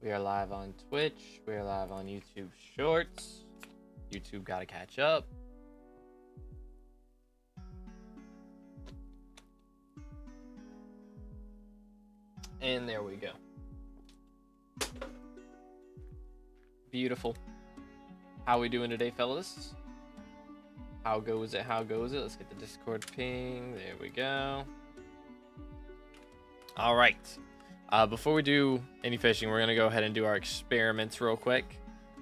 We are live on Twitch. We are live on YouTube Shorts. YouTube gotta catch up. And there we go. Beautiful. How we doing today, fellas? How goes it? How goes it? Let's get the Discord ping. There we go. All right. Before we do any fishing, we're gonna go ahead and do our experiments real quick.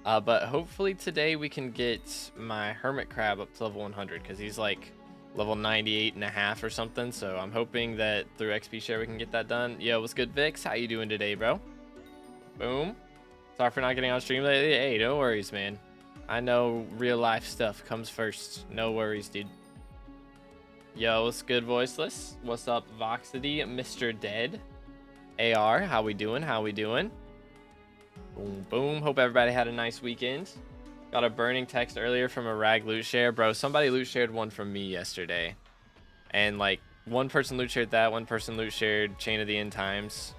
But hopefully today we can get my hermit crab up to level 100 because he's like level 98.5 or something. So I'm hoping that through XP share we can get that done. Yo, what's good, Vix? How you doing today, bro? Boom. Sorry for not getting on stream lately. Hey, no worries, man. I know real life stuff comes first. No worries, dude. Yo, what's good, voiceless? What's up, Voxity, Mr. Dead? AR, how we doing? How we doing? Boom, boom. Hope everybody had a nice weekend. Got a burning text earlier from a rag loot share. Bro, somebody loot shared one from me yesterday. And like, one person loot shared that, one person loot shared Chain of the End Times.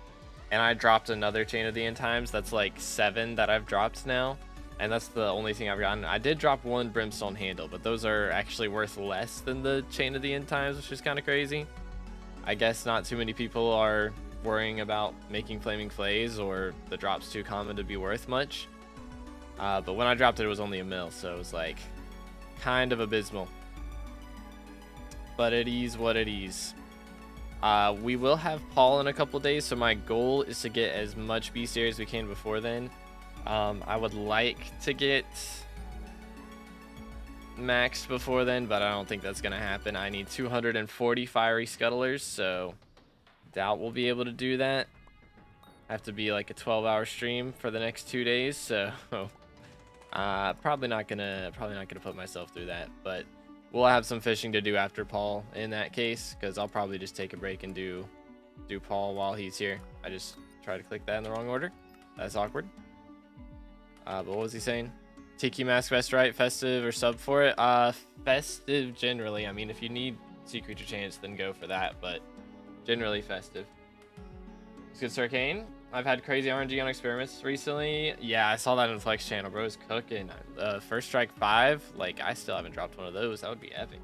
And I dropped another Chain of the End Times. That's like 7 that I've dropped now. And that's the only thing I've gotten. I did drop one Brimstone Handle, but those are actually worth less than the Chain of the End Times, which is kind of crazy. I guess not too many people are worrying about making flaming flays, or the drop's too common to be worth much. But when I dropped it, it was only a mil, so it was like kind of abysmal. But it is what it is. We will have Paul in a couple days, so my goal is to get as much bestiary as we can before then. I would like to get maxed before then, but I don't think that's gonna happen. I need 240 fiery scuttlers, so doubt we'll be able to do that. Have to be like a 12-hour stream for the next 2 days, so probably not gonna put myself through that. But we'll have some fishing to do after Paul in that case, because I'll probably just take a break and do Paul while he's here. I just tried to click that in the wrong order. That's awkward. But what was he saying? Tiki mask best, right? Festive or sub for it? Festive generally. I mean, if you need sea creature chance, then go for that, but generally festive. It's good, Sarcane. I've had crazy RNG on experiments recently. Yeah, I saw that in the Flex channel, bro. It's cooking. First Strike 5, like, I still haven't dropped one of those. That would be epic.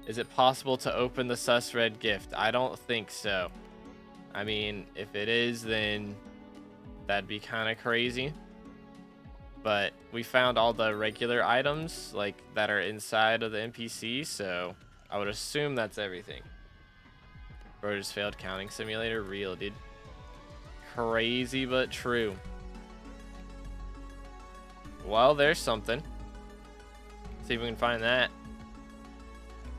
Is it possible to open the sus red gift? I don't think so. I mean, if it is, then that'd be kind of crazy. But we found all the regular items, like, that are inside of the NPC, so I would assume that's everything. Bro just failed counting simulator. Real, dude. Crazy but true. Well, there's something. See if we can find that.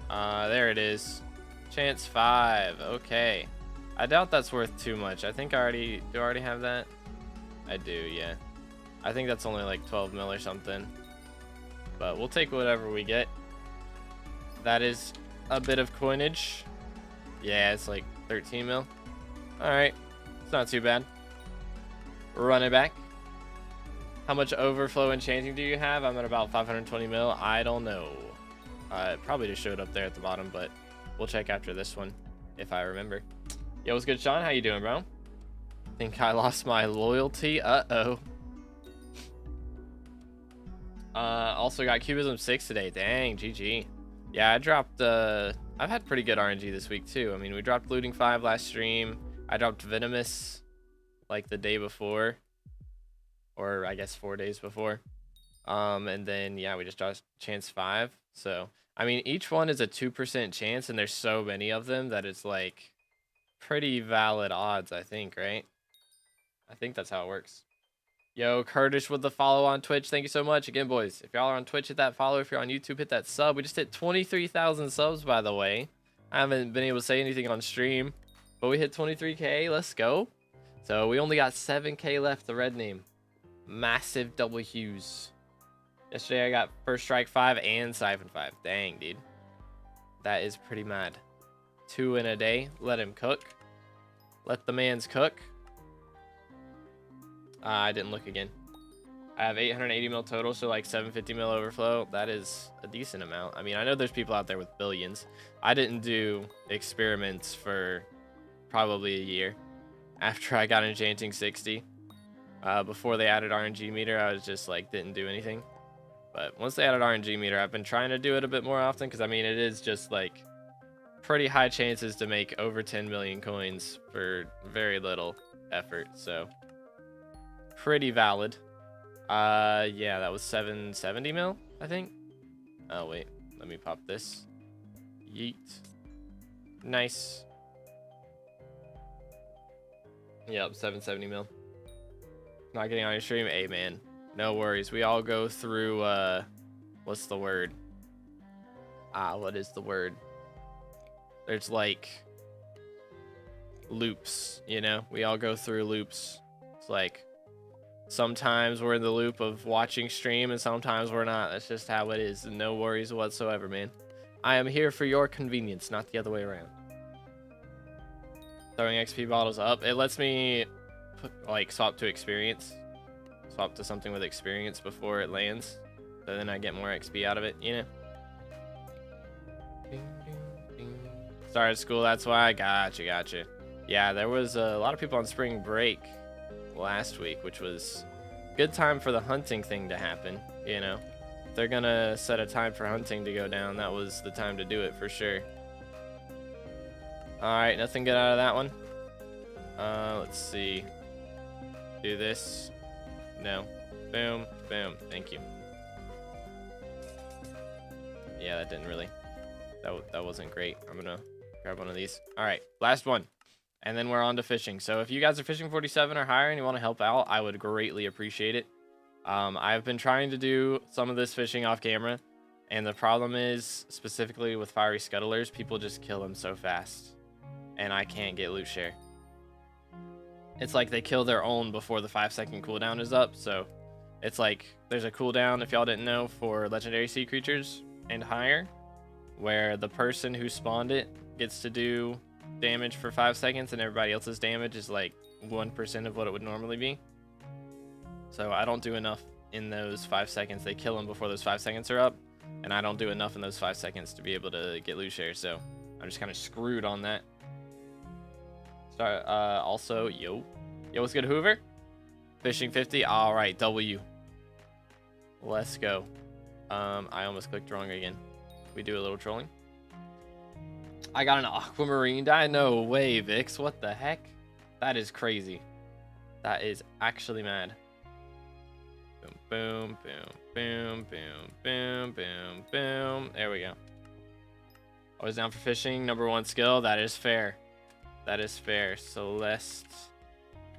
There it is. Chance 5. Okay. I doubt that's worth too much. I think do I already have that? I do, yeah. I think that's only like 12 mil or something. But we'll take whatever we get. That is a bit of coinage. Yeah, it's like 13 mil. Alright. It's not too bad. Run it back. How much overflow enchanting do you have? I'm at about 520 mil. I don't know. It probably just showed up there at the bottom, but we'll check after this one if I remember. Yo, what's good, Sean? How you doing, bro? Think I lost my loyalty. Uh-oh. Also got Cubism 6 today. Dang, GG. Yeah, I dropped, I've had pretty good RNG this week too. I mean, we dropped Looting 5 last stream. I dropped Venomous like the day before, or I guess 4 days before. And then, yeah, we just dropped Chance 5. So, I mean, each one is a 2% chance, and there's so many of them that it's like pretty valid odds, I think, right? I think that's how it works. Yo, Kurdish with the follow on Twitch. Thank you so much. Again, boys, if y'all are on Twitch, hit that follow. If you're on YouTube, hit that sub. We just hit 23,000 subs, by the way. I haven't been able to say anything on stream, but we hit 23K. Let's go. So we only got 7K left, the red name. Massive double hues. Yesterday, I got First Strike 5 and Siphon 5. Dang, dude. That is pretty mad. 2 in a day. Let him cook. Let the mans cook. I didn't look again. I have 880 mil total, so like 750 mil overflow. That is a decent amount. I mean, I know there's people out there with billions. I didn't do experiments for probably a year after I got Enchanting 60. Before they added RNG meter, I was just like, didn't do anything. But once they added RNG meter, I've been trying to do it a bit more often, because I mean, it is just like pretty high chances to make over 10 million coins for very little effort. So pretty valid. Yeah, that was 770 mil, I think. Oh wait, let me pop this. Yeet. Nice. Yep, 770 mil. Not getting on your stream? Hey man, no worries. We all go through, what's the word? What is the word? There's like loops, you know? We all go through loops. It's like sometimes we're in the loop of watching stream and sometimes we're not. That's just how it is. No worries whatsoever, man. I am here for your convenience, not the other way around. Throwing XP bottles up. It lets me like swap to experience. Swap to something with experience before it lands. So then I get more XP out of it, you know? Started school, that's why. I gotcha. Yeah, there was a lot of people on spring break last week, which was good time for the hunting thing to happen, you know? If they're gonna set a time for hunting to go down, that was the time to do it for sure. Alright, nothing good out of that one. Let's see. Do this. No. Boom, boom. Thank you. Yeah, that didn't really. That wasn't great. I'm gonna grab one of these. Alright, last one. And then we're on to fishing. So if you guys are fishing 47 or higher and you want to help out, I would greatly appreciate it. I've been trying to do some of this fishing off camera. And the problem is, specifically with fiery scuttlers, people just kill them so fast. And I can't get loot share. It's like they kill their own before the 5-second cooldown is up. So it's like there's a cooldown, if y'all didn't know, for legendary sea creatures and higher, where the person who spawned it gets to do damage for 5 seconds and everybody else's damage is like 1% of what it would normally be. So I don't do enough in those 5 seconds. They kill them before those 5 seconds are up, and I don't do enough in those 5 seconds to be able to get loot share. So I'm just kind of screwed on that. Also, yo, what's good, Hoover? Fishing 50. All right, W. Let's go. I almost clicked wrong again. We do a little trolling. I got an aquamarine dye. No way, Vix. What the heck? That is crazy. That is actually mad. Boom, boom, boom, boom, boom, boom, boom. There we go. Always down for fishing. #1 skill. That is fair. That is fair. Celeste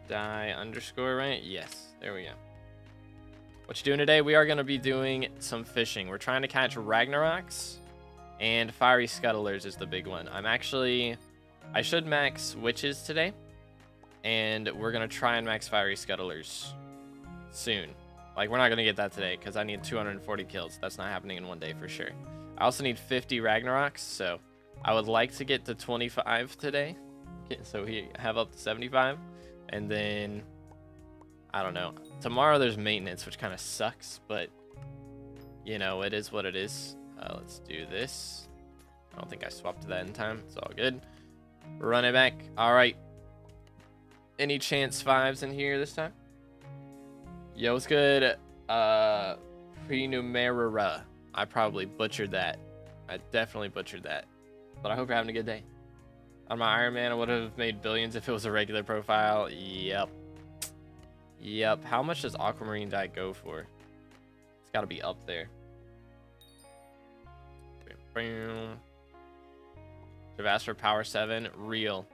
die _ right? Yes. There we go. What you doing today? We are going to be doing some fishing. We're trying to catch Ragnaroks, and fiery scuttlers is the big one. I should max witches today, and we're going to try and max fiery scuttlers soon. Like, we're not going to get that today because I need 240 kills. That's not happening in one day for sure. I also need 50 Ragnaroks, so I would like to get to 25 today. So we have up to 75, and then I don't know. Tomorrow there's maintenance, which kind of sucks, but you know, it is what it is. Let's do this. I don't think I swapped to that in time. It's all good. Run it back. All right. Any chance 5s in here this time? Yo, what's good? Prenumerera. I probably butchered that. I definitely butchered that. But I hope you're having a good day. On my Iron Man, I would have made billions if it was a regular profile. Yep. Yep. How much does aquamarine dye go for? It's got to be up there. Should have asked for power 7. Real.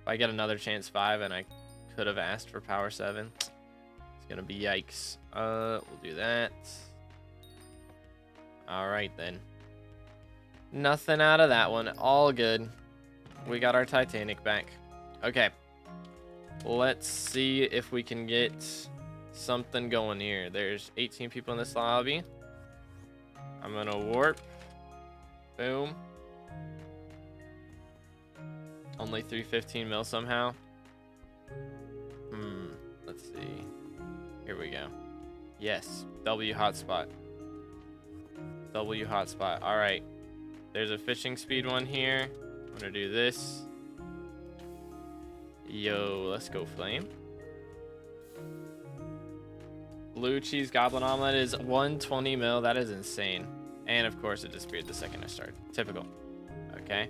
If I get another chance 5 and I could have asked for power 7, it's going to be yikes. We'll do that. All right, then. Nothing out of that one. All good. We got our Titanic back. Okay. Let's see if we can get something going here. There's 18 people in this lobby. I'm going to warp. Boom. Only 315 mil somehow. Let's see. Here we go. Yes. W hotspot. W hotspot. All right. There's a fishing speed one here. I'm gonna do this. Yo, let's go flame. Blue cheese goblin omelet is 120 mil. That is insane. And of course it disappeared the second I started. Typical. Okay.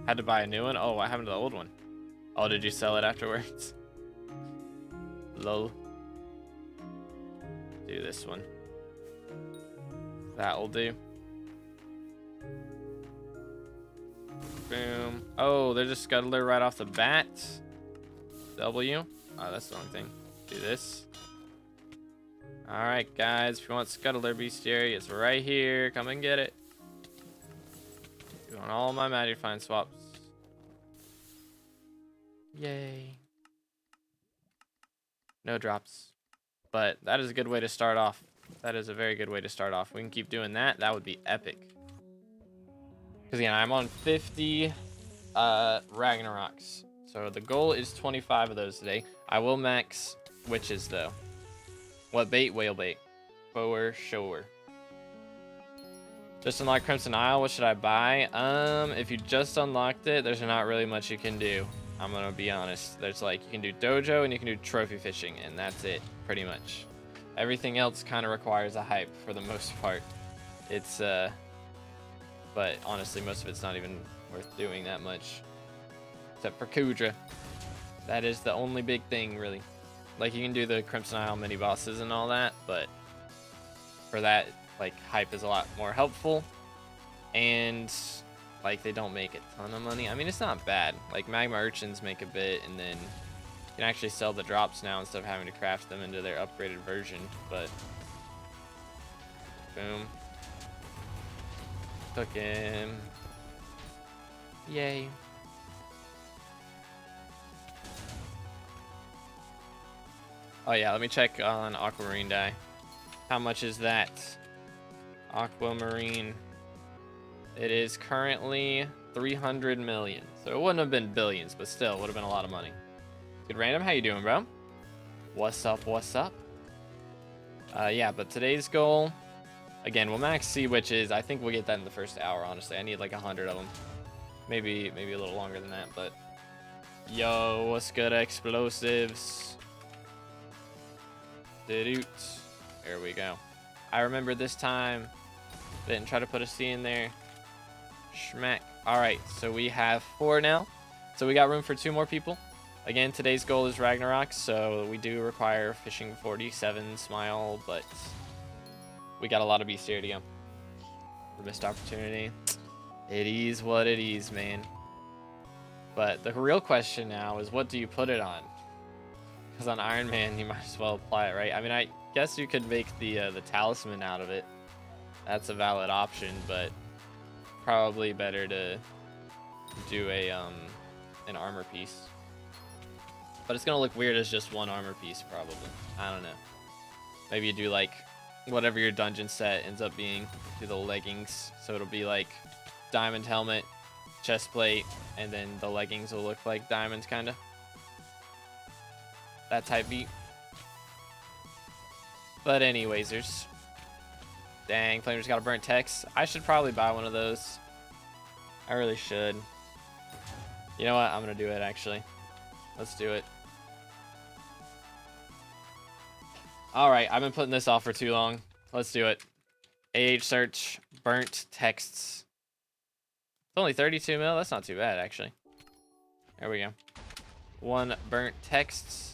Had to buy a new one. Oh, what happened to the old one? Oh, did you sell it afterwards? Lol. Do this one. That will do. Boom. Oh, there's a scuttler right off the bat. W. Oh, that's the wrong thing. Do this. Alright, guys. If you want scuttler bestiary, it's right here. Come and get it. Doing all my magnifying swaps. Yay. No drops. But that is a good way to start off. That is a very good way to start off. We can keep doing that. That would be epic. Because again, I'm on 50 Ragnaroks. So the goal is 25 of those today. I will max witches though. What bait? Whale bait. For sure. Just unlocked Crimson Isle. What should I buy? If you just unlocked it, there's not really much you can do. I'm gonna be honest. There's like, you can do dojo and you can do trophy fishing, and that's it, pretty much. Everything else kind of requires a hype for the most part. It's, but honestly, most of it's not even worth doing that much. Except for Kudra. That is the only big thing, really. Like, you can do the Crimson Isle mini bosses and all that, but for that, like, hype is a lot more helpful. And like, they don't make a ton of money. I mean, it's not bad. Like, magma urchins make a bit, and then you can actually sell the drops now instead of having to craft them into their upgraded version. But boom. Took him. Yay. Oh yeah, let me check on aquamarine dye. How much is that? Aquamarine. It is currently 300 million. So it wouldn't have been billions, but still, it would have been a lot of money. Good random, how you doing, bro? What's up, what's up? Yeah, but today's goal, again, we'll max sea witches. I think we'll get that in the first hour, honestly. I need like 100 of them. Maybe a little longer than that, but yo, what's good, explosives? There we go. I remember this time. Didn't try to put a C in there. Schmack. Alright, so we have 4 now. So we got room for 2 more people. Again, today's goal is Ragnaroks, so we do require fishing 47 smile, but we got a lot of bestiary to go. Missed opportunity. It is what it is, man. But the real question now is, what do you put it on? Because on Iron Man, you might as well apply it, right? I mean, I guess you could make the talisman out of it. That's a valid option, but probably better to do a an armor piece. But it's gonna look weird as just one armor piece, probably. I don't know. Maybe you do like whatever your dungeon set ends up being. Do the leggings, so it'll be like diamond helmet, chest plate, and then the leggings will look like diamonds, kind of. That type beat. But anywaysers. Dang, Flamer's got a burnt text. I should probably buy one of those. I really should. You know what? I'm gonna do it, actually. Let's do it. Alright, I've been putting this off for too long. Let's do it. AH search, burnt texts. It's only 32 mil. That's not too bad, actually. There we go. 1 burnt texts.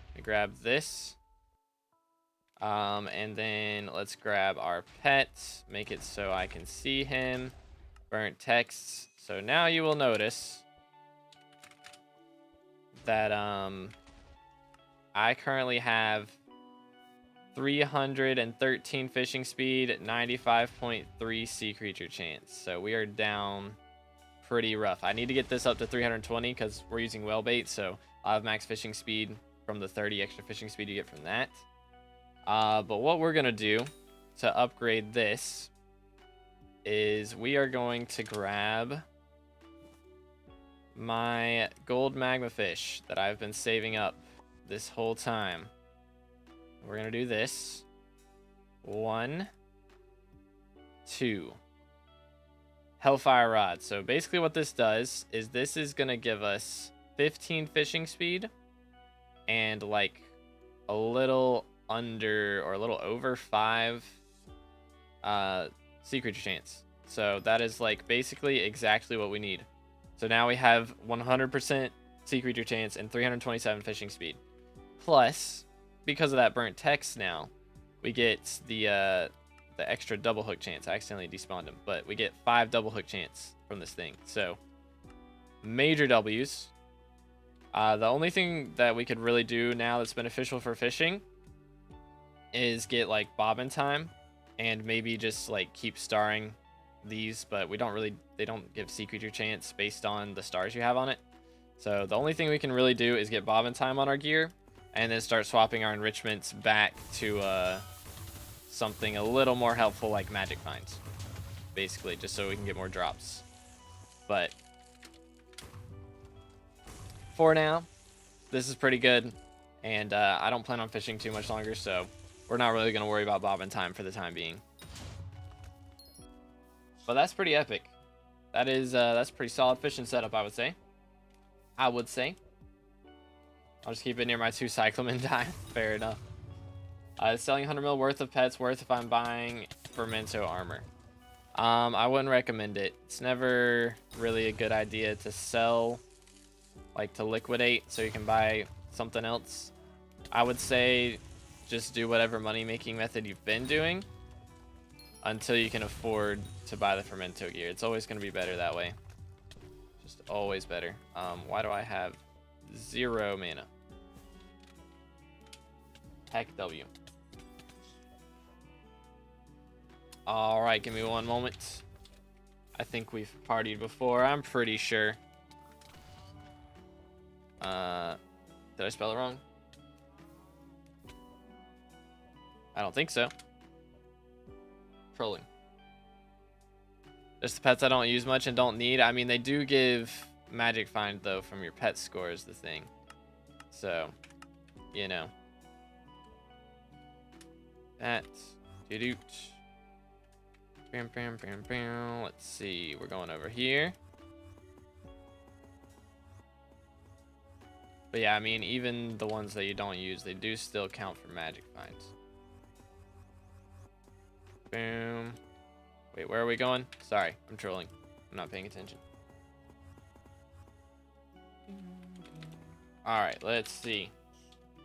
Let me grab this. And then let's grab our pet, make it so I can see him. Burnt texts. So now you will notice that I currently have 313 fishing speed, 95.3 sea creature chance. So we are down pretty rough. I need to get this up to 320 because we're using whale bait, so I'll have max fishing speed from the 30 extra fishing speed you get from that. But what we're gonna do to upgrade this is we are going to grab my gold magma fish that I've been saving up this whole time. We're gonna do this. 1, 2. Hellfire rod. So basically what this does is this is gonna give us 15 fishing speed and like a little under or a little over 5 sea creature chance. So that is like basically exactly what we need. So now we have 100% sea creature chance and 327 fishing speed. Plus, because of that burnt text now, we get the extra double hook chance. I accidentally despawned him, but we get 5 double hook chance from this thing. So major W's. The only thing that we could really do now that's beneficial for fishing is get like bobbin time and maybe just like keep starring these, but we don't really, they don't give sea creature chance based on the stars you have on it. So the only thing we can really do is get bobbin time on our gear and then start swapping our enrichments back to something a little more helpful like magic finds, basically, just so we can get more drops. But for now, this is pretty good, and I don't plan on fishing too much longer, so we're not really going to worry about bobbin time for the time being. But that's pretty epic. That is that's pretty solid fishing setup, I would say. I'll just keep it near my 2 cyclamen die. Fair enough. Selling 100 mil worth of pets worth if I'm buying Fermento armor. I wouldn't recommend it. It's never really a good idea to sell, like to liquidate so you can buy something else. I would say just do whatever money making method you've been doing until you can afford to buy the Fermento gear. It's always going to be better that way. Just always better. Why do I have 0 mana? Heck W. Alright, give me one moment. I think we've partied before, I'm pretty sure. Did I spell it wrong? I don't think so. Trolling. Just the pets I don't use much and don't need. I mean, they do give magic find, though, from your pet score is the thing. So, you know. That. Doot. Bam, bam, bam, bam. Let's see. We're going over here. But yeah, I mean, even the ones that you don't use, they do still count for magic finds. Boom. Wait, where are we going? Sorry, I'm trolling. I'm not paying attention. Alright, let's see.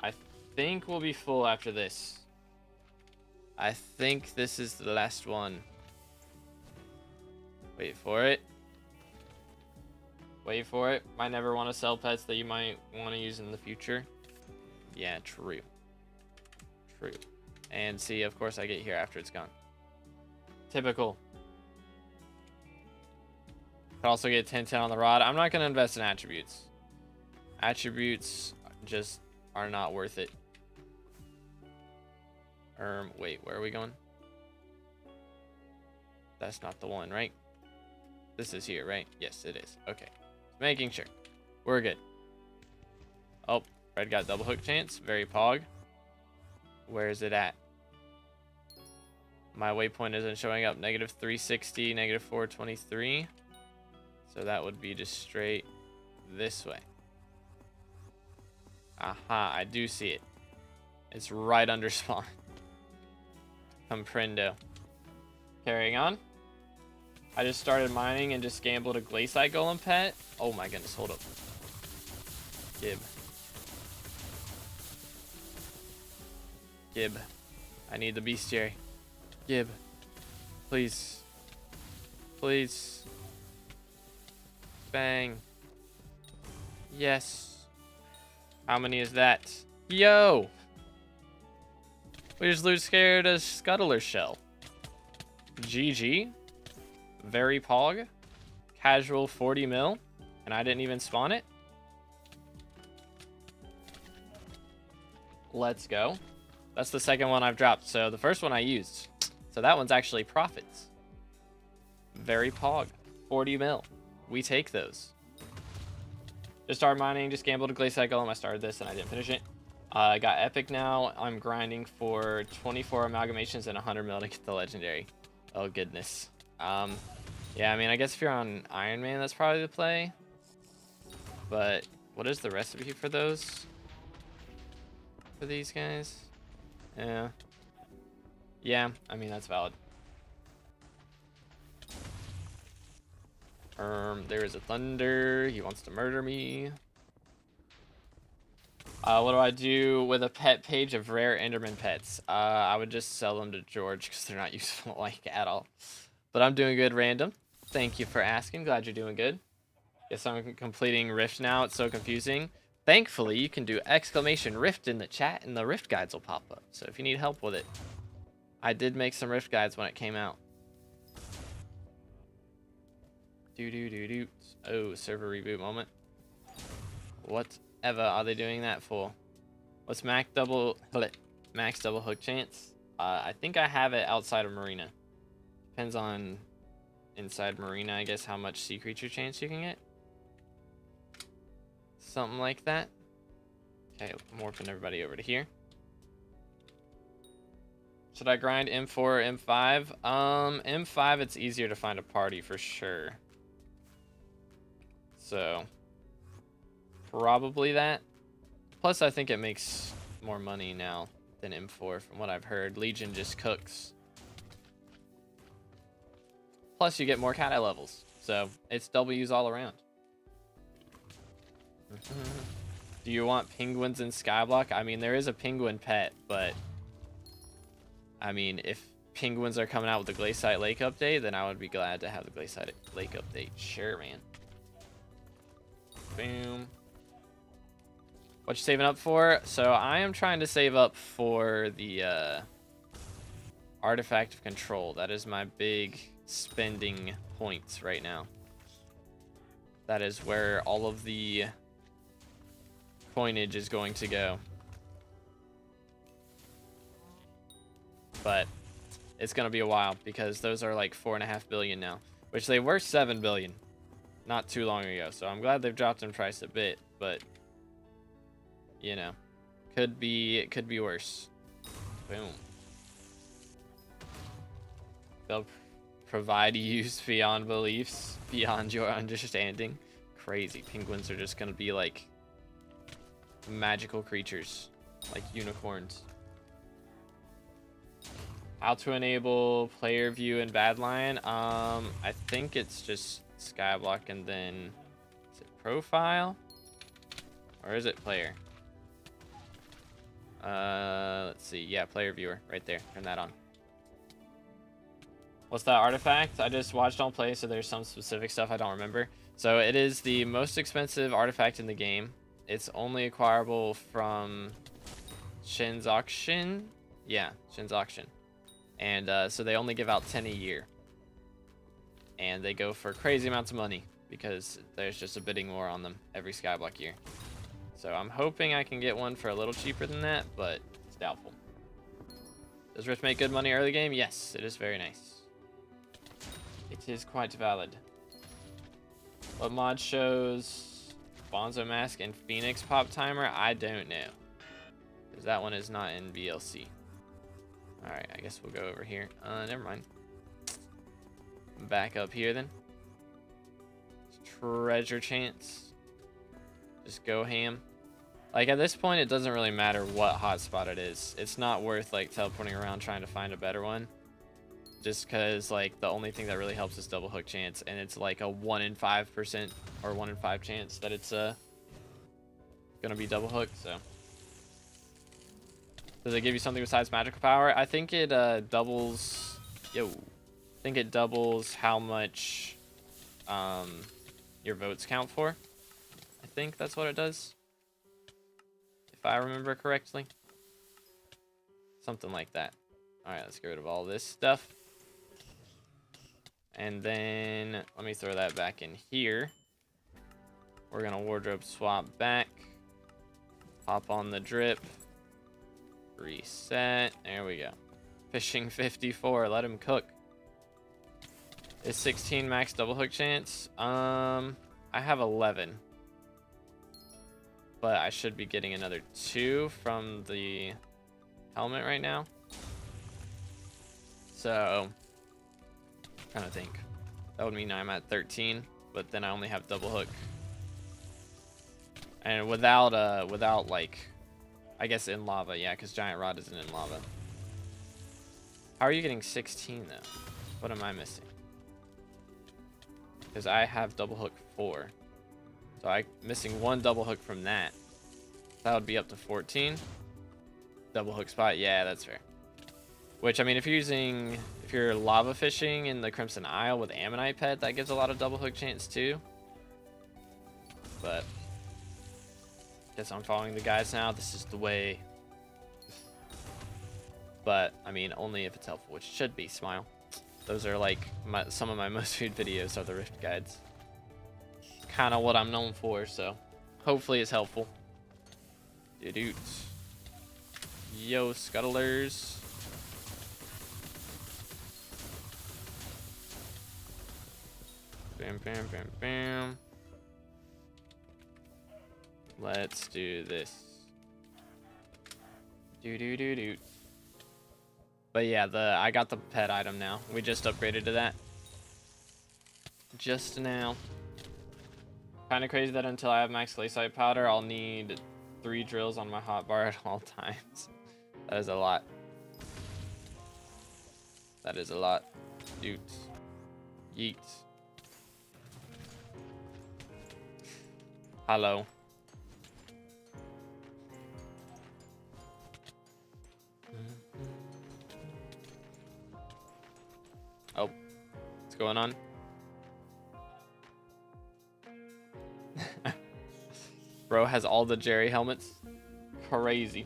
I think we'll be full after this. I think this is the last one. Wait for it. Wait for it. Might never want to sell pets that you might want to use in the future. Yeah, true. True. And see, of course, I get here after it's gone. Typical. Could also get 10-10 on the rod. I'm not going to invest in attributes. Attributes just are not worth it. Wait, where are we going? That's not the one, right? This is here, right? Yes, it is. Okay. Making sure. We're good. Oh, red got double hook chance. Very pog. Where is it at? My waypoint isn't showing up. Negative 360, negative 423. So that would be just straight this way. Aha, I do see it. It's right under spawn. Comprendo. Carrying on. I just started mining and just gambled a Glaciite Golem pet. Oh my goodness, hold up. Gib. Gib. I need the bestiary. Gib. Please. Please. Bang. Yes. How many is that? Yo! We just lose scared a Scuttler shell. GG. Very pog. Casual 40 mil. And I didn't even spawn it. Let's go. That's the second one I've dropped. So the first one I used. So that one's actually profits. Very pog. 40 mil. We take those. Just started mining. Just gambled a Glaciite Golem. I started this and I didn't finish it. I got epic now. I'm grinding for 24 amalgamations and 100 mil to get the legendary. Oh goodness. Yeah, I mean, I guess if you're on Iron Man, that's probably the play. But what is the recipe for those? for these guys. Yeah. Yeah, I mean, that's valid. There is a thunder. He wants to murder me. What do I do with a pet page of rare Enderman pets? I would just sell them to George because they're not useful like at all. But I'm doing good, random. Thank you for asking. Glad you're doing good. Guess I'm completing Rift now. It's so confusing. Thankfully, you can do exclamation Rift in the chat and the Rift guides will pop up. So if you need help with it, I did make some Rift guides when it came out. Oh, server reboot moment. Whatever are they doing that for? What's max double hook chance? I think I have it outside of Marina. Depends on inside Marina, I guess, how much sea creature chance you can get. Something like that. Okay, morphing everybody over to here. Should I grind M4 or M5? M5, it's easier to find a party for sure. So, probably that. Plus, I think it makes more money now than M4 from what I've heard. Legion just cooks. Plus, you get more cat eye levels. So, it's W's all around. Do you want penguins in Skyblock? I mean, there is a penguin pet, but... I mean, if penguins are coming out with the Glaciate Lake update, then I would be glad to have the Glaciate Lake update. Sure, man. Boom. What you saving up for? So I am trying to save up for the Artifact of Control. That is my big spending points right now. That is where all of the coinage is going to go. But it's going to be a while because those are like 4.5 billion now, which they were 7 billion not too long ago. So I'm glad they've dropped in price a bit, but you know, it could be worse. Boom. They'll provide use beyond beliefs, beyond your understanding. Crazy. Penguins are just going to be like magical creatures, like unicorns. How to enable player view in Badlion? I think it's just Skyblock and then is it profile or is it player? Let's see. Yeah, player viewer right there. Turn that on. What's that artifact? I just watched on play, so there's some specific stuff I don't remember. So it is the most expensive artifact in the game. It's only acquirable from Shin's Auction. Yeah, Shin's Auction. And so they only give out 10 a year. And they go for crazy amounts of money because there's just a bidding war on them every Skyblock year. So I'm hoping I can get one for a little cheaper than that, but it's doubtful. Does Rift make good money early game? Yes, it is very nice. It is quite valid. What mod shows Bonzo Mask and Phoenix Pop Timer? I don't know. Because that one is not in VLC. Alright, I guess we'll go over here. Never mind. Back up here then. Treasure chance. Just go ham. Like at this point, it doesn't really matter what hotspot it is. It's not worth like teleporting around trying to find a better one. Just because like the only thing that really helps is double hook chance, and it's like a 1 in 5% or 1 in 5 chance that it's gonna be double hooked. So does it give you something besides magical power? I think it doubles. I think it doubles how much your votes count for. I think that's what it does, if I remember correctly. Something like that. All right, let's get rid of all this stuff. And then let me throw that back in here. We're gonna wardrobe swap back. Pop on the drip. Reset. There we go. Fishing 54. Let him cook. Is 16 max double hook chance? I have 11. But I should be getting another 2 from the helmet right now. So, I'm trying to think. That would mean I'm at 13, but then I only have double hook. And without like I guess in lava, yeah, because Giant Rod isn't in lava. How are you getting 16 though? What am I missing? Because I have double hook 4. So I'm missing 1 double hook from that. That would be up to 14. Double hook spot, yeah, that's fair. Which, I mean, if you're lava fishing in the Crimson Isle with Ammonite Pet, that gives a lot of double hook chance too. But guess I'm following the guys now. This is the way. But I mean, only if it's helpful, which should be. Smile. Those are like some of my most viewed videos are the Rift guides. Kind of what I'm known for, so hopefully it's helpful. Dude. Yo, scuttlers. Bam, bam, bam, bam. Let's do this. Do. But yeah, I got the pet item now. We just upgraded to that. Just now. Kind of crazy that until I have max glaciite powder, I'll need 3 drills on my hotbar at all times. That is a lot. That is a lot. Dude. Yeet. Hello. Oh, what's going on? Bro has all the Jerry helmets. Crazy.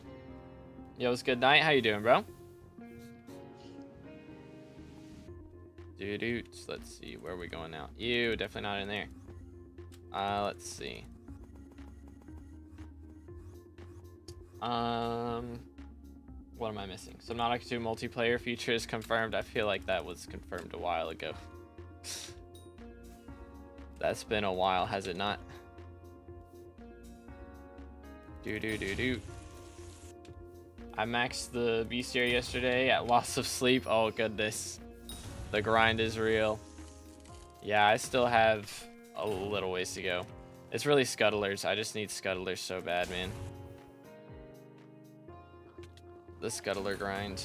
Yo, it's good night. How you doing, bro? Dude, let's see. Where are we going now? Ew, definitely not in there. Let's see. What am I missing? Subnautica 2 multiplayer feature is confirmed. I feel like that was confirmed a while ago. That's been a while, has it not? Do. I maxed the bestiary yesterday at loss of sleep. Oh goodness. The grind is real. Yeah, I still have a little ways to go. It's really scuttlers. I just need scuttlers so bad, man. The scuttler grind.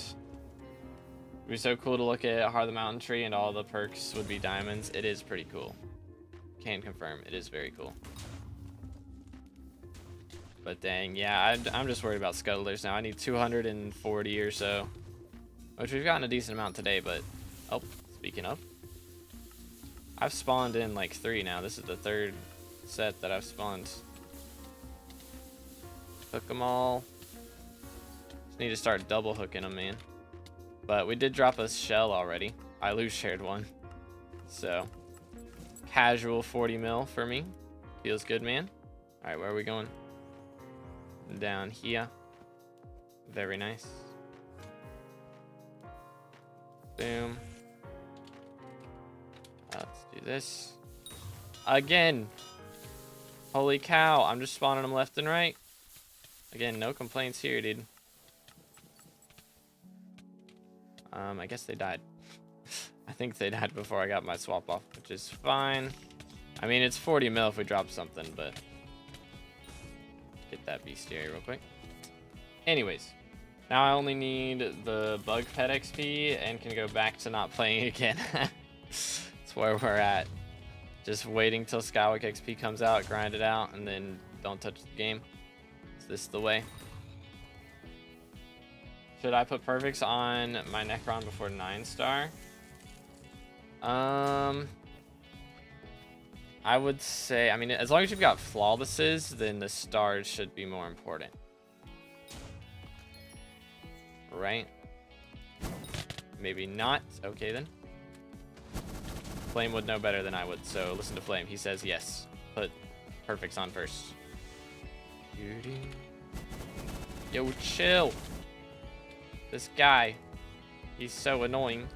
It'd be so cool to look at Heart of the Mountain Tree and all the perks would be diamonds. It is pretty cool. Can confirm, it is very cool. But dang, yeah, I'm just worried about scuttlers now. I need 240 or so. Which we've gotten a decent amount today, but... Oh, speaking of. I've spawned in like 3 now. This is the 3rd set that I've spawned. Hook them all. Just need to start double hooking them, man. But we did drop a shell already. I loose shared one. So, casual 40 mil for me. Feels good, man. Alright, where are we going? Down here. Very nice. Boom. Let's do this. Again. Holy cow. I'm just spawning them left and right. Again, no complaints here, dude. I guess they died. I think they died before I got my swap off, which is fine. I mean, it's 40 mil if we drop something, but... Get that bestiary real quick. Anyways. Now I only need the bug pet XP and can go back to not playing again. That's where we're at. Just waiting till Skywick XP comes out, grind it out, and then don't touch the game. Is this the way? Should I put perfects on my Necron before 9-star? I would say, I mean, as long as you've got flawlesses, then the stars should be more important. Right? Maybe not. Okay, then. Flame would know better than I would, so listen to Flame. He says yes. Put perfects on first. Yo, chill. This guy. He's so annoying.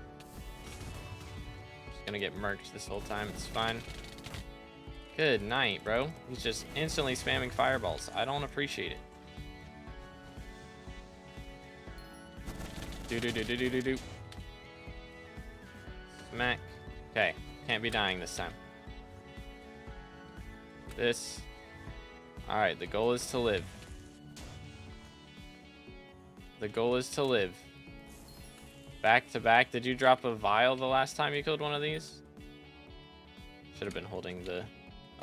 Just gonna get murked this whole time. It's fine. Good night, bro. He's just instantly spamming fireballs. I don't appreciate it. Do. Smack. Okay. Can't be dying this time. This. Alright, the goal is to live. The goal is to live. Back to back. Did you drop a vial the last time you killed one of these? Should have been holding the...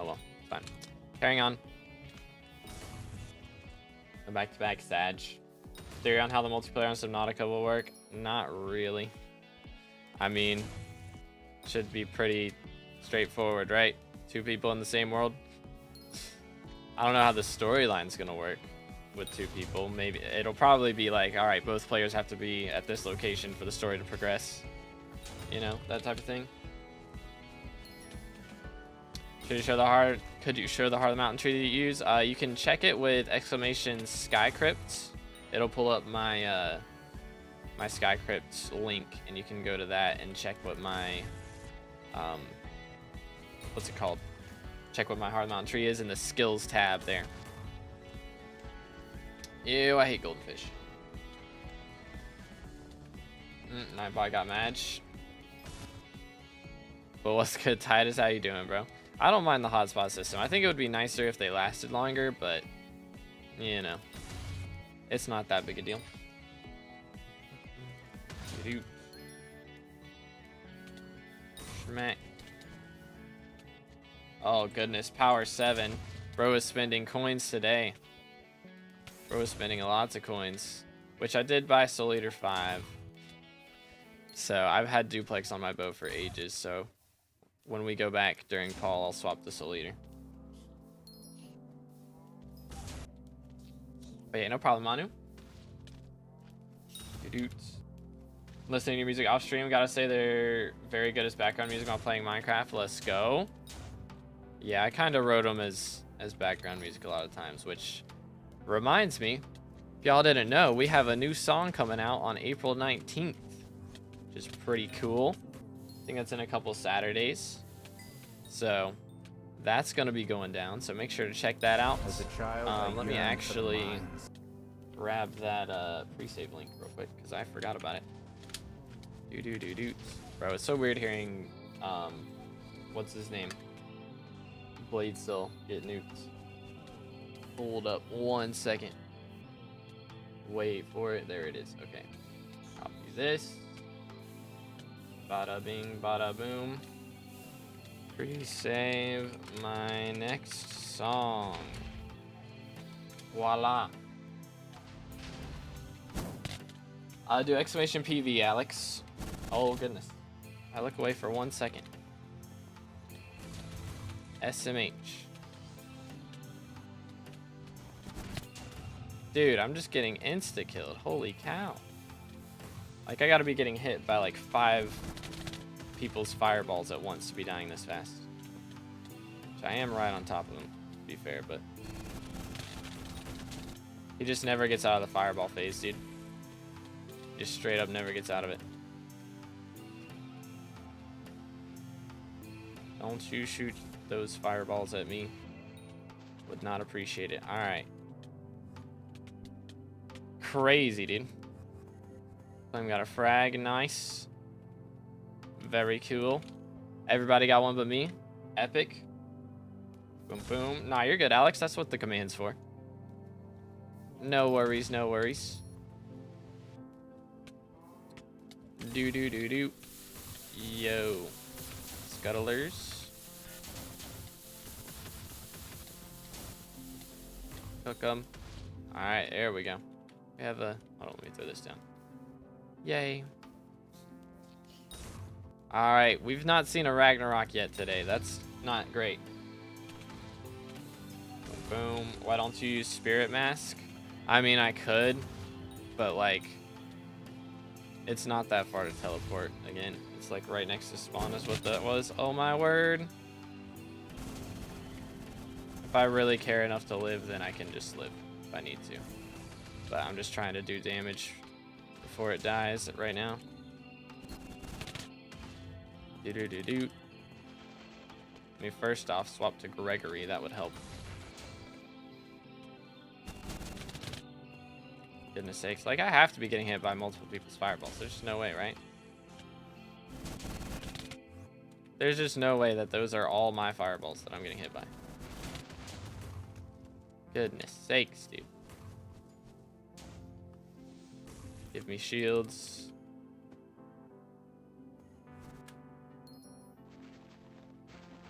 Oh well, fine. Carrying on. The back to back Sag. Theory on how the multiplayer on Subnautica will work? Not really. I mean, should be pretty straightforward, right? 2 people in the same world. I don't know how the storyline's gonna work with 2 people. Maybe it'll probably be like, all right, both players have to be at this location for the story to progress. You know, that type of thing. Could you show the heart of the mountain tree that you use? You can check it with !SkyCrypt. It'll pull up my my SkyCrypt link, and you can go to that and check what my what's it called? Check what my heart of the mountain tree is in the skills tab there. Ew, I hate golden fish. Nightbot got match. But what's good, Titus? How you doing, bro? I don't mind the hotspot system. I think it would be nicer if they lasted longer, but you know, it's not that big a deal. Schmack. Oh goodness, power 7. Bro is spending coins today. Bro is spending lots of coins, which I did buy Soul Eater 5. So I've had duplex on my bow for ages, so when we go back during Paul, I'll swap the Soul Eater. But yeah, no problem, Manu. Listening to your music off stream, gotta say they're very good as background music while playing Minecraft. Let's go. Yeah, I kind of wrote them as background music a lot of times, which reminds me, if y'all didn't know, we have a new song coming out on April 19th, which is pretty cool. I think that's in a couple Saturdays. So that's going to be going down, so make sure to check that out. As a child, let me actually grab that pre-save link real quick, because I forgot about it. Bro, it's so weird hearing, what's his name? Blade still get nuked. Hold up 1 second. Wait for it. There it is. Okay. Copy this. Bada bing, bada boom. Pre-save my next song. Voila. I'll do exclamation PV, Alex. Oh goodness. I look away for 1 second. SMH. Dude, I'm just getting insta-killed. Holy cow. Like, I gotta be getting hit by like 5 people's fireballs at once to be dying this fast. Which I am right on top of him, to be fair, but he just never gets out of the fireball phase, dude. Just straight up never gets out of it. Don't you shoot those fireballs at me. Would not appreciate it. Alright. Crazy, dude. Flame got a frag. Nice. Very cool. Everybody got one but me. Epic. Boom, boom. Nah, you're good, Alex. That's what the command's for. No worries, no worries. Do. Yo. Scuttlers. Cook them. Alright, there we go. We have a... Hold on, let me throw this down. Yay. Alright, we've not seen a Ragnarok yet today. That's not great. Boom, boom. Why don't you use Spirit Mask? I mean, I could, but like, it's not that far to teleport. Again, it's like right next to spawn is what that was. Oh my word. If I really care enough to live, then I can just live if I need to. But I'm just trying to do damage before it dies right now. Let me first off swap to Gregory. That would help. Goodness sakes. Like, I have to be getting hit by multiple people's fireballs. There's just no way, right? There's just no way that those are all my fireballs that I'm getting hit by. Goodness sakes, dude. Give me shields.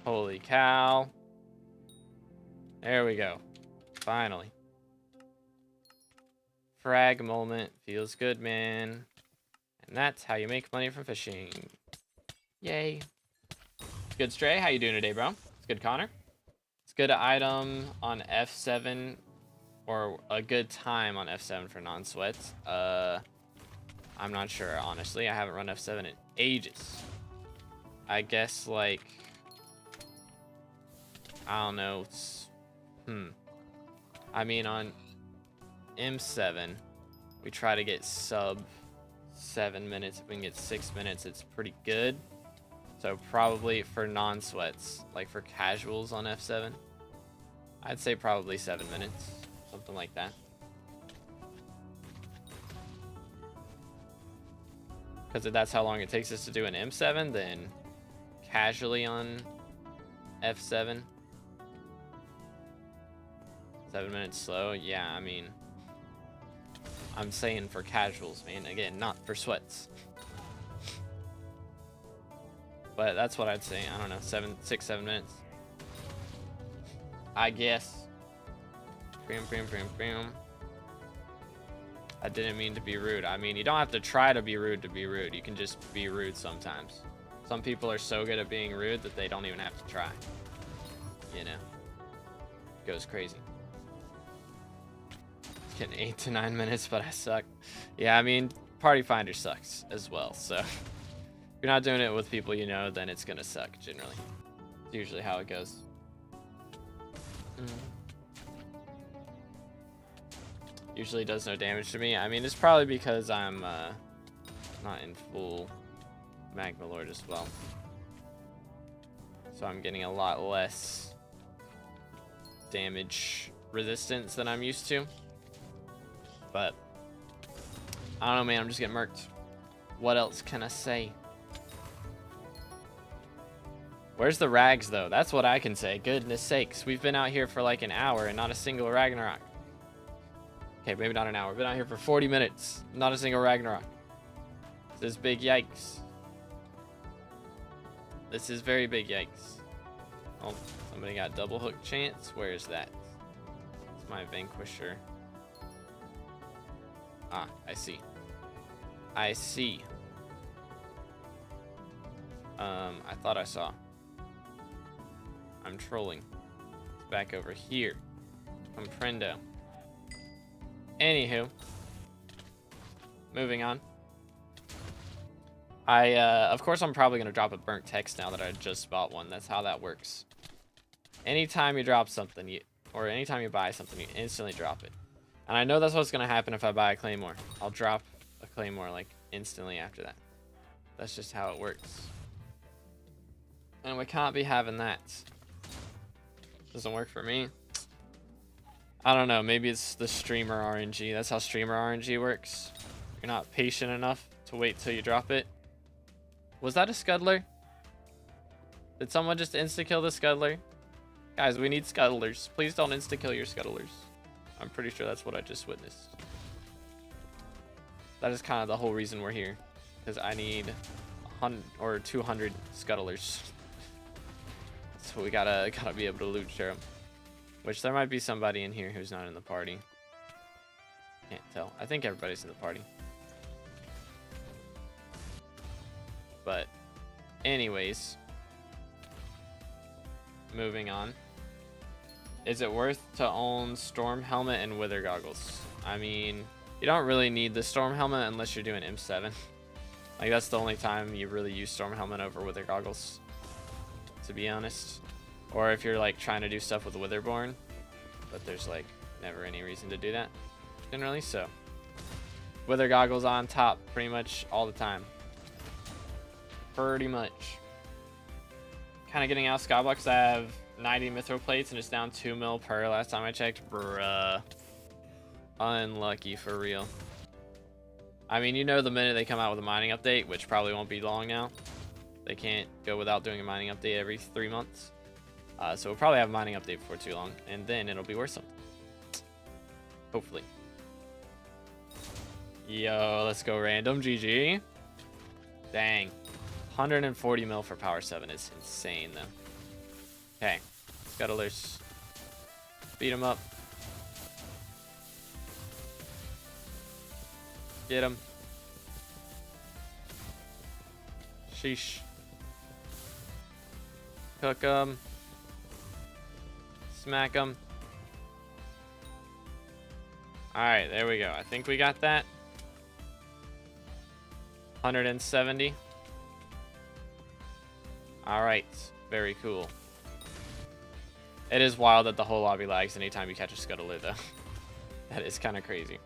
Holy cow. There we go. Finally. Frag moment. Feels good, man. And that's how you make money from fishing. Yay. Good Stray. How you doing today, bro? It's good, Connor. It's good item on F7. Or a good time on F7 for non-sweats. I'm not sure, honestly. I haven't run F7 in ages. I guess, like... I don't know. I mean, on M7, we try to get sub 7 minutes. If we can get 6 minutes, it's pretty good. So probably for non-sweats, like for casuals on F7, I'd say probably 7 minutes. Something like that. Because if that's how long it takes us to do an M7, then casually on F7, 7 minutes slow. Yeah, I mean, I'm saying for casuals, man. Again, not for sweats. But that's what I'd say. I don't know, 6, 7 minutes. I guess. I didn't mean to be rude. I mean, you don't have to try to be rude to be rude. You can just be rude sometimes. Some people are so good at being rude that they don't even have to try. You know? It goes crazy. Getting 8 to 9 minutes, but I suck. Yeah, I mean, Party Finder sucks as well, so... if you're not doing it with people you know, then it's gonna suck, generally. It's usually how it goes. Usually does no damage to me. I mean, it's probably because I'm not in full Magma Lord as well. So I'm getting a lot less damage resistance than I'm used to. But I don't know, man. I'm just getting murked. What else can I say? Where's the rags, though? That's what I can say. Goodness sakes. We've been out here for like an hour and not a single Ragnarok. Okay, maybe not an hour. Been out here for 40 minutes. Not a single Ragnarok. This is big yikes. This is very big yikes. Oh, somebody got double hook chance. Where is that? It's my Vanquisher. Ah, I see. I see. I thought I saw. I'm trolling. It's back over here. Comprendo. Anywho. Moving on. Of course, I'm probably going to drop a burnt text now that I just bought one. That's how that works. Anytime you drop something, or anytime you buy something, you instantly drop it. And I know that's what's going to happen if I buy a Claymore. I'll drop a Claymore, like, instantly after that. That's just how it works. And we can't be having that. Doesn't work for me. I don't know. Maybe it's the streamer RNG. That's how streamer RNG works. You're not patient enough to wait till you drop it. Was that a Scuddler? Did someone just insta-kill the Scuddler? Guys, we need Scuttlers. Please don't insta-kill your Scuttlers. I'm pretty sure that's what I just witnessed. That is kind of the whole reason we're here. Because I need 100 or 200 Scuttlers. So we gotta be able to loot share them. Which there might be somebody in here who's not in the party. Can't tell. I think everybody's in the party. But anyways, moving on. Is it worth to own Storm Helmet and Wither Goggles? I mean, you don't really need the Storm Helmet unless you're doing M7. Like, that's the only time you really use Storm Helmet over Wither Goggles, to be honest. Or if you're like trying to do stuff with Witherborn, but there's like never any reason to do that generally. So Wither Goggles on top pretty much all the time. Pretty much. Kind of getting out SkyBlock because I have 90 Mithril plates and it's down 2 mil per last time I checked. Bruh. Unlucky for real. I mean, you know, the minute they come out with a mining update, which probably won't be long now, they can't go without doing a mining update every 3 months. So we'll probably have a mining update before too long, and then it'll be worth something. Hopefully. Yo, let's go random. GG. Dang. 140 mil for power 7 is insane, though. Okay. Scuttlers. Beat him up. Get him. Sheesh. Cook him. Smack him. Alright, there we go. I think we got that. 170. Alright, very cool. It is wild that the whole lobby lags anytime you catch a scuttler, though. That is kind of crazy.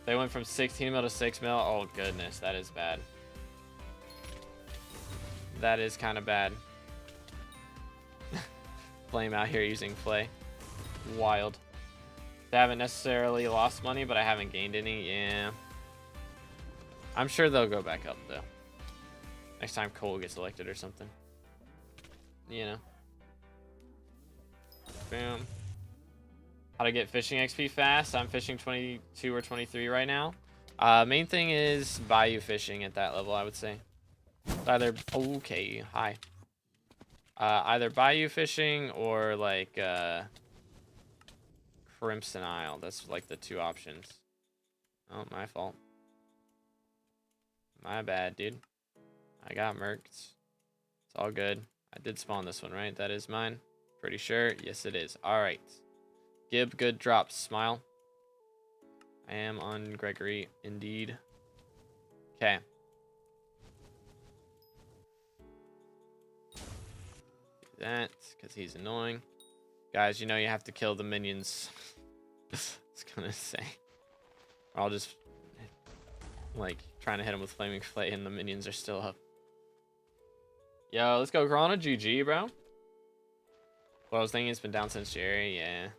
They went from 16 mil to 6 mil. Oh, goodness, that is bad. That is kind of bad. Flame out here using Flay. Wild. They haven't necessarily lost money, but I haven't gained any. Yeah. I'm sure they'll go back up, though. Next time Cole gets elected or something. You know. Boom. How to get fishing XP fast. I'm fishing 22 or 23 right now. Main thing is bayou fishing at that level, I would say. Either, okay, hi. Either bayou fishing or like Crimson Isle. That's like the two options. Oh, my fault. My bad, dude. I got murked. It's all good. I did spawn this one, right? That is mine. Pretty sure. Yes, it is. All right. Gib, good drops. Smile. I am on Gregory, indeed. Okay. Do that, because he's annoying. Guys, you know you have to kill the minions. I was gonna say. Or I'll just, like, trying to hit him with Flaming Flay and the minions are still up. Yo, let's go Grana. GG, bro. Well, I was thinking it's been down since Jerry. Yeah.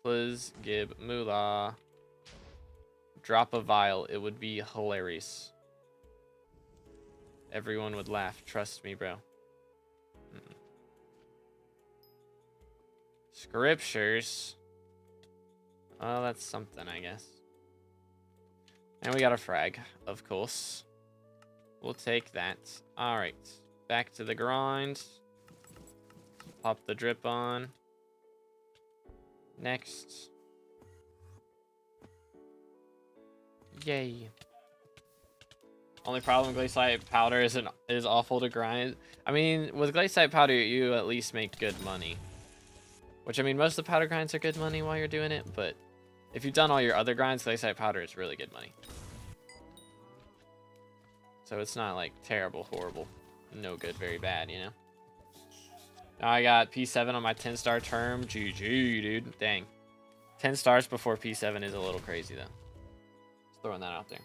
Please give Moolah. Drop a vial. It would be hilarious. Everyone would laugh. Trust me, bro. Scriptures. Oh, that's something, I guess. And we got a frag, of course. We'll take that. All right. Back to the grind. Pop the drip on. Next. Yay. Only problem with glaciite powder is awful to grind. I mean, with glaciite powder, you at least make good money. Which, I mean, most of the powder grinds are good money while you're doing it, but if you've done all your other grinds, glaciite powder is really good money. So it's not like terrible, horrible, no good, very bad, you know? Now I got P7 on my 10-star term. GG, dude. Dang. 10 stars before P7 is a little crazy, though. Just throwing that out there.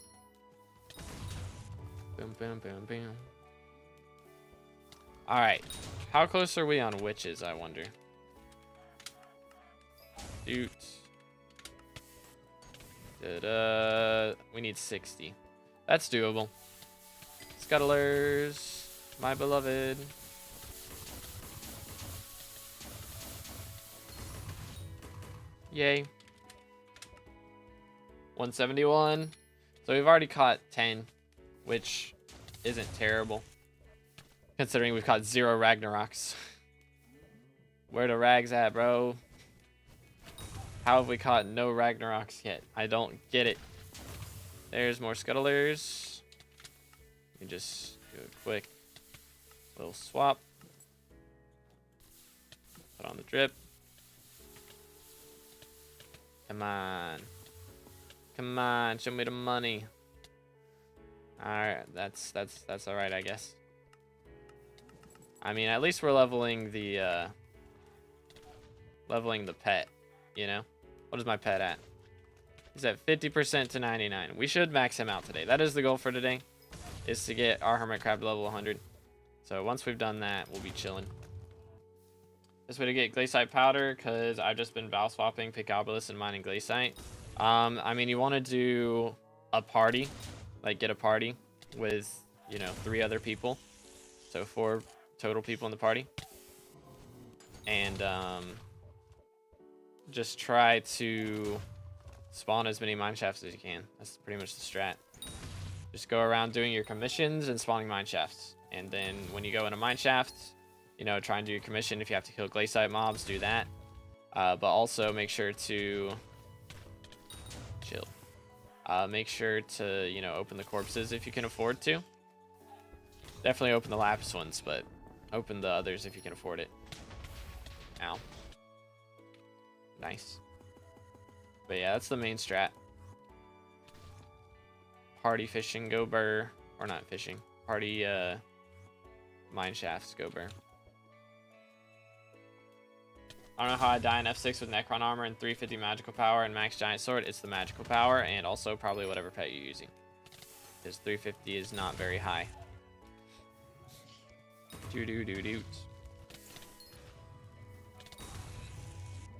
Boom, boom, boom, boom. Alright. How close are we on witches, I wonder? Shoot. We need 60. That's doable. Scuttlers, my beloved. Yay. 171. So we've already caught 10, which isn't terrible. Considering we've caught 0 Ragnaroks. Where the rags at, bro? How have we caught no Ragnaroks yet? I don't get it. There's more scuttlers. You can just do a quick little swap. Put on the drip. Come on. Come on, show me the money. Alright, that's alright, I guess. I mean, at least we're leveling the pet, you know? What is my pet at? He's at 50% to 99. We should max him out today. That is the goal for today, is to get our hermit crab level 100. So once we've done that, we'll be chilling. This way to get glaciite powder, because I've just been bow swapping Picobolus and mining glaciite. I mean, you want to do a party, like get a party with, you know, 3 other people. So 4 total people in the party. and just try to spawn as many mine shafts as you can. That's pretty much the strat. Just go around doing your commissions and spawning mine shafts. And then when you go in a mine shaft, you know, try and do your commission. If you have to kill glaciite mobs, do that. But also make sure to chill. Make sure to, you know, open the corpses if you can afford to. Definitely open the lapis ones, but open the others if you can afford it. Ow. Nice. But yeah, that's the main strat. Party fishing, go burr. Or not fishing. Party mine shafts, go burr. I don't know how I die in F6 with Necron armor and 350 magical power and max giant sword. It's the magical power and also probably whatever pet you're using. Because 350 is not very high. Doo-doo-doo-doo.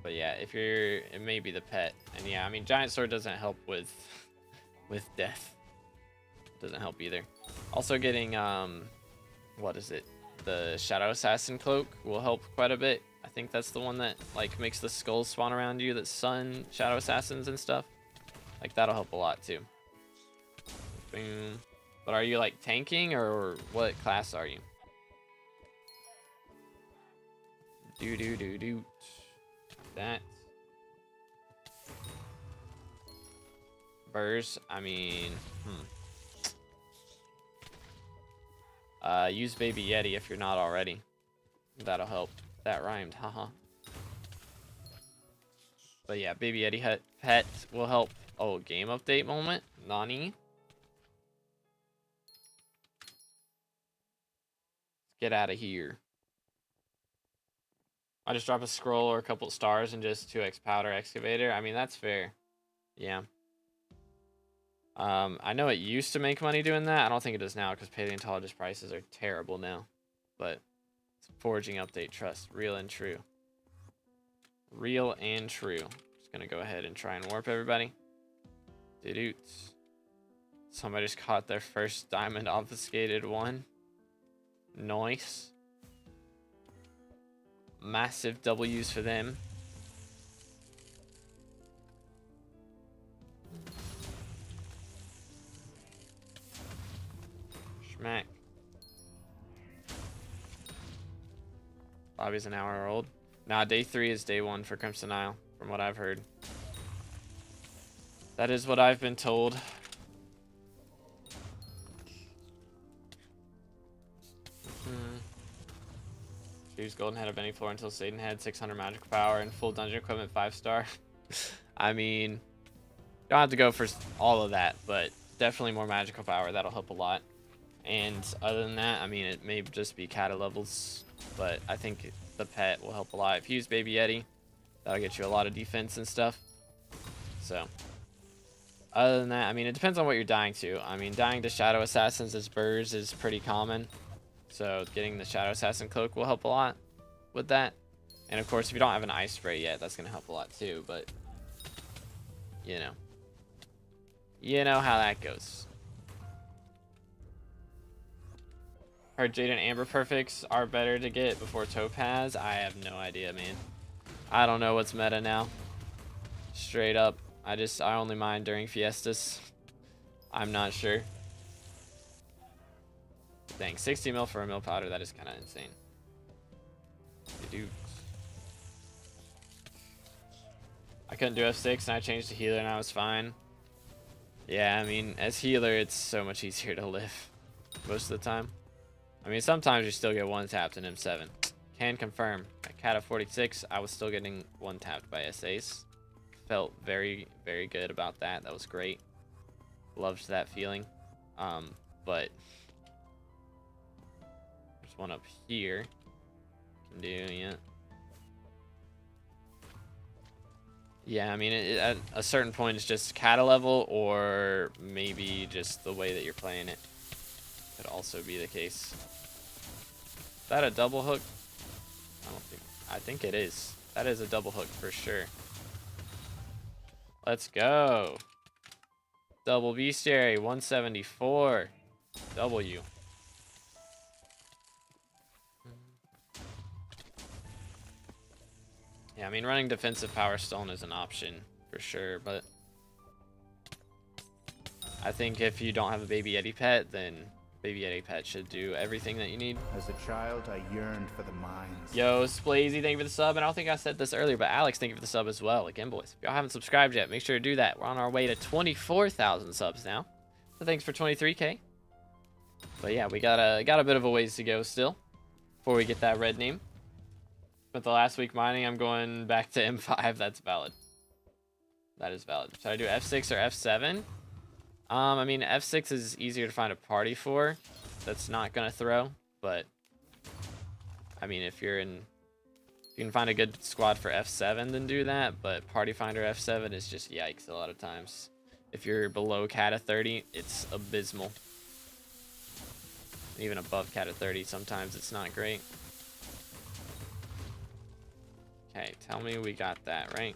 But yeah, if you're, it may be the pet. And yeah, I mean, giant sword doesn't help with death. Doesn't help either. Also getting, what is it? The Shadow Assassin cloak will help quite a bit. I think that's the one that like makes the skulls spawn around you that stun Shadow Assassins and stuff. Like that'll help a lot too. Boom. But are you like tanking or what class are you? Do. That. Burrs, I mean, use Baby Yeti if you're not already. That'll help. That rhymed, haha. But yeah, Baby Yeti pet will help. Oh, game update moment? Nani? Get out of here. I just drop a scroll or a couple of stars and just 2x powder excavator. I mean, that's fair. Yeah. I know it used to make money doing that. I don't think it does now because paleontologist prices are terrible now. But foraging update, trust. Real and true. Real and true. Just gonna go ahead and try and warp everybody. Doo-doots. Somebody just caught their first diamond obfuscated one. Nice. Massive W's for them. Schmack. Bobby's an hour old. Nah, day 3 is day 1 for Crimson Isle, from what I've heard. That is what I've been told. Choose Golden Head of any floor until Satan Head, 600 magical power, and full dungeon equipment 5-star. I mean, don't have to go for all of that, but definitely more magical power. That'll help a lot. And other than that, I mean, it may just be Kata levels, but I think the pet will help a lot. If you use Baby Yeti, that'll get you a lot of defense and stuff. So, other than that, I mean, it depends on what you're dying to. I mean, dying to Shadow Assassins as burrs is pretty common. So, getting the Shadow Assassin cloak will help a lot with that. And of course, if you don't have an ice spray yet, that's going to help a lot too, but you know. You know how that goes. Heard Jade and Amber Perfects are better to get before Topaz. I have no idea, man. I don't know what's meta now. Straight up. I only mine during Fiestas. I'm not sure. Dang, 60 mil for a mill powder, that is kind of insane. Dude. I couldn't do F6 and I changed to healer and I was fine. Yeah, I mean, as healer, it's so much easier to live most of the time. I mean, sometimes you still get one tapped in M7. Can confirm. At Kata 46, I was still getting one tapped by SAs. Felt very, very good about that. That was great. Loved that feeling. But there's one up here. Can do, yeah. Yeah, I mean, at a certain point, it's just Kata level, or maybe just the way that you're playing it. Could also be the case. Is that a double hook? I think it is. That is a double hook for sure. Let's go. Double bestiary, 174. W. Yeah, I mean, running defensive power stone is an option for sure, but I think if you don't have a baby Yeti pet, then baby Yeti pet should do everything that you need. As a child, I yearned for the mines. Yo, Splazy, thank you for the sub, and I don't think I said this earlier, but Alex, thank you for the sub as well. Again, boys, if y'all haven't subscribed yet, make sure to do that. We're on our way to 24,000 subs now, so thanks for 23K. But yeah, we got a bit of a ways to go still before we get that red name. But the last week mining, I'm going back to M5. That's valid. That is valid. Should I do F6 or F7? I mean, F6 is easier to find a party for. That's not gonna throw, but I mean, if you can find a good squad for F7, then do that. But party finder F7 is just yikes a lot of times. If you're below Cata 30, it's abysmal. Even above Cata 30, sometimes it's not great. Okay, tell me we got that, right?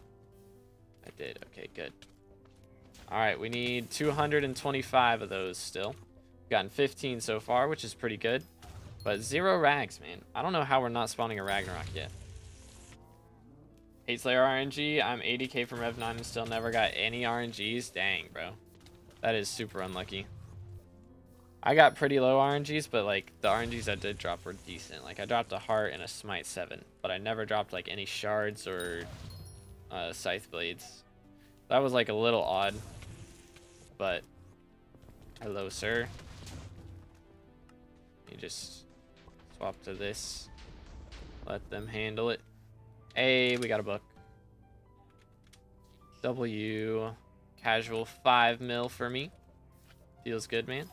I did. Okay, good. Alright, we need 225 of those still. We've gotten 15 so far, which is pretty good. But 0 rags, man. I don't know how we're not spawning a Ragnarok yet. 8 Slayer RNG. I'm 80k from Rev 9 and still never got any RNGs. Dang, bro. That is super unlucky. I got pretty low RNGs, but like the RNGs I did drop were decent. Like I dropped a heart and a smite 7, but I never dropped like any shards or scythe blades. That was like a little odd, but hello, sir. You just swap to this. Let them handle it. Hey, we got a book. W. Casual 5 mil for me. Feels good, man.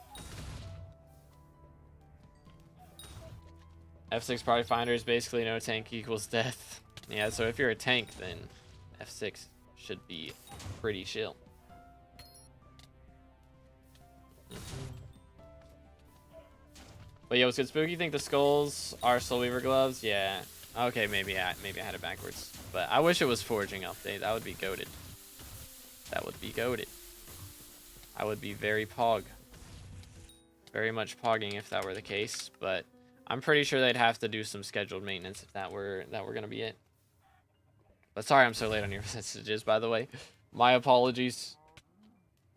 F6 party finder is basically no tank equals death. Yeah, so if you're a tank, then F6 should be pretty chill. But yo, what's good, Spooky? Think the skulls are Soul Weaver gloves? Yeah. Okay, maybe I had it backwards. But I wish it was forging update. That would be goated. That would be goated. I would be very pog. Very much pogging if that were the case, but I'm pretty sure they'd have to do some scheduled maintenance if that were gonna be it. But sorry I'm so late on your messages, by the way. My apologies.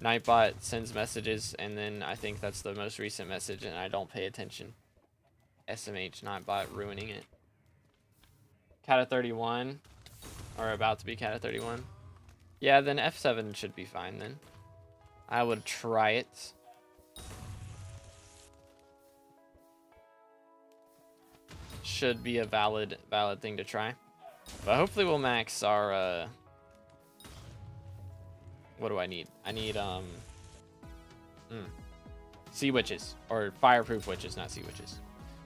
Nightbot sends messages, and then I think that's the most recent message, and I don't pay attention. SMH Nightbot ruining it. Cata 31, or about to be Cata 31. Yeah, then F7 should be fine then. I would try it. Should be a valid thing to try. But hopefully we'll max our what do I need? I need sea witches, or fireproof witches, not sea witches.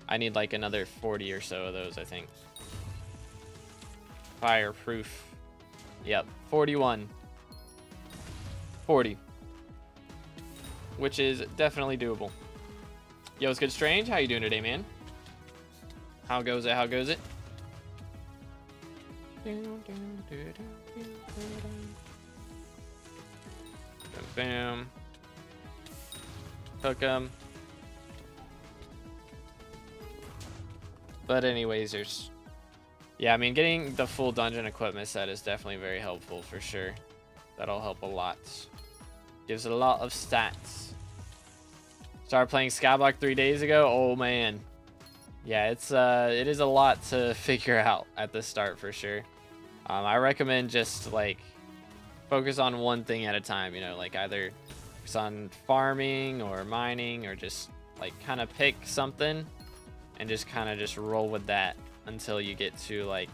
I need like another 40 or so of those, I think. Fireproof. Yep, 41. 40. Which is definitely doable. Yo, it's good, Strange. How you doing today, man? How goes it? How goes it? Boom. Hook 'em. But anyways, there's... Yeah, I mean, getting the full dungeon equipment set is definitely very helpful for sure. That'll help a lot. Gives it a lot of stats. Started playing SkyBlock 3 days ago. Oh, man. Yeah, it is a lot to figure out at the start for sure. I recommend just like focus on one thing at a time, you know, like either focus on farming or mining, or just like kind of pick something and just kind of just roll with that until you get to like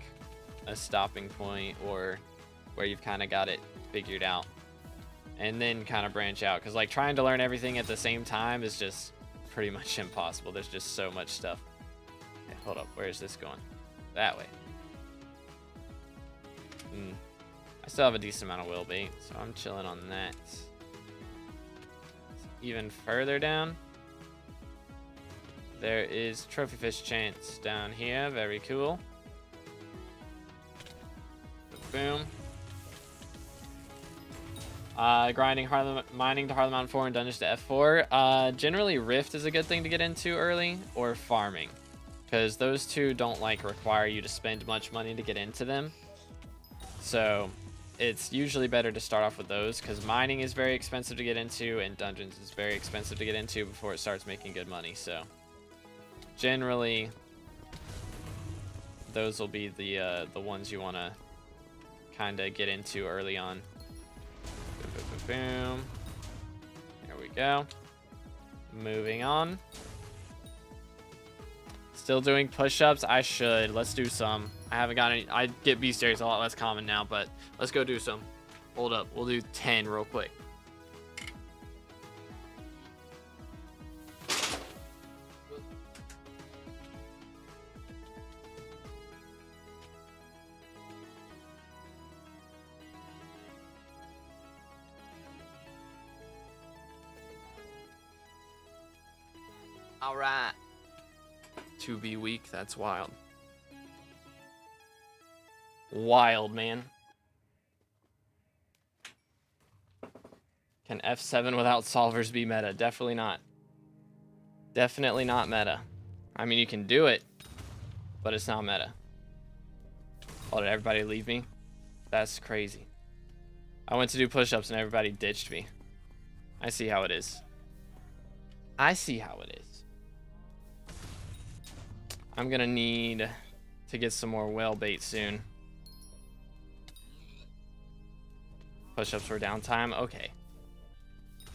a stopping point or where you've kind of got it figured out, and then kind of branch out, because like trying to learn everything at the same time is just pretty much impossible. There's just so much stuff. Okay, hold up, where is this going? That way. I still have a decent amount of whale bait, so I'm chilling on that. Even further down, there is trophy fish chance down here. Very cool. Boom. Grinding mining to Harlem Mountain 4 and dungeons to F4. Generally, Rift is a good thing to get into early, or farming, because those two don't like require you to spend much money to get into them. So it's usually better to start off with those because mining is very expensive to get into and dungeons is very expensive to get into before it starts making good money. So generally those will be the ones you want to kind of get into early on. Boom, boom, boom, boom. There we go. Moving on. Still doing push-ups. I should. Let's do some. I haven't got any. I get bestiaries a lot less common now, but let's go do some. Hold up. We'll do 10 real quick. All right. To be weak, that's wild. Wild, man. Can F7 without solvers be meta? Definitely not. Definitely not meta. I mean, you can do it, but it's not meta. Oh, did everybody leave me? That's crazy. I went to do push-ups and everybody ditched me. I see how it is. I see how it is. I'm gonna need to get some more whale bait soon. Push-ups for downtime. Okay.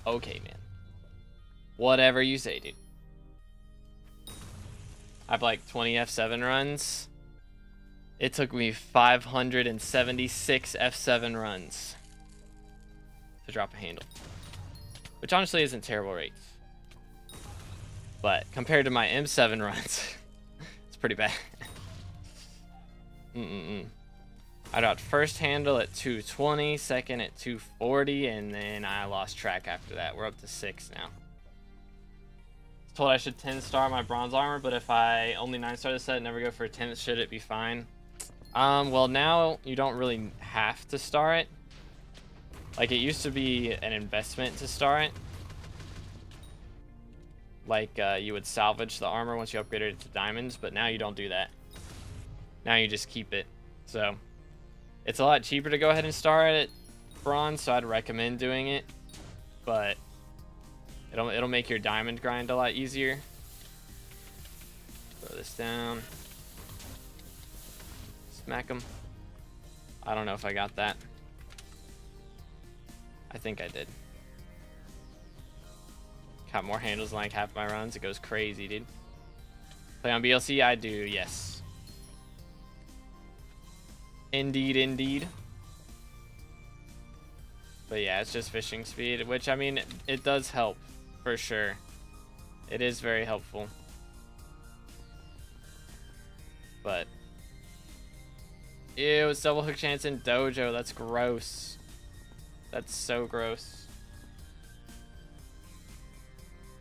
Okay, man. Whatever you say, dude. I have like 20 F7 runs. It took me 576 F7 runs to drop a handle, which honestly isn't terrible rates. But compared to my M7 runs, it's pretty bad. I dropped first handle at 220, second at 240, and then I lost track after that. We're up to 6 now. I was told I should 10-star my bronze armor, but if I only 9-star the set and never go for a 10, should it be fine? Well, now you don't really have to star it. Like, it used to be an investment to star it. Like, you would salvage the armor once you upgraded it to diamonds, but now you don't do that. Now you just keep it. So it's a lot cheaper to go ahead and star it at bronze, so I'd recommend doing it. But it'll make your diamond grind a lot easier. Throw this down. Smack him. I don't know if I got that. I think I did. Got more handles than like half my runs. It goes crazy, dude. Play on BLC? I do, yes. Indeed, indeed. But yeah, it's just fishing speed, which, I mean, it does help, for sure. It is very helpful. But ew, it's double hook chance in dojo. That's gross. That's so gross.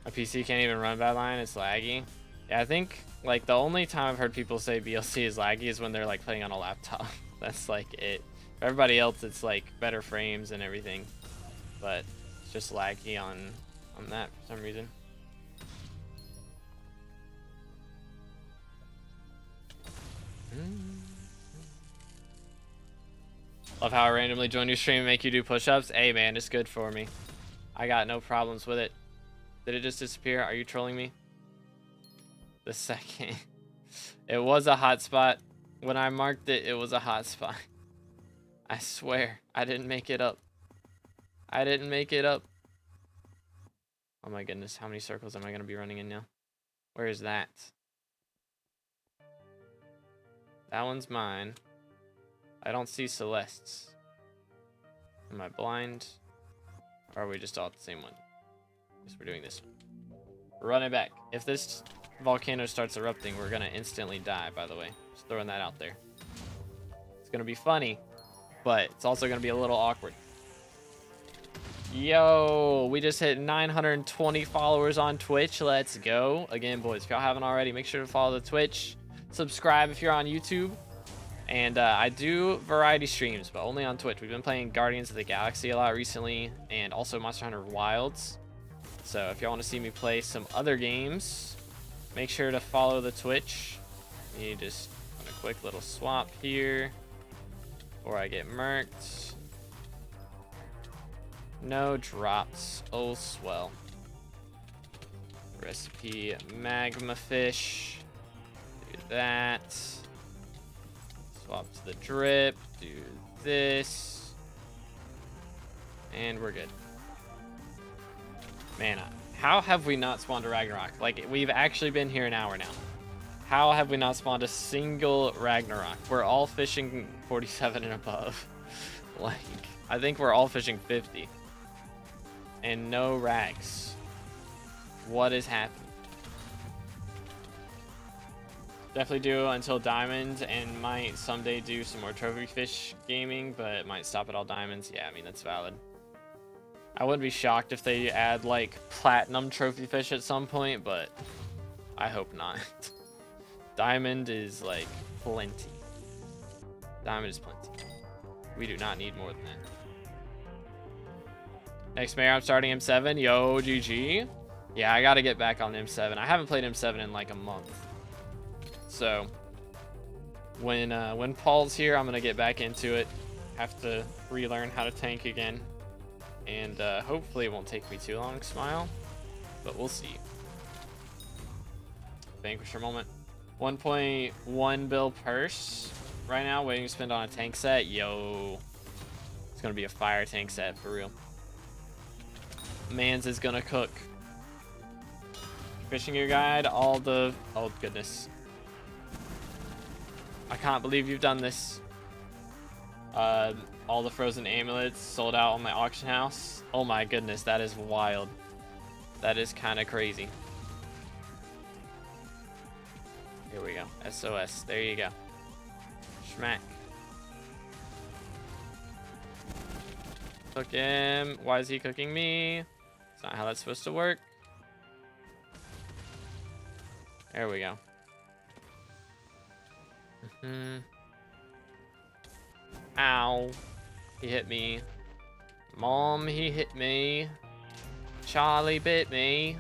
My PC can't even run by line. It's laggy. Yeah, I think like the only time I've heard people say BLC is laggy is when they're like playing on a laptop. That's like it. For everybody else, it's like better frames and everything, but it's just laggy on that for some reason. Love how I randomly join your stream and make you do push-ups. Hey man, it's good for me. I got no problems with it. Did it just disappear? Are you trolling me? The second. It was a hotspot. When I marked it, it was a hotspot. I swear, I didn't make it up. I didn't make it up. Oh my goodness, how many circles am I going to be running in now? Where is that? That one's mine. I don't see Celeste's. Am I blind? Or are we just all at the same one? Guess we're doing this one. Run it back. If this volcano starts erupting, we're going to instantly die, by the way. Just throwing that out there. It's going to be funny, but it's also going to be a little awkward. Yo, we just hit 920 followers on Twitch. Let's go. Again, boys, if y'all haven't already, make sure to follow the Twitch. Subscribe if you're on YouTube. And I do variety streams, but only on Twitch. We've been playing Guardians of the Galaxy a lot recently, and also Monster Hunter Wilds. So if y'all want to see me play some other games, make sure to follow the Twitch. You just want a quick little swap here. Before I get murked. No drops. Oh, swell. Recipe magma fish. Do that. Swap to the drip. Do this. And we're good. Man, how have we not spawned a Ragnarok? Like, we've actually been here an hour now. How have we not spawned a single Ragnarok? We're all fishing 47 and above. Like, I think we're all fishing 50. And no rags. What is happening? Definitely do until diamonds, and might someday do some more trophy fish gaming, but might stop at all diamonds. Yeah, I mean, that's valid. I wouldn't be shocked if they add like platinum trophy fish at some point, but I hope not. Diamond is like plenty. Diamond is plenty. We do not need more than that. Next mayor, I'm starting M7. Yo, GG. Yeah, I gotta get back on M7. I haven't played M7 in like a month. So when Paul's here, I'm gonna get back into it. Have to relearn how to tank again. And hopefully it won't take me too long, Smile. But we'll see. Vanquisher moment. 1.1 bill purse right now, waiting to spend on a tank set. Yo. It's gonna be a fire tank set for real. Mans is gonna cook. Fishing gear guide, all the... Oh, goodness. I can't believe you've done this. All the frozen amulets sold out on my auction house. Oh my goodness, that is wild. That is kind of crazy. Here we go. SOS. There you go. Schmack. Cook him. Why is he cooking me? It's not how that's supposed to work. There we go. Ow. He hit me. Mom, he hit me. Charlie bit me.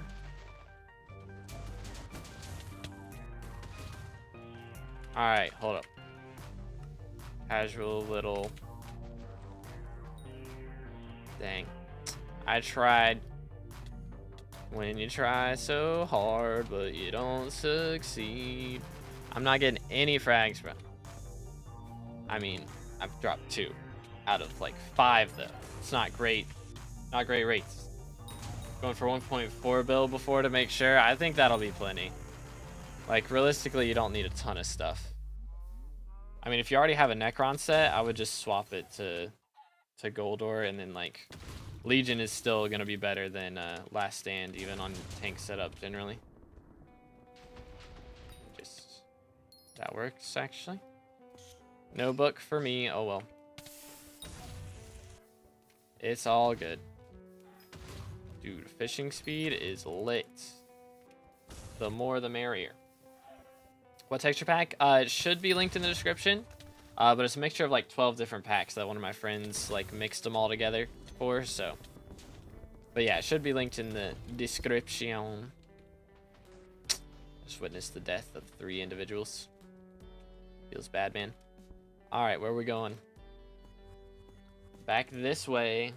Alright, hold up. Casual little... Dang. I tried. When you try so hard, but you don't succeed. I'm not getting any frags, bro. I mean, I've dropped 2 out of like 5, though. It's not great. Not great rates. Going for 1.4 bill before to make sure. I think that'll be plenty. Like, realistically, you don't need a ton of stuff. I mean, if you already have a Necron set, I would just swap it to Goldor, and then, like, Legion is still going to be better than Last Stand, even on tank setup, generally. Just... That works, actually. No book for me. Oh, well. It's all good. Dude, fishing speed is lit. The more, the merrier. What texture pack? It should be linked in the description. But it's a mixture of like 12 different packs that one of my friends like mixed them all together for, so. But yeah, it should be linked in the description. Just witnessed the death of 3 individuals. Feels bad, man. Alright, where are we going? Back this way.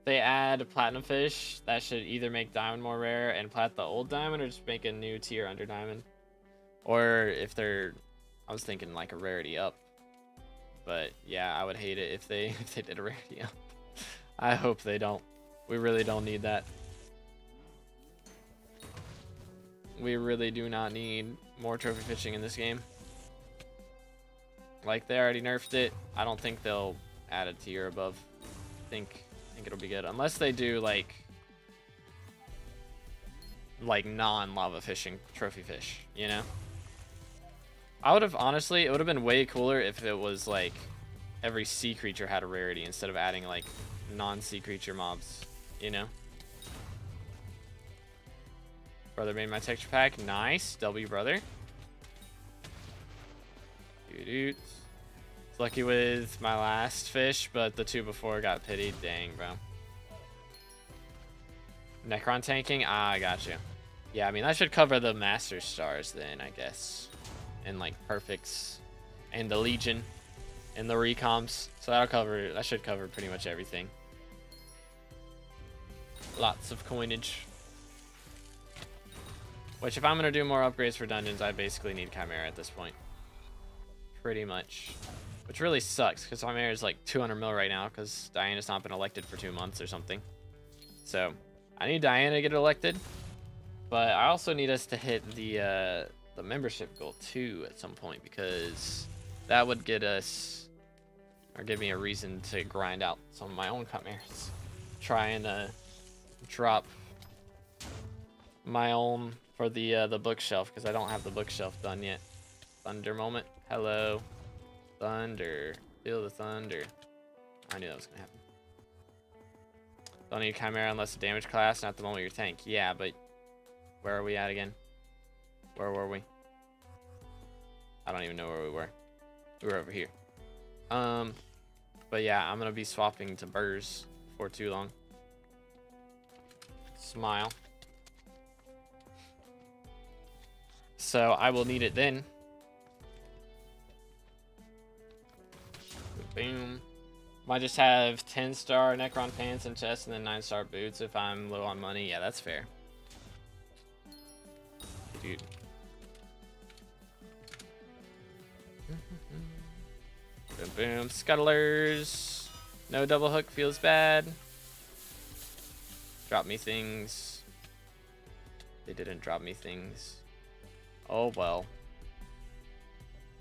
They add platinum fish. That should either make diamond more rare and plat the old diamond, or just make a new tier under diamond. Or if they're... I was thinking like a rarity up. But yeah, I would hate it if they did a rarity up. I hope they don't. We really don't need that. We really do not need more trophy fishing in this game. Like, they already nerfed it. I don't think they'll add a tier above. I think it'll be good. Unless they do, like non-lava fishing trophy fish, you know? I would have, honestly, it would have been way cooler if it was, like, every sea creature had a rarity instead of adding, like, non-sea creature mobs, you know? Brother made my texture pack. Nice. W brother. Dude. Lucky with my last fish, but the 2 before got pitied. Dang, bro. Necron tanking? Ah, I got you. Yeah, I mean, that should cover the Master Stars then, I guess. And, like, perfects. and the Legion and the recoms. So that should cover pretty much everything. Lots of coinage. Which, if I'm going to do more upgrades for dungeons, I basically need Chimera at this point. Pretty much. Which really sucks, because Chimera is like 200 mil right now, because Diana's not been elected for 2 months or something. So, I need Diana to get elected. But I also need us to hit the membership goal, too, at some point, because that would get us, or give me a reason to grind out some of my own Chimeras. Try and drop my own for the bookshelf, because I don't have the bookshelf done yet. Thunder moment. Hello. Thunder. Feel the thunder. I knew that was gonna happen. Don't need Chimera unless the damage class, not the moment your tank. Yeah, but where are we at again? Where were we? I don't even know where we were. We were over here. But yeah, I'm gonna be swapping to Burrs for too long. Smile. So I will need it then. Boom. Might just have 10-star Necron pants and chest and then 9-star boots if I'm low on money. Yeah, that's fair. Dude. Boom, boom. Scuttlers. No double hook feels bad. Drop me things. They didn't drop me things. Oh, well.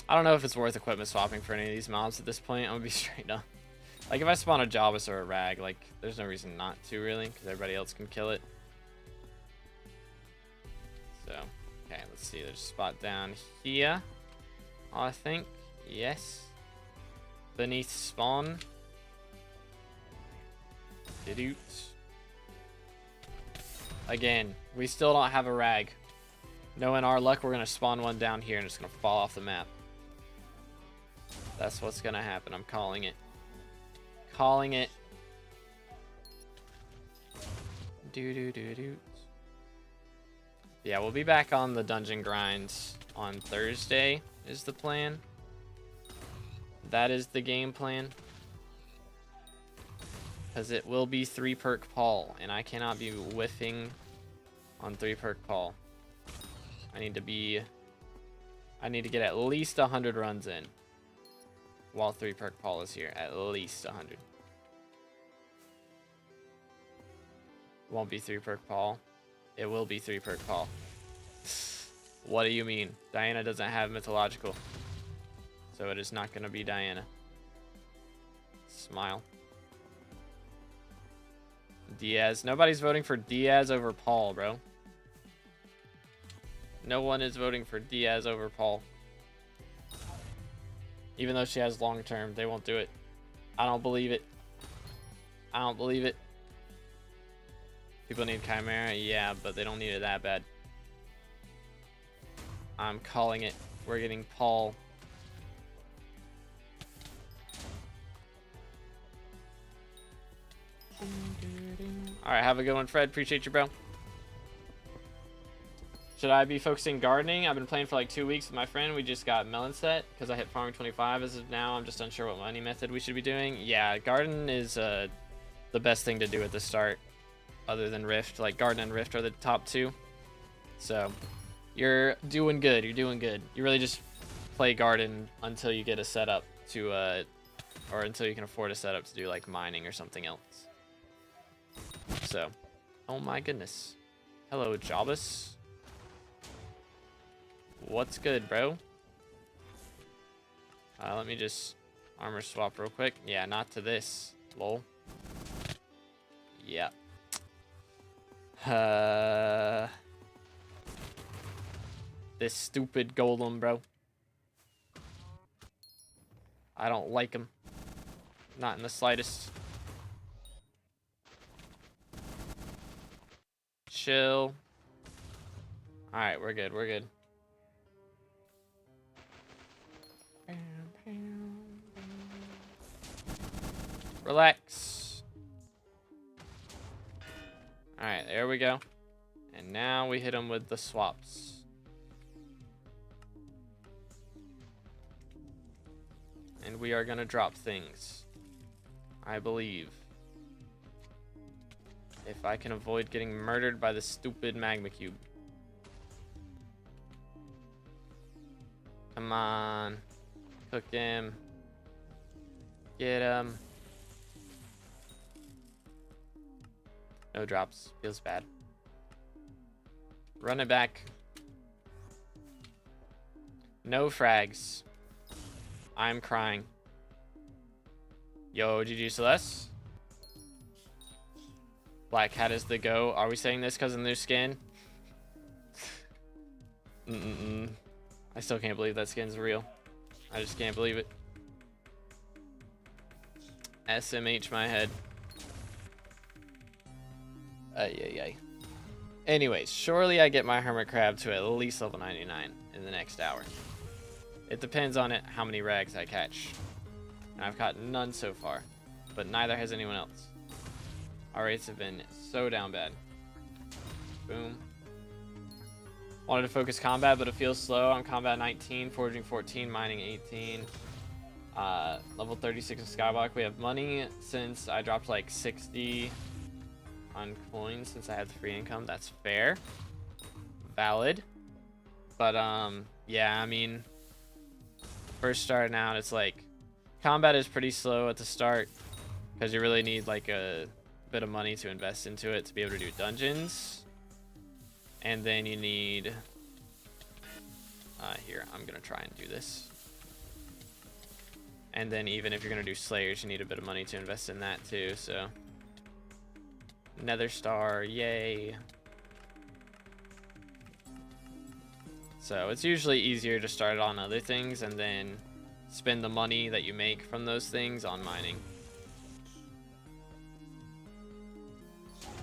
I don't know if it's worth equipment swapping for any of these mobs at this point. I'm gonna be straight up. Like, if I spawn a Jawbus or a Rag, like, there's no reason not to, really, because everybody else can kill it. So, okay, let's see. There's a spot down here, I think. Yes. Beneath spawn. Didoot. Again, we still don't have a Rag. Knowing our luck, we're going to spawn one down here and it's going to fall off the map. That's what's going to happen. I'm calling it. Calling it. Do. Yeah, we'll be back on the dungeon grinds on Thursday is the plan. That is the game plan. Because it will be 3-perk Paul, and I cannot be whiffing on 3-perk Paul. I need to get at least 100 runs in while 3-perk Paul is here. At least 100. Won't be 3-perk Paul. It will be 3-perk Paul. What do you mean? Diana doesn't have mythological. So it is not going to be Diana. Smile. Diaz. Nobody's voting for Diaz over Paul, bro. No one is voting for Diaz over Paul. Even though she has long term, they won't do it. I don't believe it. I don't believe it. People need Chimera, yeah, but they don't need it that bad. I'm calling it. We're getting Paul. Alright, have a good one, Fred. Appreciate you, bro. Should I be focusing gardening? I've been playing for like 2 weeks with my friend. We just got melon set because I hit farming 25 as of now. I'm just unsure what money method we should be doing. Yeah, garden is the best thing to do at the start other than Rift. Like garden and Rift are the top two. So you're doing good. You're doing good. You really just play garden until you get a setup to or until you can afford a setup to do like mining or something else. So, oh my goodness. Hello, Jawbus. What's good, bro? Let me just armor swap real quick. Yeah, not to this. Lol. Yeah. This stupid golem, bro. I don't like him. Not in the slightest. Chill. Alright, we're good. We're good. Relax. Alright, there we go. And now we hit him with the swaps. and we are gonna drop things. I believe. If I can avoid getting murdered by the stupid magma cube. Come on. Cook him. Get him. No drops. Feels bad. Run it back. No frags. I'm crying. Yo, GG Celeste. Black Cat is the GO. Are we saying this because of the new skin? I still can't believe that skin's real. I just can't believe it. SMH my head. Ay. Anyways, surely I get my Hermit Crab to at least level 99 in the next hour. It depends on it how many rags I catch. And I've caught none so far, but neither has anyone else. Our rates have been so down bad. Boom. Wanted to focus combat, but it feels slow. I'm combat 19, foraging 14, mining 18. Level 36 in SkyBlock. We have money since I dropped like 60 on coins since I had the free income. That's fair. Valid. But yeah, I mean, first starting out, it's like combat is pretty slow at the start because you really need like a bit of money to invest into it to be able to do dungeons. And then you need here, I'm gonna try and do this. And then even if you're gonna do Slayers, you need a bit of money to invest in that too. So Nether Star, yay. So it's usually easier to start on other things and then spend the money that you make from those things on mining.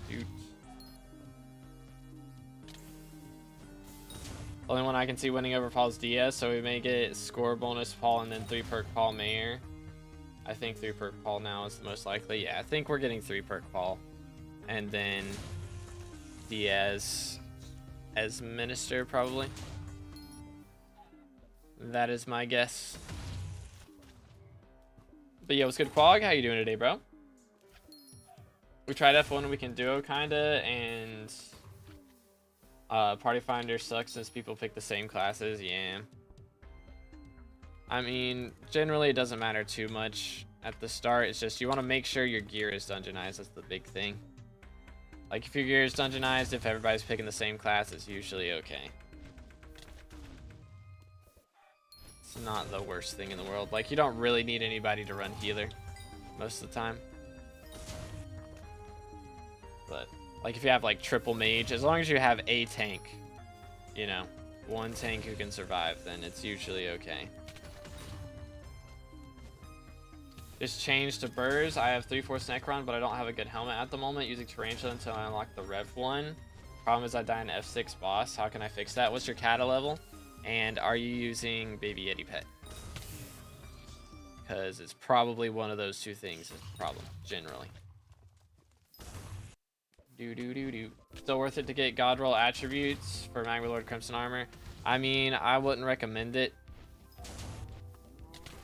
Dude. Only one I can see winning over Paul's DS, so we may get score bonus Paul and then 3 perk Paul Mayor. I think 3 perk Paul now is the most likely. Yeah, I think we're getting 3 perk Paul. And then Diaz as Minister, probably. That is my guess. But yeah, what's good, Quag? How you doing today, bro? We tried F1 and we can duo, kinda, and Party Finder sucks since people pick the same classes. Yeah. I mean, generally it doesn't matter too much at the start. It's just you want to make sure your gear is dungeonized. That's the big thing. Like if your gear is dungeonized, if everybody's picking the same class, it's usually okay. It's not the worst thing in the world. Like you don't really need anybody to run healer most of the time. But like if you have like triple mage, as long as you have a tank, you know, one tank who can survive, then it's usually okay. Just change to Burrs. I have 3/4 Necron, but I don't have a good helmet at the moment. Using Tarantula until I unlock the Rev 1. Problem is I die in F6 boss. How can I fix that? What's your Kata level? And are you using Baby Yeti Pet? Because it's probably one of those two things is the problem, generally. Still worth it to get God Roll attributes for Magma Lord Crimson Armor? I mean, I wouldn't recommend it.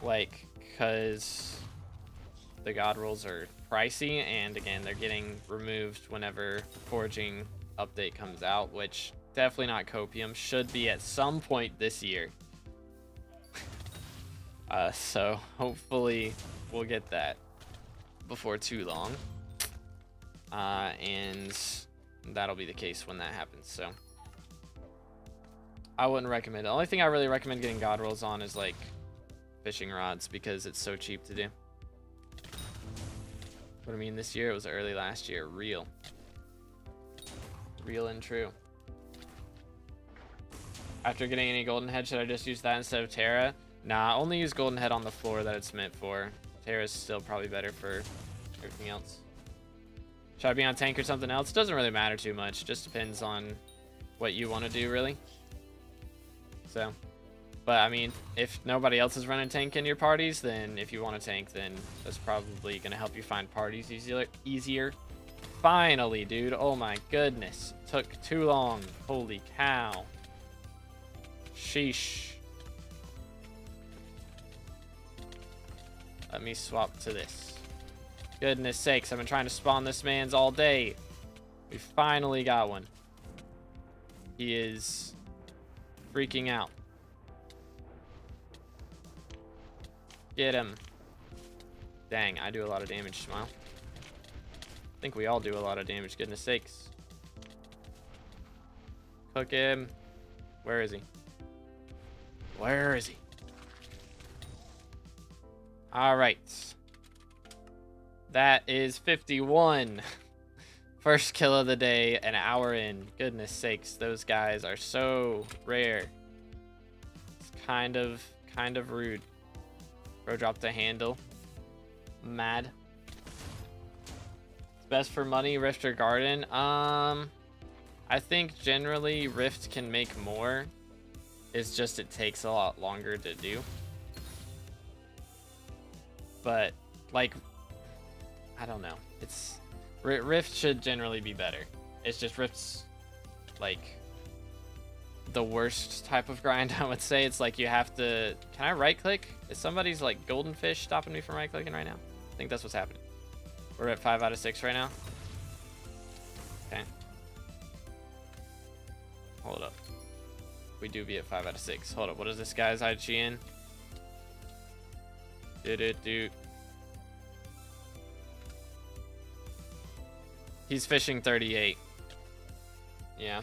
Like, because the God Rolls are pricey, and again, they're getting removed whenever Forging update comes out, which definitely not copium. Should be at some point this year. So hopefully we'll get that before too long. And that'll be the case when that happens, so I wouldn't recommend it. The only thing I really recommend getting God Rolls on is like fishing rods, because it's so cheap to do. What I mean, this year, it was early last year. Real and true. After getting any golden head, should I just use that instead of Terra? Nah, only use golden head on the floor that it's meant for. Terra's still probably better for everything else. Should I be on tank or something else? It doesn't really matter too much. It just depends on what you want to do, really. So, but I mean, if nobody else is running tank in your parties, then if you want to tank, then that's probably going to help you find parties easier. Finally, dude. Oh my goodness. Took too long. Holy cow. Sheesh. Let me swap to this. Goodness sakes, I've been trying to spawn this man's all day. We finally got one. He is freaking out. Get him. Dang, I do a lot of damage, Smile. I think we all do a lot of damage, goodness sakes. Cook him. Where is he? Where is he? All right. That is 51. First kill of the day, an hour in. Goodness sakes, those guys are so rare. It's kind of rude. Bro dropped the handle. Mad. It's best for money, Rift or Garden. I think generally Rift can make more. It's just it takes a lot longer to do. But like, I don't know. It's Rift should generally be better. It's just Rift's like the worst type of grind, I would say. It's like you have to... Can I right click? Is somebody's like golden fish stopping me from right clicking right now? I think that's what's happening. We're at 5 out of 6 right now. Okay. Hold up. We do be at 5 out of 6. Hold up. What is this guy's IGN? Dude. He's fishing 38. Yeah.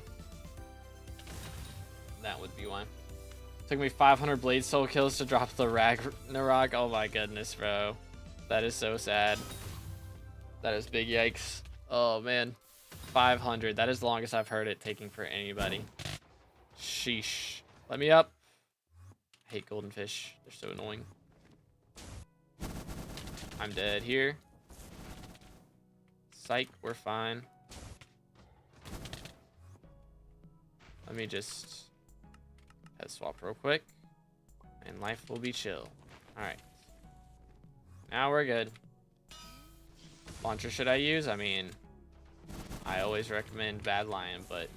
That would be why. Took me 500 blade soul kills to drop the Ragnarok. Oh my goodness, bro. That is so sad. That is big yikes. Oh man. 500. That is the longest I've heard it taking for anybody. Sheesh. Let me up. I hate golden fish. They're so annoying. I'm dead here. Psych, we're fine. Let me just head swap real quick. And life will be chill. Alright. Now we're good. Launcher should I use? I mean, I always recommend Bad Lion, but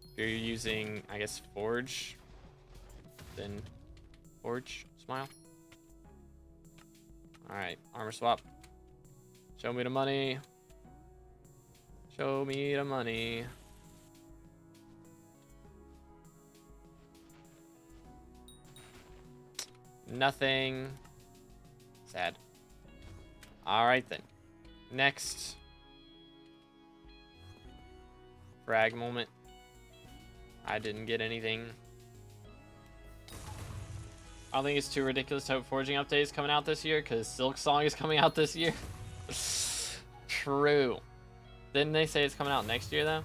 if you're using, I guess, Forge, then Forge, Smile. Alright, armor swap. Show me the money. Show me the money. Nothing. Sad. Alright then. Next. Frag moment. I didn't get anything. I don't think it's too ridiculous to hope forging update is coming out this year because Silk Song is coming out this year. True. Didn't they say it's coming out next year though?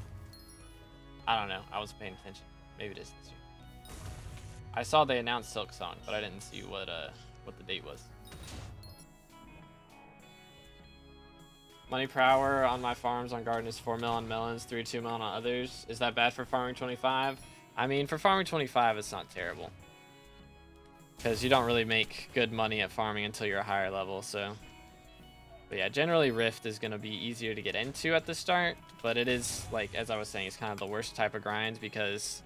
I don't know. I wasn't paying attention. Maybe it is this year. I saw they announced Silk Song, but I didn't see what the date was. Money per hour on my farms on garden is 4 mil on melons, 3-2 mil on others. Is that bad for farming 25? I mean, for farming 25, it's not terrible. Because you don't really make good money at farming until you're a higher level, so. But yeah, generally Rift is going to be easier to get into at the start. But it is, like, as I was saying, it's kind of the worst type of grind because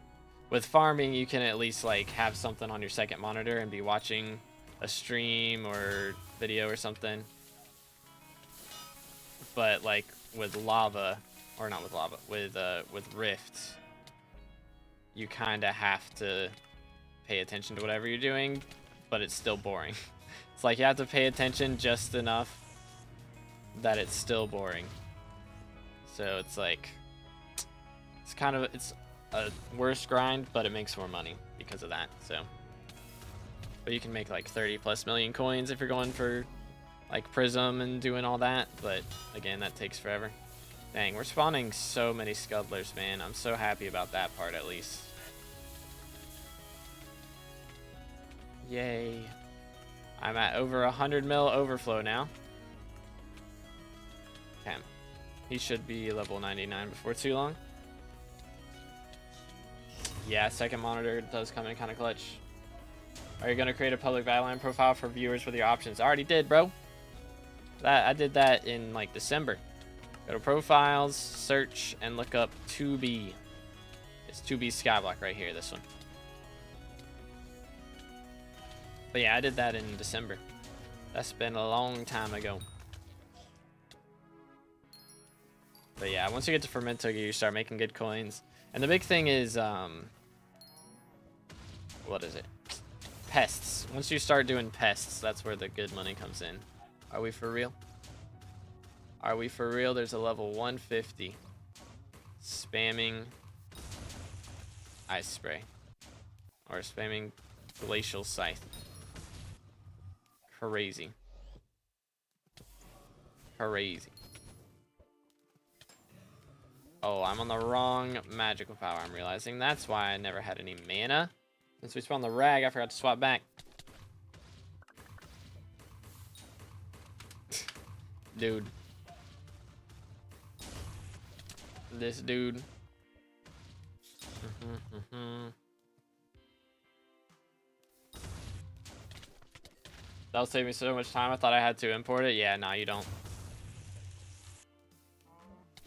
with farming, you can at least, like, have something on your second monitor and be watching a stream or video or something. But like with lava, or not with lava, with Rift, you kind of have to pay attention to whatever you're doing, but it's still boring. It's like you have to pay attention just enough that it's still boring. So it's like, it's a worse grind, but it makes more money because of that. So, but you can make like 30+ million coins if you're going for like Prism and doing all that, but again, that takes forever. Dang, we're spawning so many scuttlers, man. I'm so happy about that part, at least. Yay. I'm at over 100 mil overflow now. Okay. He should be level 99 before too long. Yeah, second monitor does come in kind of clutch. Are you going to create a public Badline profile for viewers with your options? I already did, bro. I did that in like December. Go to profiles, search, and look up 2B. It's 2B SkyBlock right here, this one. But yeah, I did that in December. That's been a long time ago. But yeah, once you get to Fermento, you start making good coins. And the big thing is, what is it? Pests. Once you start doing pests, that's where the good money comes in. Are we for real? Are we for real? There's a level 150. Spamming ice spray. Or spamming glacial scythe. Crazy. Crazy. Oh, I'm on the wrong magical power. I'm realizing that's why I never had any mana. Since we spawned the rag, I forgot to swap back. Dude. This dude. That'll save me so much time. I thought I had to import it. Yeah, no, you don't.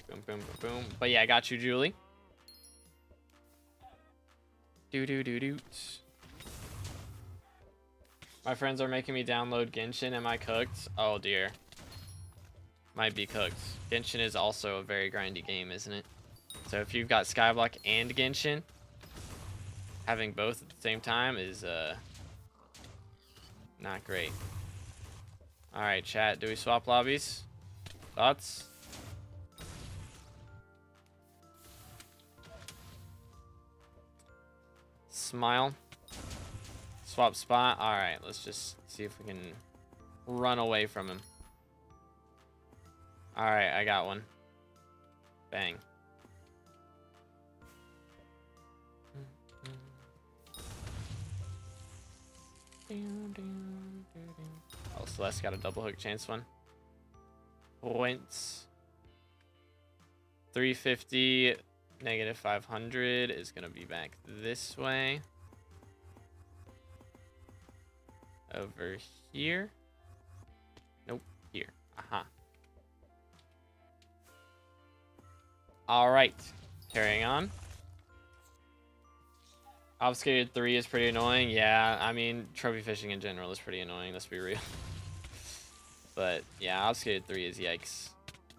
Boom, boom, boom, boom. But yeah, I got you, Julie. Do. My friends are making me download Genshin. Am I cooked? Oh dear. Might be cooked. Genshin is also a very grindy game, isn't it? So if you've got SkyBlock and Genshin, having both at the same time is not great. Alright, chat. Do we swap lobbies? Thoughts? Smile. Swap spot. Alright, let's just see if we can run away from him. Alright, I got one. Bang. Oh, Celeste got a double hook chance one. Points. 350, negative 500 is going to be back this way. Over here. Nope, here. Aha. All right, carrying on. Obfuscated 3 is pretty annoying. Yeah, I mean, trophy fishing in general is pretty annoying, let's be real. But yeah, Obfuscated 3 is yikes.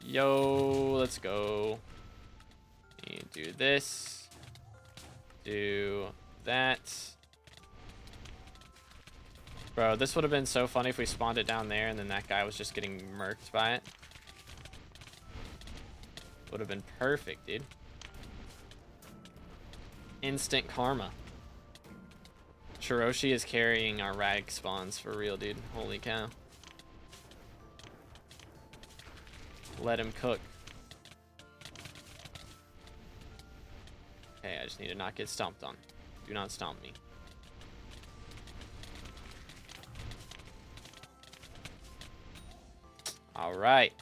Yo, let's go. You do this. Do that. Bro, this would have been so funny if we spawned it down there and then that guy was just getting murked by it. Would have been perfect, dude. Instant karma. Shiroshi is carrying our rag spawns for real, dude. Holy cow. Let him cook. Okay, I just need to not get stomped on. Do not stomp me. All right.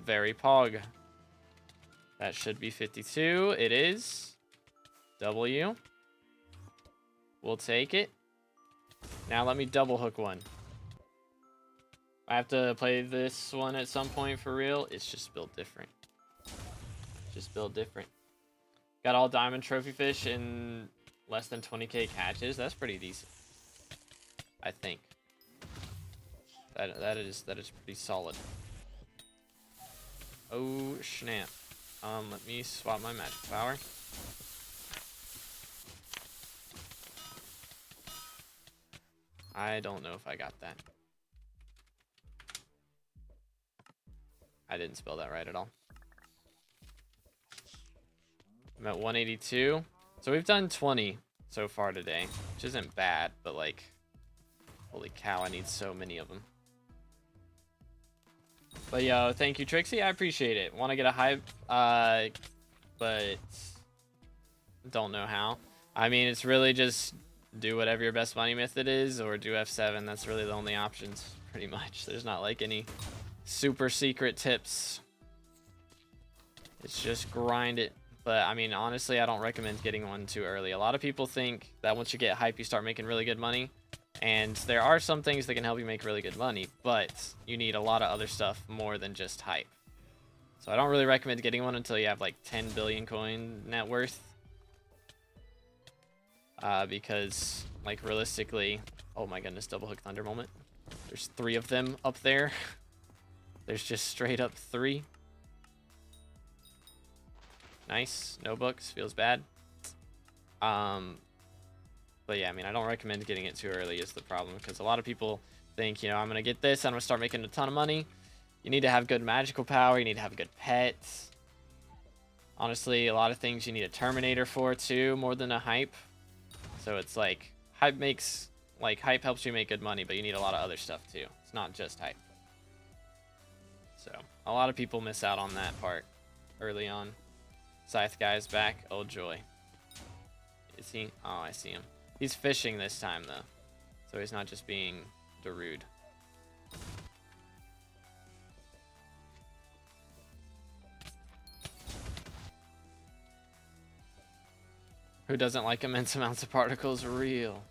Very pog. That should be 52. It is. W. We'll take it. Now let me double hook one. I have to play this one at some point for real. It's just built different. Just built different. Got all diamond trophy fish in less than 20k catches. That's pretty decent, I think. That is pretty solid. Oh snap. Let me swap my magic power. I don't know if I got that. I didn't spell that right at all. I'm at 182. So we've done 20 so far today, which isn't bad, but like, holy cow, I need so many of them. But yo, thank you, Trixie. I appreciate it. Want to get a hype, but don't know how. I mean, it's really just do whatever your best money method is, or do F7. That's really the only options, pretty much. There's not like any super secret tips. It's just grind it. But I mean, honestly, I don't recommend getting one too early. A lot of people think that once you get hype, you start making really good money. And there are some things that can help you make really good money, but you need a lot of other stuff more than just hype. So I don't really recommend getting one until you have like 10 billion coin net worth. Because like realistically, oh my goodness, double hook thunder moment. There's 3 of them up there. There's just straight up 3. Nice. No books. Feels bad. But yeah, I mean, I don't recommend getting it too early is the problem, because a lot of people think, you know, I'm going to get this, I'm going to start making a ton of money. You need to have good magical power. You need to have good pets. Honestly, a lot of things you need a Terminator for too, more than a hype. So it's like, hype helps you make good money, but you need a lot of other stuff too. It's not just hype. So a lot of people miss out on that part early on. Scythe guy's back. Oh joy. Is he? Oh, I see him. He's fishing this time though, so he's not just being Darude. Who doesn't like immense amounts of particles? Real.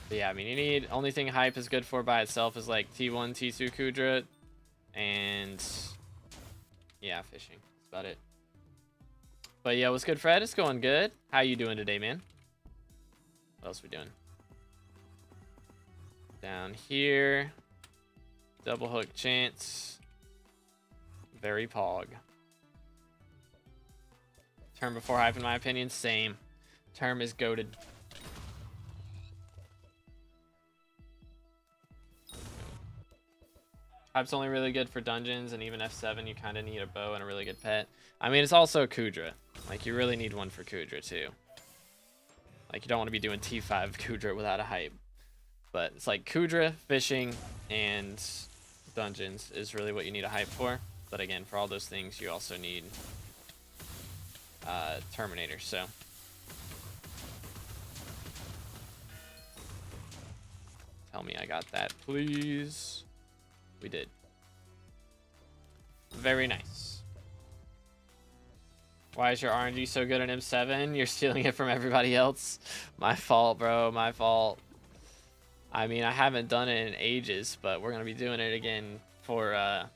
But yeah, I mean, you need, only thing hype is good for by itself is like T1, T2 Kudra, and yeah, fishing. That's about it. But yeah, what's good, Fred? It's going good. How you doing today, man? What else we doing? Down here. Double hook chance. Very pog. Term before hype, in my opinion, same. Term is goated. Hype's only really good for dungeons, and even F7, you kind of need a bow and a really good pet. I mean, it's also Kudra. Like, you really need one for Kudra, too. Like, you don't want to be doing T5 Kudra without a hype. But it's like Kudra, fishing, and dungeons is really what you need a hype for. But again, for all those things, you also need Terminator, so. Tell me I got that, please. We did. Very nice. Why is your RNG so good in M7? You're stealing it from everybody else. My fault, bro. My fault. I mean, I haven't done it in ages, but we're going to be doing it again for,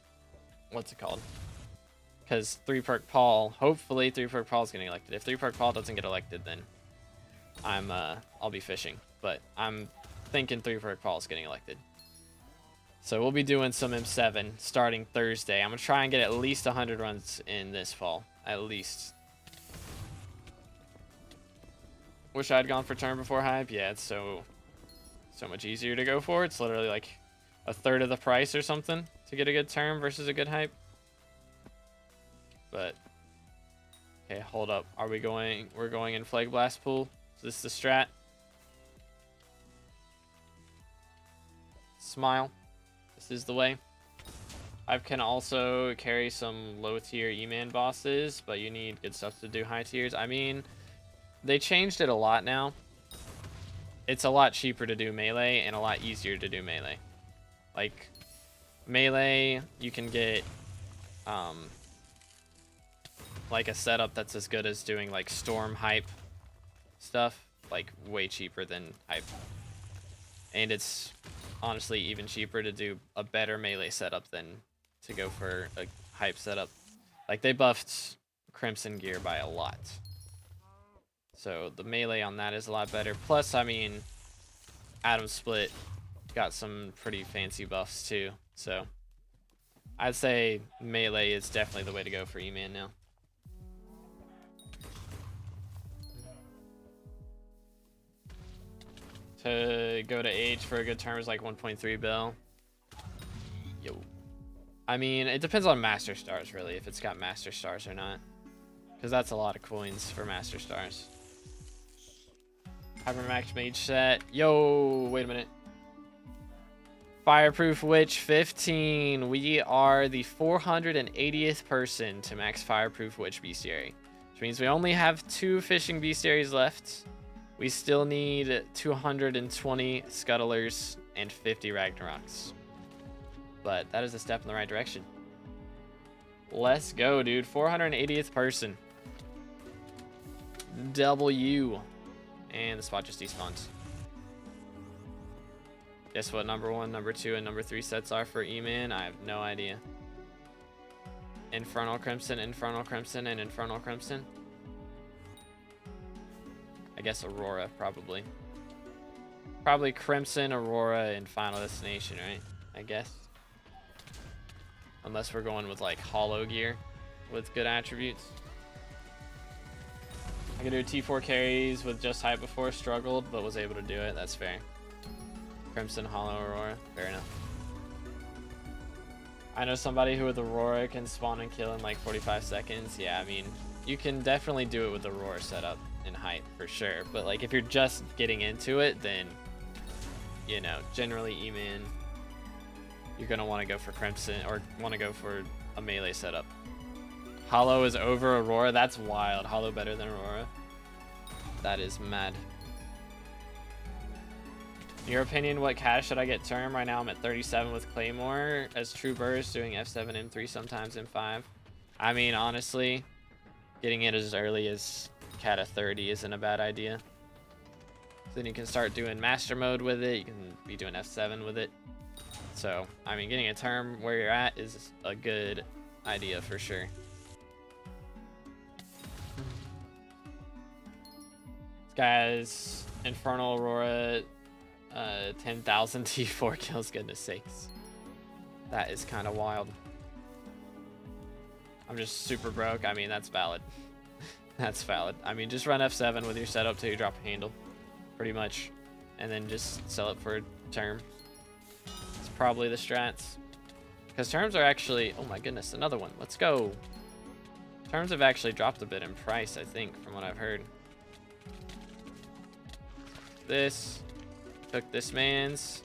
what's it called? Because 3-perk Paul, hopefully 3-perk Paul's getting elected. If 3-perk Paul doesn't get elected, then I'll be fishing. But I'm thinking 3-perk Paul's getting elected. So we'll be doing some M7 starting Thursday. I'm going to try and get at least 100 runs in this fall. At least. Wish I'd gone for turn before hype. Yeah, it's so much easier to go for. It's literally like a third of the price or something to get a good term versus a good hype. But okay, hold up. Are we going? We're going in Flag Blast pool. Is this the strat? Smile. This is the way. I can also carry some low tier E-man bosses, but you need good stuff to do high tiers. I mean, they changed it a lot now. It's a lot cheaper to do melee and a lot easier to do melee. Like melee, you can get like a setup that's as good as doing like storm hype stuff, like way cheaper than hype. And it's honestly even cheaper to do a better melee setup than to go for a hype setup. Like they buffed Crimson gear by a lot. So the melee on that is a lot better. Plus, I mean, Atom Split got some pretty fancy buffs too. So I'd say melee is definitely the way to go for E-man now. To go to age for a good term is like 1.3 bill. Yo. I mean, it depends on Master Stars, really, if it's got Master Stars or not. Because that's a lot of coins for Master Stars. Hypermax Mage set. Yo, wait a minute. Fireproof Witch 15. We are the 480th person to max Fireproof Witch Bestiary. Which means we only have 2 fishing bestiaries left. We still need 220 Scuttlers and 50 Ragnaroks. But that is a step in the right direction. Let's go, dude. 480th person. W. And the spot just despawned. Guess what number 1, number 2, and number 3 sets are for E-man? I have no idea. Infernal Crimson, Infernal Crimson, and Infernal Crimson. I guess Aurora, probably. Probably Crimson, Aurora, and Final Destination, right? I guess. Unless we're going with like hollow gear with good attributes. I could do T4 carries with just hype before, struggled, but was able to do it. That's fair. Crimson, Hollow, Aurora. Fair enough. I know somebody who with Aurora can spawn and kill in like 45 seconds. Yeah, I mean, you can definitely do it with Aurora setup in hype for sure. But like if you're just getting into it, then, you know, generally E-Man, you're going to want to go for Crimson or want to go for a melee setup. Hollow is over Aurora. That's wild. Hollow better than Aurora. That is mad. In your opinion, what cash should I get term? Right now I'm at 37 with Claymore as True Burst, doing F7, M3, sometimes M5. I mean, honestly, getting it as early as Cat of 30 isn't a bad idea. Then you can start doing Master Mode with it. You can be doing F7 with it. So, I mean, getting a term where you're at is a good idea for sure. This guy's Infernal Aurora, 10,000 T4 kills, goodness sakes. That is kind of wild. I'm just super broke. I mean, that's valid. That's valid. I mean, just run F7 with your setup till you drop a handle, pretty much. And then just sell it for a term. It's probably the strats. Because terms are actually, oh my goodness, another one. Let's go. Terms have actually dropped a bit in price, I think, from what I've heard. This. Took this man's.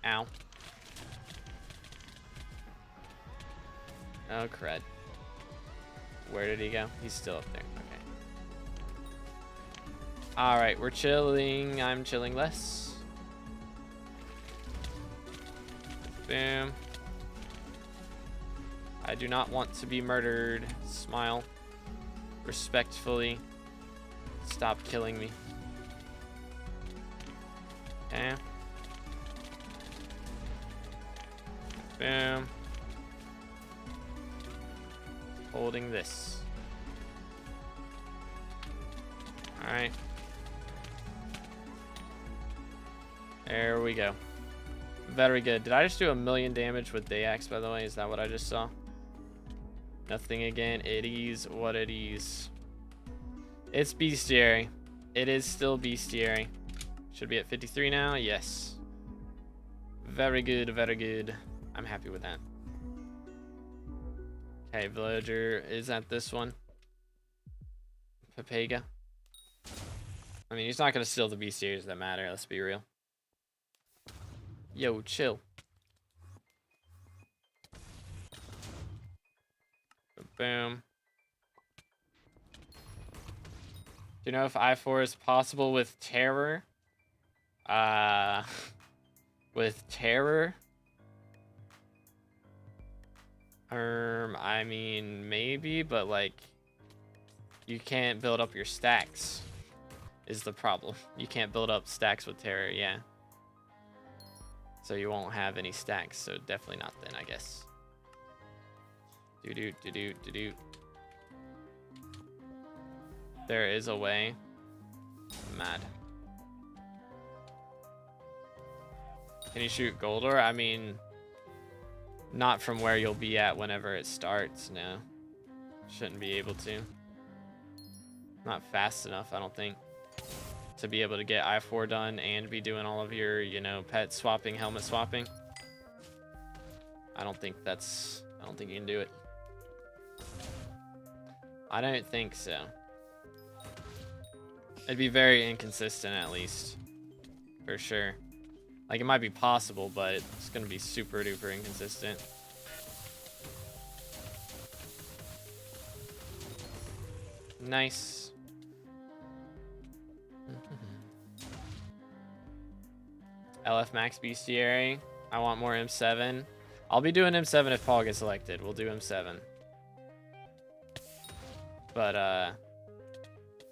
Ow. Oh, crud. Where did he go? He's still up there. Okay. Alright, we're chilling. I'm chilling less. Boom. I do not want to be murdered. Smile. Respectfully. Stop killing me. Okay. Boom. Holding this. Alright. There we go. Very good. Did I just do 1,000,000 damage with Dayax, by the way? Is that what I just saw? Nothing again. It is what it is. It's bestiary. It is still bestiary. Should be at 53 now. Yes. Very good. Very good. I'm happy with that. Okay, villager is at this one. Papega. I mean, he's not going to steal the bestiaries that matter. Let's be real. Yo, chill. Boom. Do you know if I4 is possible with terror? With terror? I mean, maybe, but like, you can't build up your stacks is the problem. You can't build up stacks with terror, yeah. So you won't have any stacks, so definitely not then, I guess. Do-do. There is a way. Mad. Can you shoot Goldor? I mean, not from where you'll be at whenever it starts, no. Shouldn't be able to. Not fast enough, I don't think, to be able to get I4 done and be doing all of your, you know, pet swapping, helmet swapping. I don't think you can do it. I don't think so. It'd be very inconsistent, at least. For sure. Like, it might be possible, but it's gonna be super duper inconsistent. Nice. LF Max Bestiary. I want more M7. I'll be doing M7 if Paul gets elected. We'll do M7. But,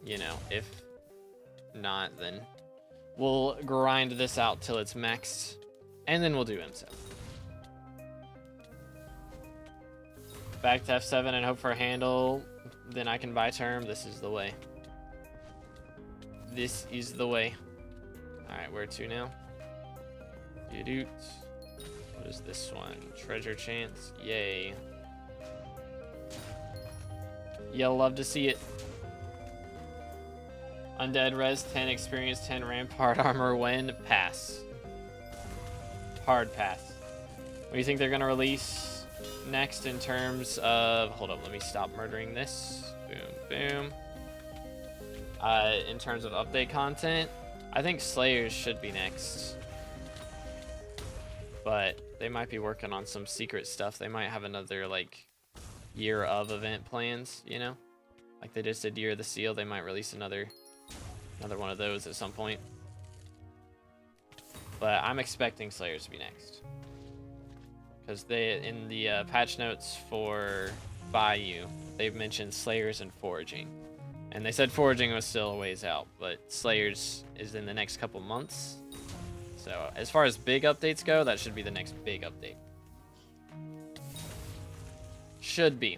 you know, if not, then we'll grind this out till it's maxed, and then we'll do M7. Back to F7 and hope for a handle. Then I can buy term. This is the way. This is the way. Alright, where to now? Doot. What is this one? Treasure chance. Yay. You'll love to see it. Undead res 10, experience 10, rampart armor when? Pass. Hard pass. What do you think they're gonna release next in terms of... Hold up, let me stop murdering this. Boom, boom. In terms of update content, I think Slayers should be next. But they might be working on some secret stuff. They might have another, like, year of event plans, you know? Like they just did Year of the Seal, they might release another one of those at some point. But I'm expecting Slayers to be next. Because they, in the patch notes for Bayou, they've mentioned Slayers and Foraging. And they said Foraging was still a ways out, but Slayers is in the next couple months. So as far as big updates go, that should be the next big update. Should be.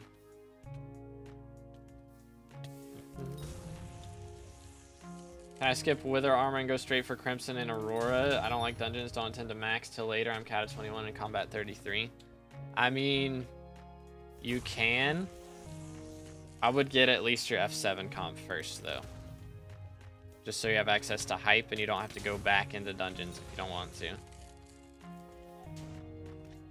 Can I skip Wither Armor and go straight for Crimson and Aurora? I don't like dungeons, don't intend to max till later. I'm cat at 21 and combat 33. I mean, you can. I would get at least your F7 comp first, though. Just so you have access to hype and you don't have to go back into dungeons if you don't want to.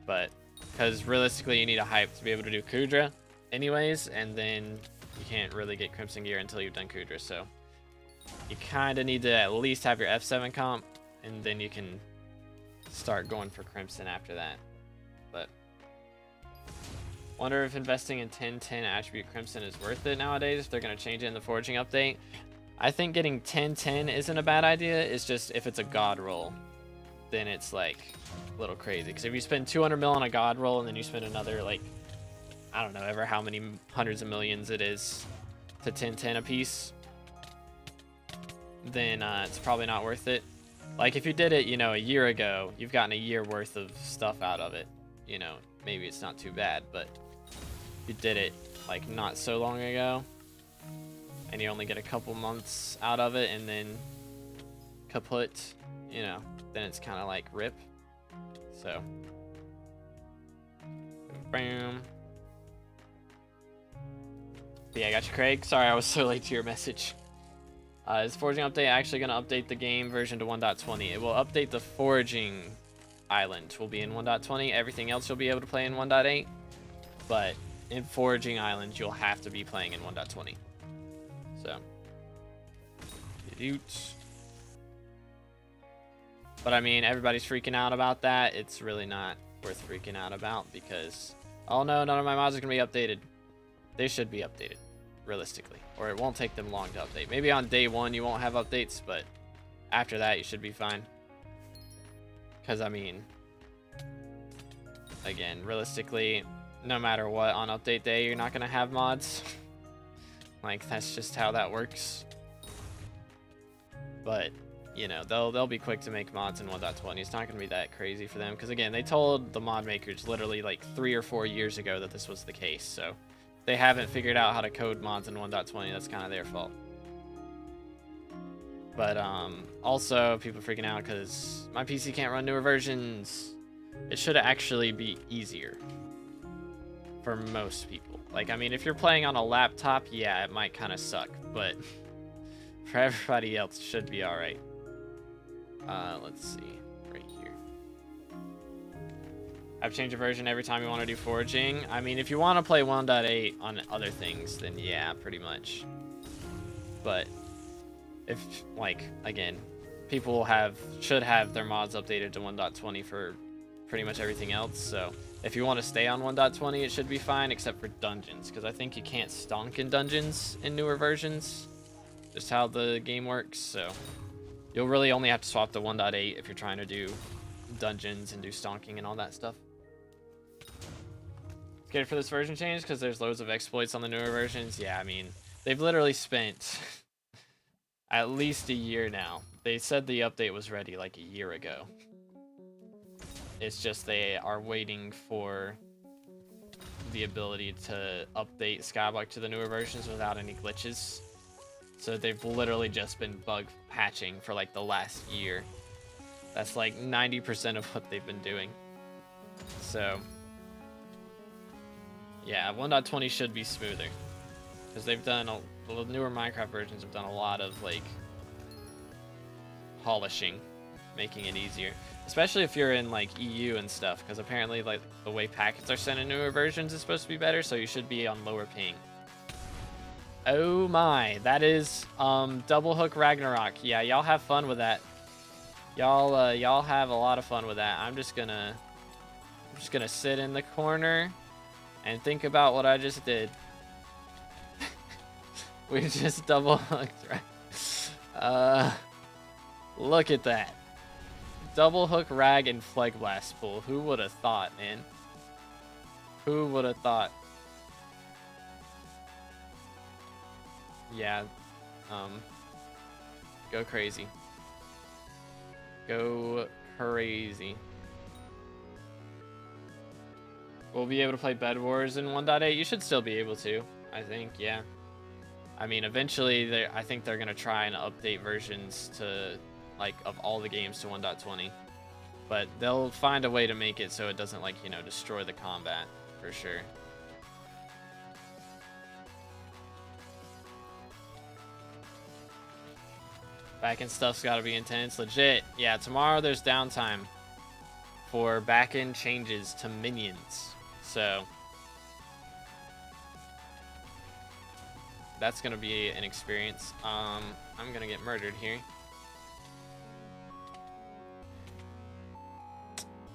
But, because realistically you need a hype to be able to do Kudra anyways, and then you can't really get Crimson Gear until you've done Kudra, so... You kind of need to at least have your F7 comp, and then you can start going for Crimson after that. But wonder if investing in 10-10 attribute Crimson is worth it nowadays, if they're going to change it in the Foraging update. I think getting 10-10 isn't a bad idea. It's just if it's a God roll, then it's like a little crazy. Because if you spend 200 mil on a God roll, and then you spend another, like, I don't know, ever how many hundreds of millions it is to 10-10 a piece, then it's probably not worth it. Like if you did it, you know, a year ago, you've gotten a year worth of stuff out of it. You know, maybe it's not too bad, but if you did it like not so long ago, and you only get a couple months out of it, and then kaput, you know, then it's kind of like rip. So, bam. But yeah, I got you, Craig. Sorry I was so late to your message. Is Foraging update actually going to update the game version to 1.20? It will update the Foraging Island. Will be in 1.20. Everything else you'll be able to play in 1.8. But in Foraging Island, you'll have to be playing in 1.20. So. But I mean, everybody's freaking out about that. It's really not worth freaking out about because, oh no, none of my mods are going to be updated. They should be updated, realistically. Or it won't take them long to update. Maybe on day one you won't have updates, but after that you should be fine. Because, I mean, again, realistically, no matter what, on update day you're not going to have mods. Like, that's just how that works. But, you know, they'll be quick to make mods in 1.20. It's not going to be that crazy for them. Because, again, they told the mod makers literally like 3 or 4 years ago that this was the case, so... They haven't figured out how to code mods in 1.20. That's kind of their fault. But also people freaking out because my PC can't run newer versions. It should actually be easier for most people. Like, I mean, if you're playing on a laptop, yeah, it might kind of suck, but for everybody else, it should be all right. Let's see, right here. I've changed the version every time you want to do foraging. I mean, if you want to play 1.8 on other things, then yeah, pretty much. But if, like, again, people should have their mods updated to 1.20 for pretty much everything else. So if you want to stay on 1.20, it should be fine, except for dungeons, because I think you can't stonk in dungeons in newer versions. Just how the game works. So you'll really only have to swap to 1.8 if you're trying to do dungeons and do stonking and all that stuff. Scared for this version change because there's loads of exploits on the newer versions. Yeah, I mean, they've literally spent at least a year now. They said the update was ready like a year ago. It's just they are waiting for the ability to update SkyBlock to the newer versions without any glitches. So they've literally just been bug patching for like the last year. That's like 90% of what they've been doing. So yeah, 1.20 should be smoother. Because they've done, the newer Minecraft versions have done a lot of like polishing, making it easier. Especially if you're in like EU and stuff, because apparently like the way packets are sent in newer versions is supposed to be better, so you should be on lower ping. Oh my, that is double hook Ragnarok. Yeah, y'all have fun with that. Y'all have a lot of fun with that. I'm just gonna sit in the corner and think about what I just did. We just double hooked, right? Look at that. Double hook rag and flag blast pool. Who would have thought, man? Who would have thought? Yeah. Go crazy. Go crazy. We'll be able to play Bed Wars in 1.8. You should still be able to, I think, yeah. I mean, eventually, I think they're gonna try and update versions to, like, of all the games to 1.20. But they'll find a way to make it so it doesn't, like, you know, destroy the combat, for sure. Back-end stuff's gotta be intense. Legit. Yeah, tomorrow there's downtime for back-end changes to minions. So that's gonna be an experience. I'm gonna get murdered here.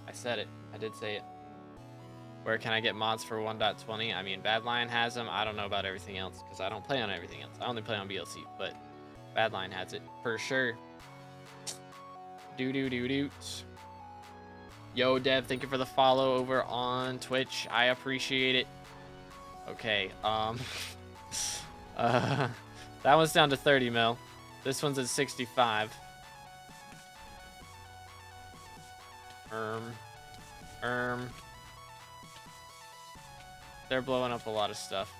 I said it. I did say it. Where can I get mods for 1.20? I mean, Bad Lion has them. I don't know about everything else because I don't play on everything else. I only play on BLC, but Bad Lion has it for sure. Doot. Yo, Dev, thank you for the follow over on Twitch. I appreciate it. Okay, that one's down to 30 mil. This one's at 65. They're blowing up a lot of stuff.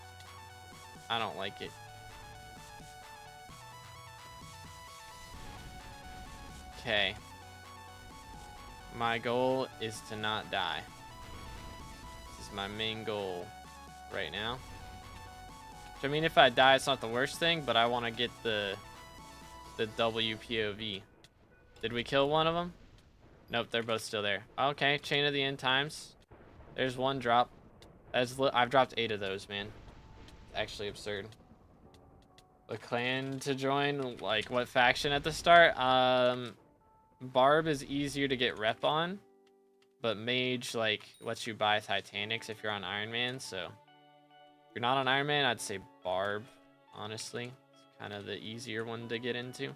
I don't like it. Okay. My goal is to not die. This is my main goal right now. Which, I mean, if I die, it's not the worst thing, but I want to get the WPOV. Did we kill one of them? Nope, they're both still there. Okay, Chain of the End Times. There's one drop. I've dropped 8 of those, man. It's actually absurd. A clan to join? Like, what faction at the start? Barb is easier to get rep on, but Mage, like, lets you buy Titanics if you're on Iron Man, so if you're not on Iron Man, I'd say Barb, honestly. It's kind of the easier one to get into.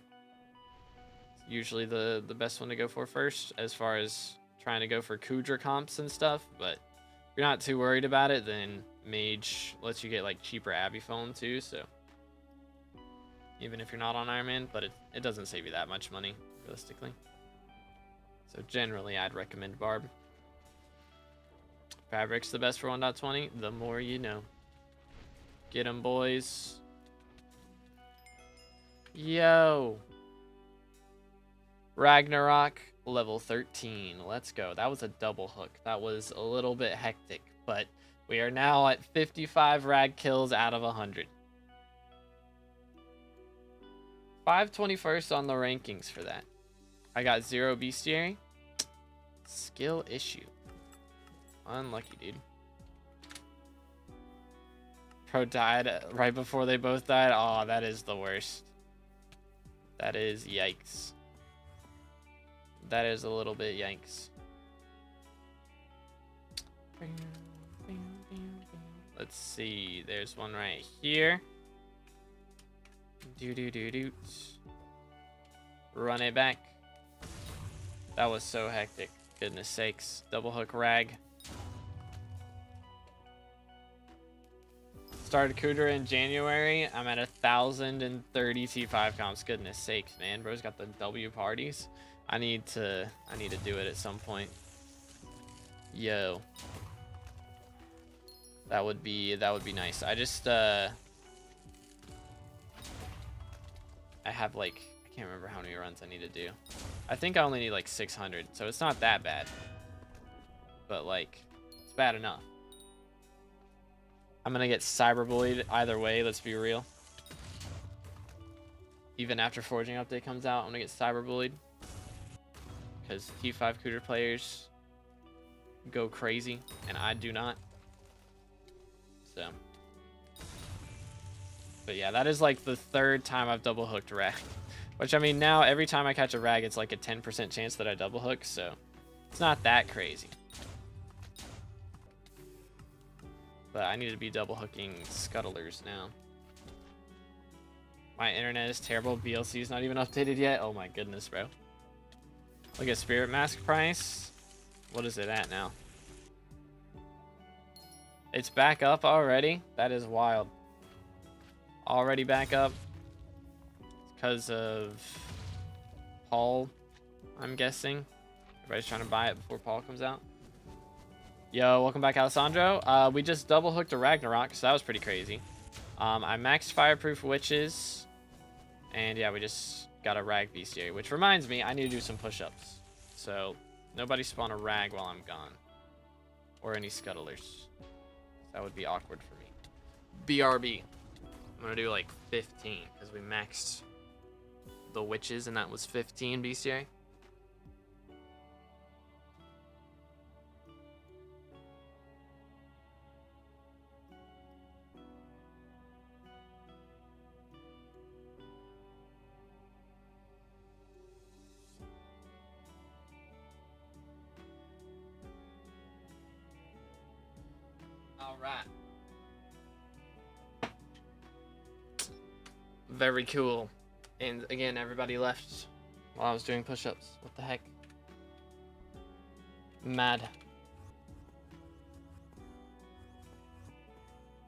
It's usually the best one to go for first, as far as trying to go for Kudra comps and stuff, but if you're not too worried about it, then Mage lets you get, like, cheaper Abbey foam, too, so even if you're not on Iron Man, but it doesn't save you that much money, realistically. So generally, I'd recommend Barb. Fabric's the best for 1.20. The more you know. Get 'em, boys. Yo. Ragnarok, level 13. Let's go. That was a double hook. That was a little bit hectic, but we are now at 55 rag kills out of 100. 521st on the rankings for that. I got 0 bestiary. Skill issue. Unlucky, dude. Pro died right before they both died. Oh, that is the worst. That is yikes. That is a little bit yikes. Let's see. There's one right here. Doot. Run it back. That was so hectic. Goodness sakes. Double hook rag. Started Kudra in January. I'm at 1,030 T5 comps. Goodness sakes, man. Bro's got the W parties. I need to do it at some point. Yo. That would be nice. I just I have like, I can't remember how many runs I need to do. I think I only need like 600, so it's not that bad. But like, it's bad enough. I'm gonna get cyberbullied either way, let's be real. Even after Forging Update comes out, I'm gonna get cyberbullied. Because T5 Cooter players go crazy, and I do not. So. But yeah, that is like the third time I've double hooked rag. Which, I mean, now every time I catch a rag, it's like a 10% chance that I double hook, so it's not that crazy. But I need to be double hooking scuttlers now. My internet is terrible. BLC is not even updated yet. Oh my goodness, bro. Look at Spirit Mask price. What is it at now? It's back up already? That is wild. Already back up. Because of Paul, I'm guessing. Everybody's trying to buy it before Paul comes out. Yo, welcome back, Alessandro. We just double hooked a Ragnaroks, so that was pretty crazy. I maxed Fireproof Witches. And yeah, we just got a Rag Bestiary, which reminds me, I need to do some push-ups. So, nobody spawn a Rag while I'm gone. Or any Scuttlers. That would be awkward for me. BRB. I'm gonna do like 15, because we maxed the Witches, and that was 15 Bestiary. Alright. Very cool. And again, everybody left while I was doing push-ups. What the heck? Mad.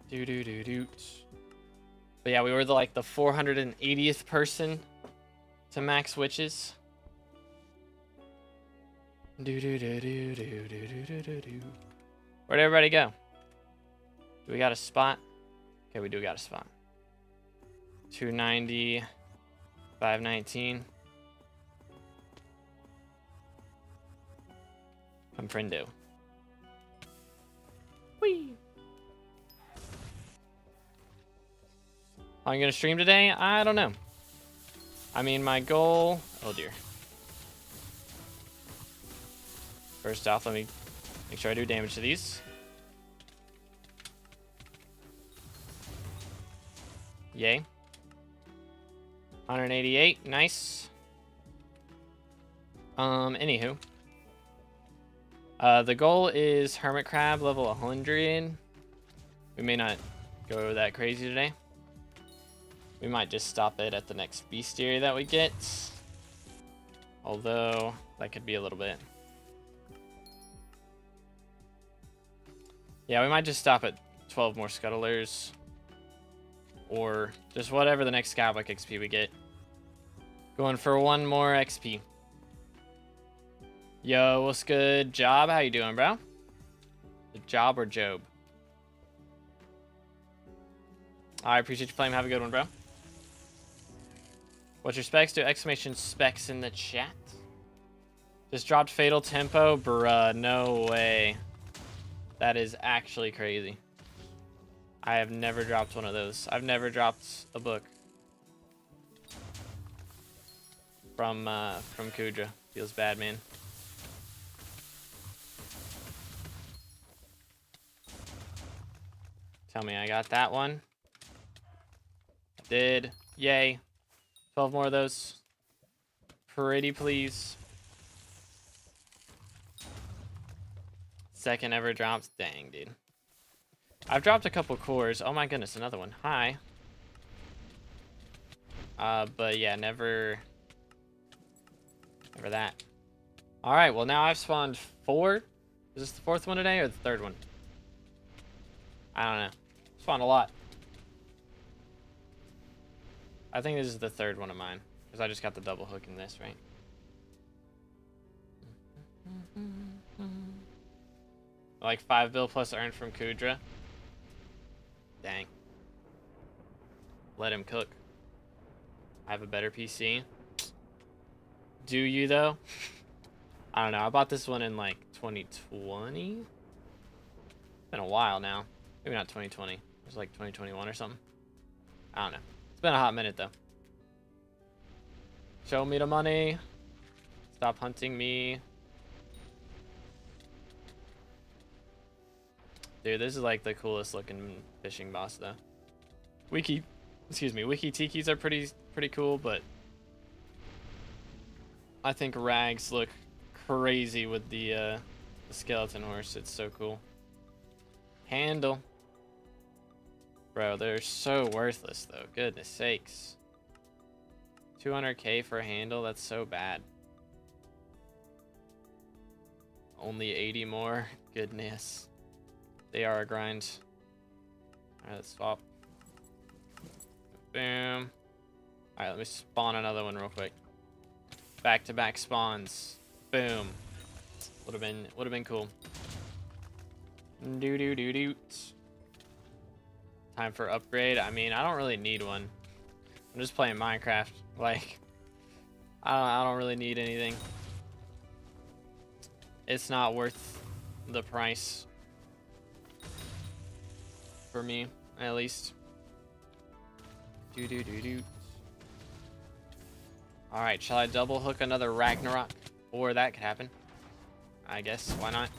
Doot. But yeah, we were like the 480th person to max witches. Where'd everybody go? Do we got a spot? Okay, we do got a spot. 290, 519. Comprendo. Whee! Am I gonna stream today? I don't know. I mean, my goal... Oh dear. First off, let me make sure I do damage to these. Yay. 188, nice. Anywho. The goal is Hermit Crab level 100. We may not go that crazy today. We might just stop it at the next bestiary that we get. Although, that could be a little bit. Yeah, we might just stop at 12 more Scuttlers. Or just whatever the next SkyBlock XP we get. Going for one more XP. Yo, what's good? Job, how you doing, bro? Job or Job? I appreciate you playing. Have a good one, bro. What's your specs? Do exclamation specs in the chat. Just dropped Fatal Tempo? Bruh, no way. That is actually crazy. I have never dropped one of those. I've never dropped a book from Kudra. Feels bad, man. Tell me I got that one. I did. Yay. 12 more of those. Pretty please. Second ever drops. Dang, dude. I've dropped a couple cores. Oh my goodness, another one. Hi. But yeah, never that. All right, well now I've spawned 4. Is this the 4th one today or the 3rd one? I don't know. Spawned a lot. I think this is the 3rd one of mine because I just got the double hook in this, right? Like 5 bill plus earned from Kudra. Dang. Let him cook. I have a better PC. Do you though? I don't know. I bought this one in like 2020. It's been a while now. Maybe not 2020. It was like 2021 or something. I don't know. It's been a hot minute though. Show me the money. Stop hunting me. Dude, this is like the coolest looking fishing boss though. Wiki tikis are pretty cool, but I think rags look crazy with the skeleton horse. It's so cool. Handle. Bro, they're so worthless though. Goodness sakes. 200k for a handle, that's so bad. Only 80 more. Goodness. They are a grind. Alright, let's swap. Boom. Alright, let me spawn another one real quick. Back-to-back spawns. Boom. Would have been cool. Do. Time for upgrade. I mean, I don't really need one. I'm just playing Minecraft. Like, I don't really need anything. It's not worth the price. For me, at least. Do. Alright, shall I double hook another Ragnarok? Or that could happen. I guess, why not?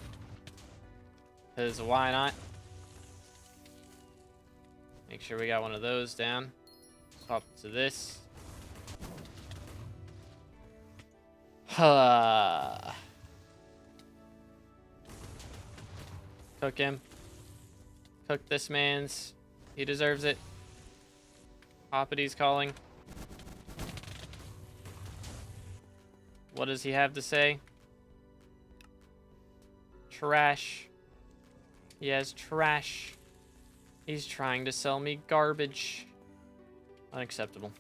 Because why not? Make sure we got one of those down. Swap to this. Cook him. Cook this man's. He deserves it. Hoppity's calling. What does he have to say? Trash. He has trash. He's trying to sell me garbage. Unacceptable.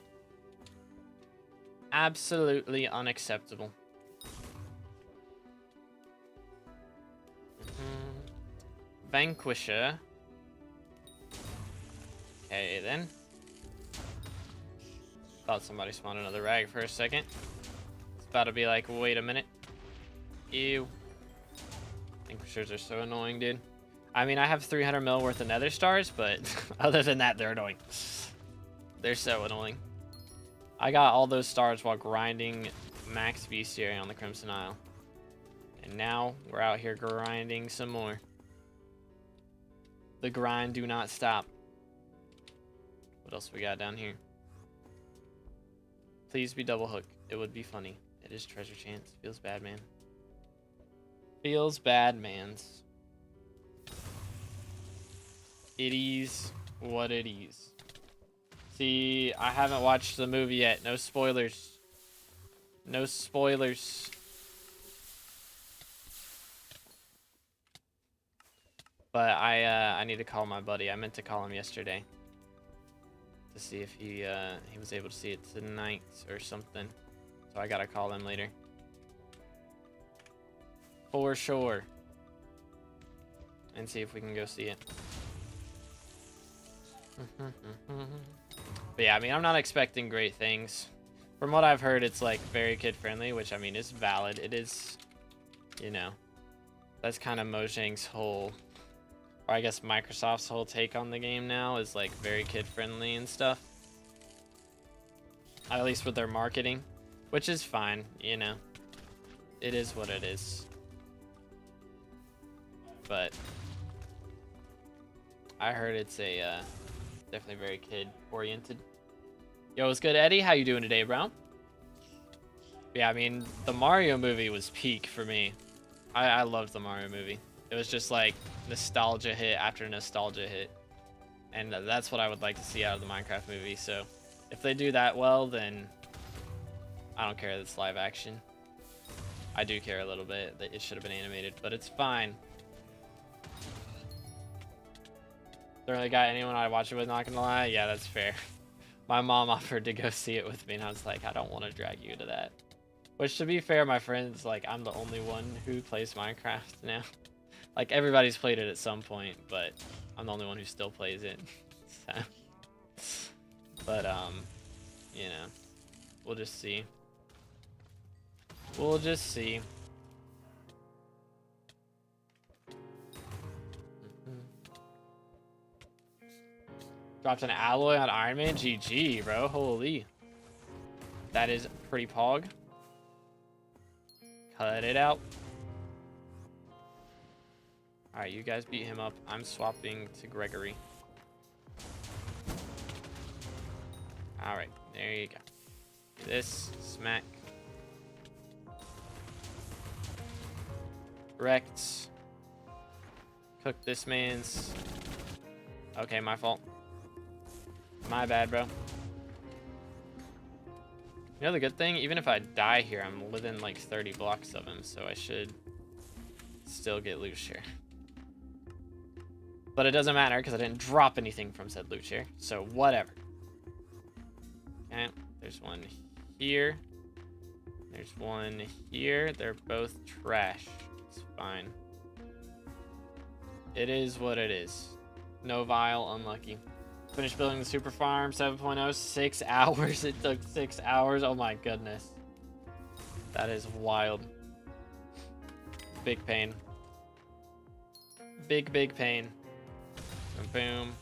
Absolutely unacceptable. Vanquisher. Okay, then. Thought somebody spawned another rag for a second. It's about to be like, wait a minute. Ew. Vanquishers are so annoying, dude. I mean, I have 300 mil worth of nether stars, but other than that, they're annoying. They're so annoying. I got all those stars while grinding max bestiary on the Crimson Isle. And now we're out here grinding some more. The grind do not stop. What else we got down here? Please be double hook. It would be funny. It is treasure chance. Feels bad, man. Feels bad, mans. It is what it is. See, I haven't watched the movie yet. No spoilers. No spoilers. But I need to call my buddy. I meant to call him yesterday to see if he was able to see it tonight or something. So I gotta call him later. For sure. And see if we can go see it. But yeah, I mean, I'm not expecting great things. From what I've heard, it's like very kid friendly, which I mean is valid. It is, you know, that's kind of Mojang's whole, or I guess Microsoft's whole take on the game now is like very kid friendly and stuff. At least with their marketing, which is fine, you know. It is what it is. But I heard it's a definitely very kid oriented. Yo, what's good, Eddie? How you doing today, bro? Yeah, I mean, the Mario movie was peak for me. I loved the Mario movie. It was just like nostalgia hit after nostalgia hit. And that's what I would like to see out of the Minecraft movie. So if they do that well, then I don't care that it's live action. I do care a little bit that it should have been animated, but it's fine. Don't really got anyone I'd watch it with, not gonna lie. Yeah, that's fair. My mom offered to go see it with me, and I was like, I don't want to drag you to that. Which, to be fair, my friends, like, I'm the only one who plays Minecraft now. Like, everybody's played it at some point, but I'm the only one who still plays it. So. But, you know, We'll just see. We'll just see. Dropped an alloy on Iron Man. GG, bro. Holy. That is pretty pog. Cut it out. Alright, you guys beat him up. I'm swapping to Gregory. Alright, there you go. This, smack. Wrecked. Cook this man's. Okay, my fault. My bad, bro. You know the good thing? Even if I die here, I'm within like 30 blocks of him, so I should still get loot share. But it doesn't matter because I didn't drop anything from said loot share, so whatever. Okay, there's one here. There's one here. They're both trash. It's fine. It is what it is. No vial, unlucky. Finished building the super farm 7.0, 6 hours. It took 6 hours. Oh my goodness. That is wild. Big pain. Big pain. Boom.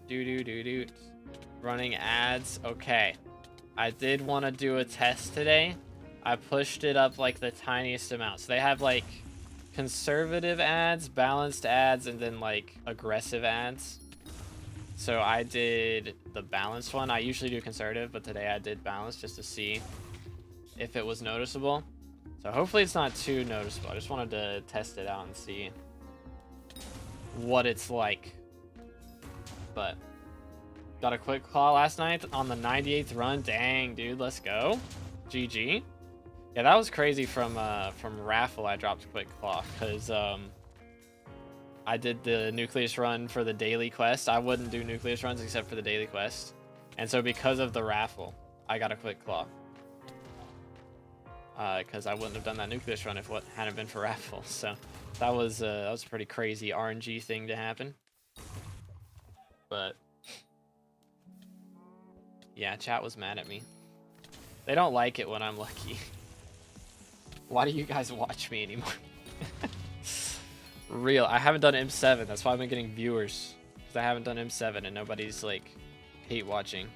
Do. Running ads. Okay. I did want to do a test today. I pushed it up like the tiniest amount. So they have like conservative ads, balanced ads, and then like aggressive ads. So I did the balanced one. I usually do conservative, but today I did balanced just to see if it was noticeable. So hopefully it's not too noticeable. I just wanted to test it out and see what it's like. But got a quick claw last night on the 98th run. Dang, dude, let's go. GG. Yeah, that was crazy from Raffle. I dropped quick claw because I did the nucleus run for the daily quest. I wouldn't do nucleus runs except for the daily quest, and so because of the raffle, I got a quick claw. Because I wouldn't have done that nucleus run if it hadn't been for raffle. So that was a pretty crazy RNG thing to happen. But yeah, chat was mad at me. They don't like it when I'm lucky. Why do you guys watch me anymore? Real. I haven't done M7. That's why I've been getting viewers. Because I haven't done M7 and nobody's like hate watching.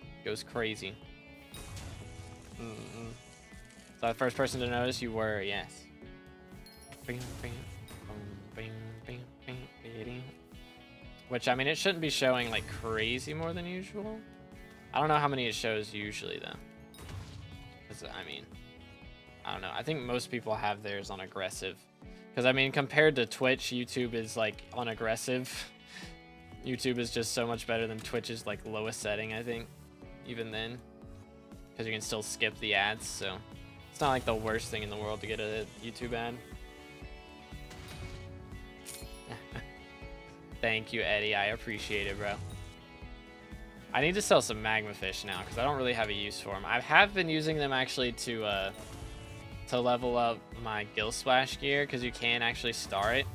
It goes crazy. So the first person to notice you were, yes. Which, I mean, it shouldn't be showing like crazy more than usual. I don't know how many it shows usually though. Because, I mean, I don't know. I think most people have theirs on aggressive. Because, I mean, compared to Twitch, YouTube is like on aggressive. YouTube is just so much better than Twitch's like lowest setting, I think. Even then. Because you can still skip the ads, so it's not like the worst thing in the world to get a YouTube ad. Thank you, Eddie. I appreciate it, bro. I need to sell some magma fish now because I don't really have a use for them. I have been using them actually to level up my gill splash gear because you can actually star it,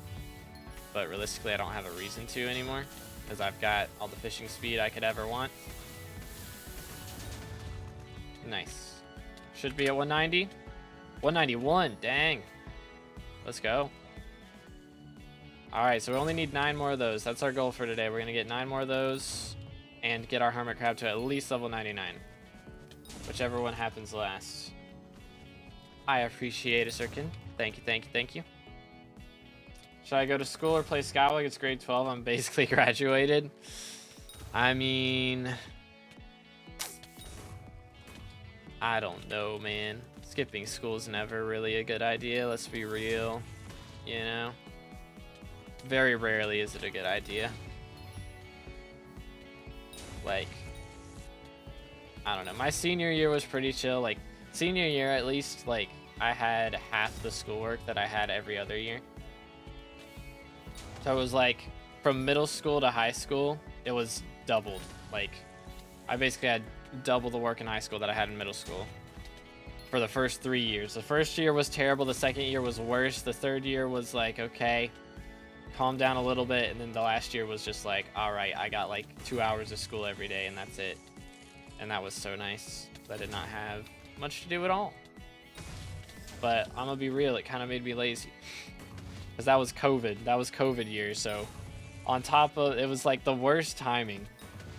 but realistically I don't have a reason to anymore because I've got all the fishing speed I could ever want. Nice. Should be at 190. 191. Dang. Let's go. Alright, so we only need 9 more of those. That's our goal for today. We're going to get 9 more of those and get our hermit crab to at least level 99. Whichever one happens last. I appreciate it, Sirkin. Thank you, thank you, thank you. Should I go to school or play SkyBlock? It's grade 12. I'm basically graduated. I mean, I don't know, man. Skipping school is never really a good idea. Let's be real. You know? Very rarely is it a good idea. Like, I don't know. My senior year was pretty chill. Like, senior year at least, like, I had half the schoolwork that I had every other year. So it was like, from middle school to high school, it was doubled. Like, I basically had double the work in high school that I had in middle school for the first 3 years. The first year was terrible. The second year was worse. The third year was like, okay. calmed down a little bit, and then the last year was just like, all right, I got like 2 hours of school every day, and that's it. And that was so nice. I did not have much to do at all. But I'm gonna be real, it kind of made me lazy. Because that was COVID. That was COVID year, so on top of, it was like the worst timing.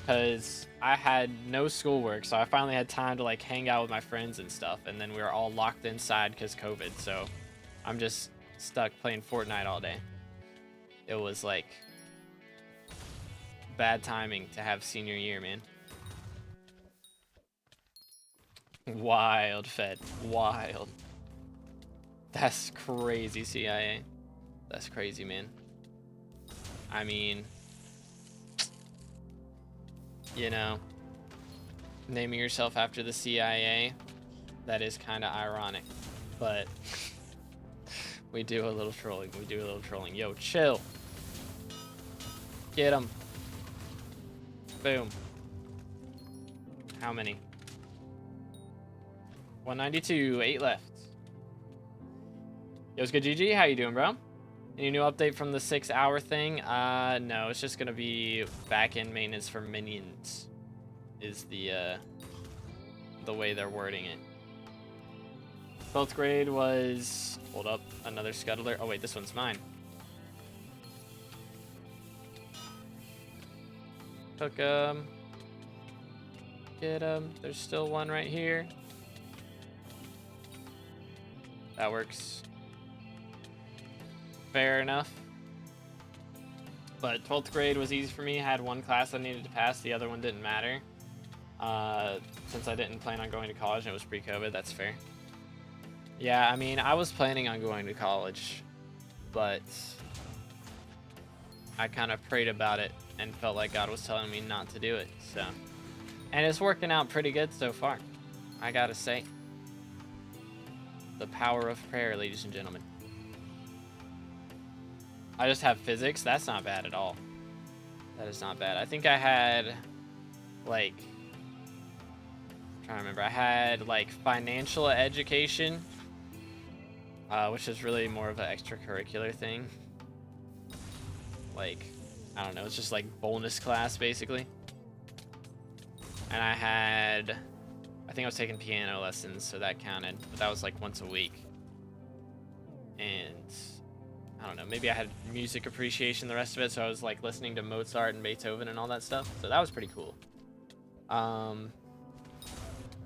Because I had no schoolwork, so I finally had time to like hang out with my friends and stuff. And then we were all locked inside because COVID, so I'm just stuck playing Fortnite all day. It was like bad timing to have senior year, man. Wild, Fed. Wild. That's crazy, CIA. That's crazy, man. I mean, you know, naming yourself after the CIA, that is kind of ironic, but we do a little trolling. We do a little trolling. Yo, chill. Get him. Boom. How many? 192, 8 left. Yo, it's good, GG. How you doing, bro? Any new update from the 6-hour thing? No, it's just gonna be back-end maintenance for minions. Is the way they're wording it. 12th grade was, hold up, another scuttler. Oh wait, this one's mine. Took him. Get him. There's still one right here. That works. Fair enough. But 12th grade was easy for me. I had one class I needed to pass. The other one didn't matter. Since I didn't plan on going to college and it was pre-COVID, that's fair. Yeah, I mean, I was planning on going to college, but I kind of prayed about it and felt like God was telling me not to do it, so. And it's working out pretty good so far, I gotta say. The power of prayer, ladies and gentlemen. I just have physics. That's not bad at all. That is not bad. I think I had, like, I'm trying to remember. I had, like, financial education, which is really more of an extracurricular thing. Like, I don't know. It's just, like, bonus class, basically. And I had, I think I was taking piano lessons, so that counted. But that was, like, once a week. And I don't know, maybe I had music appreciation the rest of it, so I was like listening to Mozart and Beethoven and all that stuff, so that was pretty cool.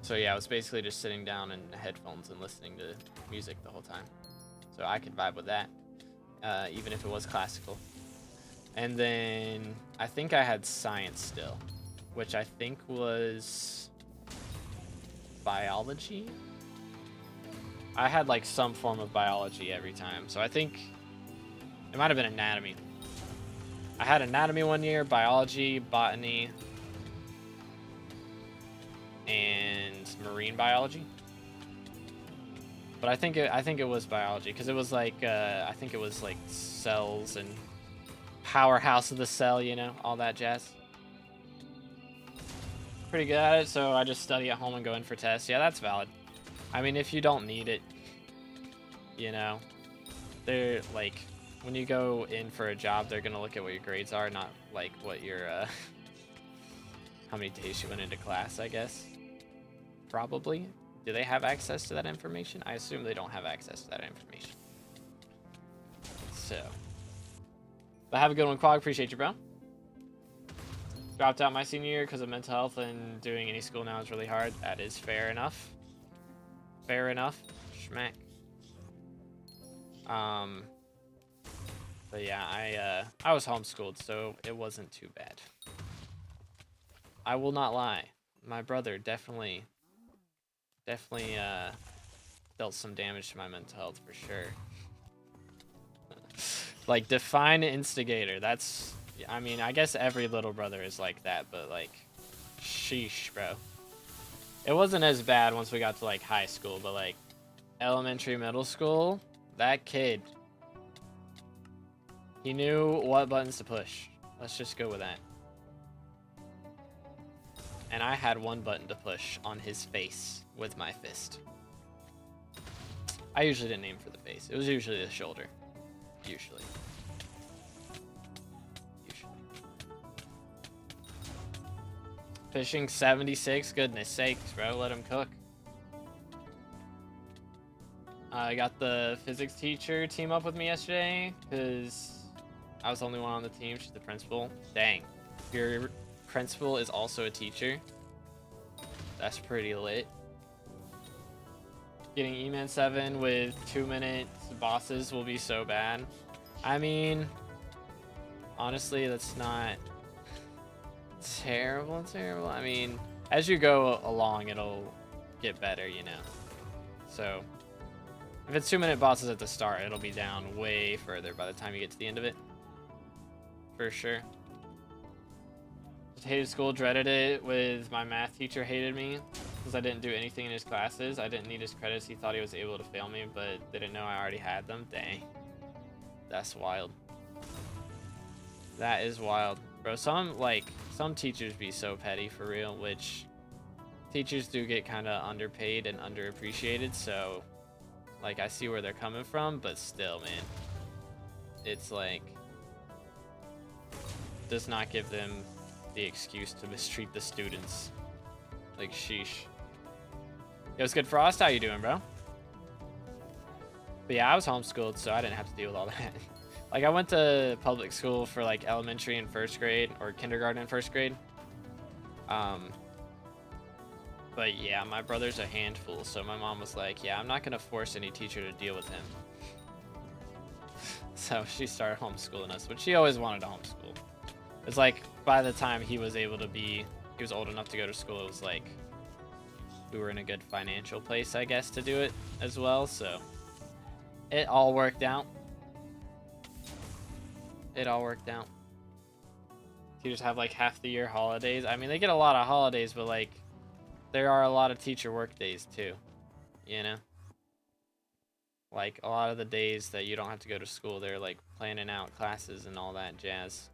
So yeah, I was basically just sitting down in headphones and listening to music the whole time, so I could vibe with that, even if it was classical. And then I think I had science still, which I think was biology. I had like some form of biology every time, so I think it might have been anatomy. I had anatomy one year, biology, botany, and marine biology. But I think it was biology because it was like I think it was like cells and powerhouse of the cell, you know, all that jazz. Pretty good at it, so I just study at home and go in for tests. Yeah, that's valid. I mean, if you don't need it, you know, they're like, when you go in for a job, they're gonna look at what your grades are, not like what your how many days you went into class, I guess. Probably. Do they have access to that information? I assume they don't have access to that information. So, but have a good one, Quag. Appreciate you, bro. Dropped out my senior year because of mental health, and doing any school now is really hard. That is fair enough. Fair enough. Schmack. But yeah, I was homeschooled, so it wasn't too bad. I will not lie. My brother definitely dealt some damage to my mental health for sure. Like, define instigator. That's, I mean, I guess every little brother is like that, but like, sheesh, bro. It wasn't as bad once we got to like high school, but like elementary, middle school, that kid, he knew what buttons to push. Let's just go with that. And I had one button to push on his face with my fist. I usually didn't aim for the face. It was usually the shoulder. Usually. Fishing 76. Goodness sakes, bro. Let him cook. I got the physics teacher team up with me yesterday because I was the only one on the team. She's the principal. Dang. Your principal is also a teacher. That's pretty lit. Getting E-Man 7 with 2 minutes bosses will be so bad. I mean, honestly, that's not terrible. I mean, as you go along, it'll get better, you know. So, if it's 2 minute bosses at the start, it'll be down way further by the time you get to the end of it. For sure. Just hated school, dreaded it with my math teacher hated me because I didn't do anything in his classes. I didn't need his credits. He thought he was able to fail me, but didn't know I already had them. Dang. That's wild. That is wild. Bro, some teachers be so petty for real, which teachers do get kind of underpaid and underappreciated, so like I see where they're coming from, but still, man. It's like does not give them the excuse to mistreat the students. Like, sheesh. Yo, it's good, Frost. How you doing, bro? But yeah, I was homeschooled, so I didn't have to deal with all that. Like, I went to public school for like elementary and first grade, or kindergarten and first grade. But yeah, my brother's a handful, so my mom was like, yeah, I'm not gonna force any teacher to deal with him. So she started homeschooling us, but she always wanted to homeschool. It's like by the time he was old enough to go to school, it was like we were in a good financial place, I guess, to do it as well. So it all worked out. It all worked out. Teachers have like half the year holidays. I mean, they get a lot of holidays, but like there are a lot of teacher work days too, you know? Like a lot of the days that you don't have to go to school, they're like planning out classes and all that jazz.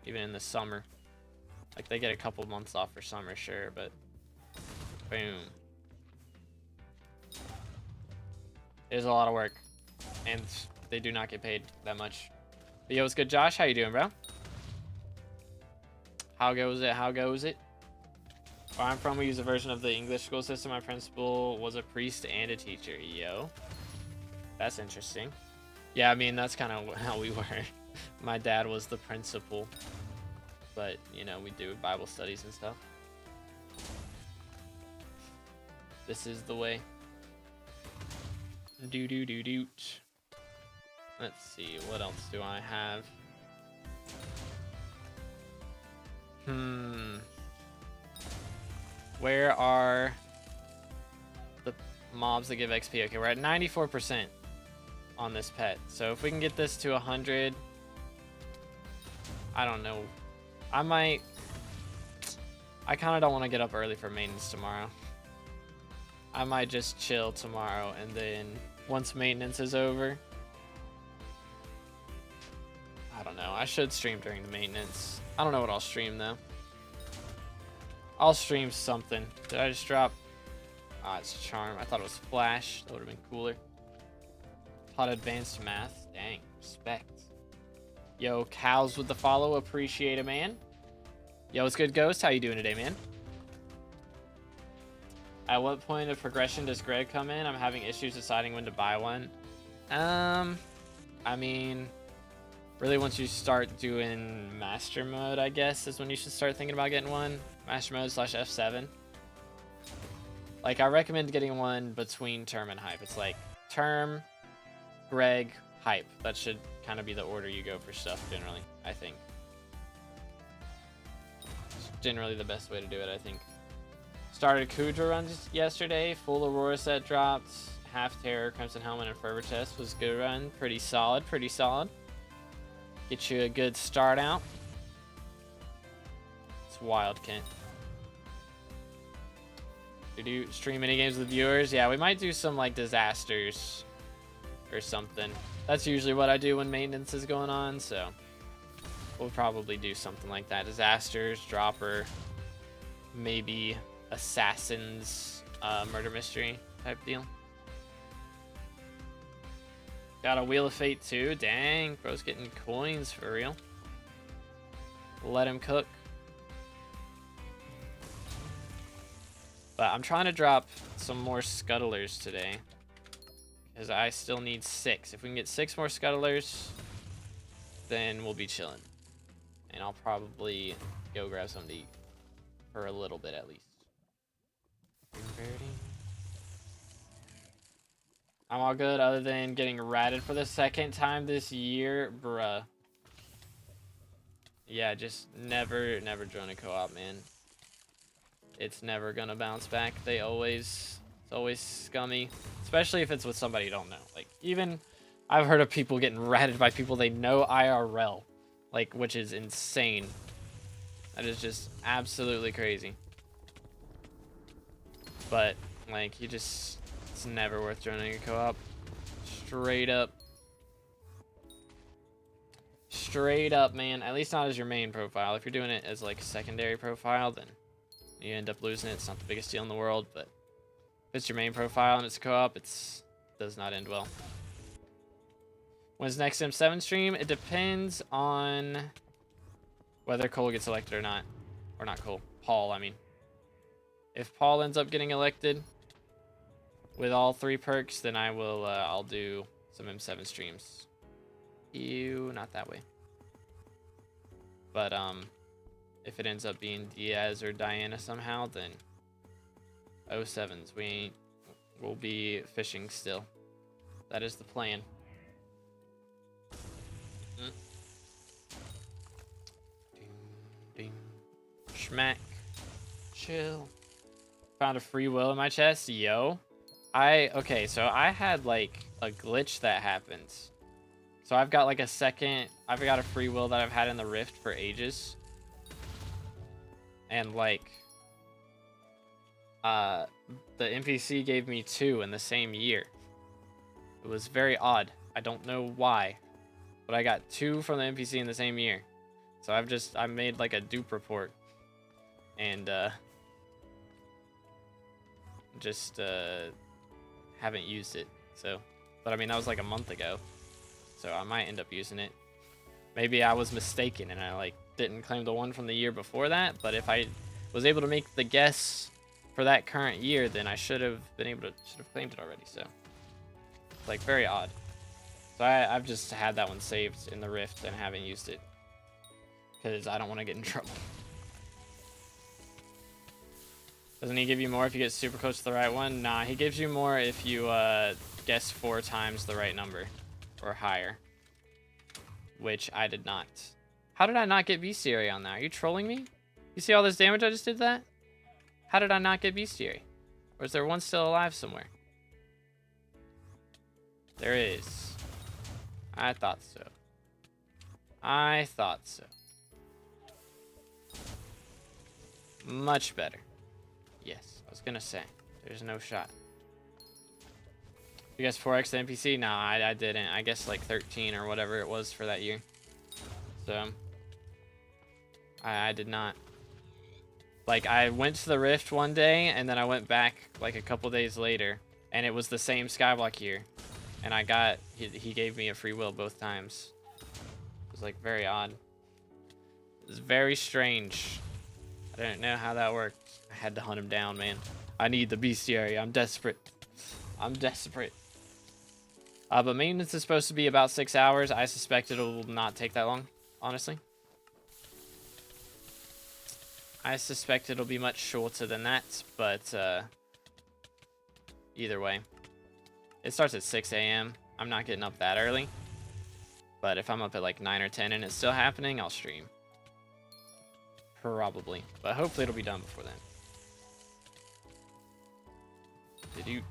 Even in the summer. Like they get a couple months off for summer, sure, but boom. There's a lot of work. And they do not get paid that much. But yo, what's good, Josh? How you doing, bro? How goes it? How goes it? Where I'm from, we use a version of the English school system. My principal was a priest and a teacher. Yo. That's interesting. Yeah, I mean, that's kind of how we were. My dad was the principal. But, you know, we do Bible studies and stuff. This is the way. Do-do-do-doot. Let's see, what else do I have? Where are the mobs that give XP? Okay, we're at 94% on this pet. So if we can get this to 100, I don't know. I kind of don't want to get up early for maintenance tomorrow. I might just chill tomorrow, and then once maintenance is over, I don't know. I should stream during the maintenance. I don't know what I'll stream though. I'll stream something. Did I just drop? Ah, it's Charm. I thought it was Flash. That would have been cooler. Taught advanced math. Dang, respect. Yo, cows with the follow. Appreciate it, man. Yo, what's good, Ghost? How you doing today, man? At what point of progression does Greg come in? I'm having issues deciding when to buy one. I mean, really once you start doing master mode, I guess, is when you should start thinking about getting one. Master mode / F7. Like, I recommend getting one between term and hype. It's like term, Greg, hype. That should kind of be the order you go for stuff generally, I think. It's generally the best way to do it, I think. Started Kudra runs yesterday. Full Aurora set dropped. Half Terror, Crimson Helmet, and Fervor Chest was good run. Pretty solid, pretty solid. Get you a good start out. It's wild, Kent. We do stream mini games with viewers. Yeah, we might do some like disasters or something. That's usually what I do when maintenance is going on, so we'll probably do something like that. Disasters, dropper, maybe assassins, murder mystery type deal. Got a Wheel of Fate too. Dang, bro's getting coins for real. Let him cook. But I'm trying to drop some more scuttlers today. Because I still need 6. If we can get 6 more scuttlers, then we'll be chilling. And I'll probably go grab something to eat. For a little bit at least. I'm all good other than getting ratted for the 2nd time this year, bruh. Yeah, just never join a co-op, man. It's never gonna bounce back. It's always scummy. Especially if it's with somebody you don't know. Like, even, I've heard of people getting ratted by people they know IRL. Like, which is insane. That is just absolutely crazy. But, like, it's never worth joining a co-op. Straight up. Straight up, man. At least not as your main profile. If you're doing it as, like, a secondary profile, then you end up losing it. It's not the biggest deal in the world, but if it's your main profile and it's a co-op, it does not end well. When's next M7 stream? It depends on whether Cole gets elected or not. Or not Cole. Paul, I mean. If Paul ends up getting elected with all 3 perks, then I'll do some M7 streams. Ew, not that way. But, if it ends up being Diaz or Diana somehow, then 07s, we'll be fishing still. That is the plan. Ding, ding. Schmack. Chill. Found a free will in my chest. Yo. Okay, so I had like a glitch that happens. So I've got like I've got a free will that I've had in the Rift for ages. And like, the NPC gave me 2 in the same year. It was very odd. I don't know why, but I got 2 from the NPC in the same year. So I made like a dupe report and, just haven't used it. So, but I mean, that was like a month ago. So I might end up using it. Maybe I was mistaken and I like didn't claim the one from the year before that. But if I was able to make the guess for that current year, then I should have claimed it already. So it's like very odd. So I've just had that one saved in the Rift and haven't used it because I don't want to get in trouble. Doesn't he give you more if you get super close to the right one? Nah, he gives you more if you guess 4 times the right number or higher, which I did not. How did I not get bestiary on that? Are you trolling me? You see all this damage I just did that? How did I not get bestiary? Or is there one still alive somewhere? There is. I thought so. I thought so. Much better. Yes, I was gonna say. There's no shot. You guys 4x the NPC? No, I didn't. I guess like 13 or whatever it was for that year. So, I did not. Like, I went to the Rift one day, and then I went back like a couple days later, and it was the same skyblock year. And he gave me a free will both times. It was like very odd. It was very strange. I didn't know how that worked. I had to hunt him down, man. I need the bestiary. I'm desperate. I'm desperate. But maintenance is supposed to be about 6 hours. I suspect it will not take that long, honestly. I suspect it'll be much shorter than that, but either way. It starts at 6 a.m. I'm not getting up that early. But if I'm up at like 9 or 10 and it's still happening, I'll stream. Probably. But hopefully it'll be done before then. Did you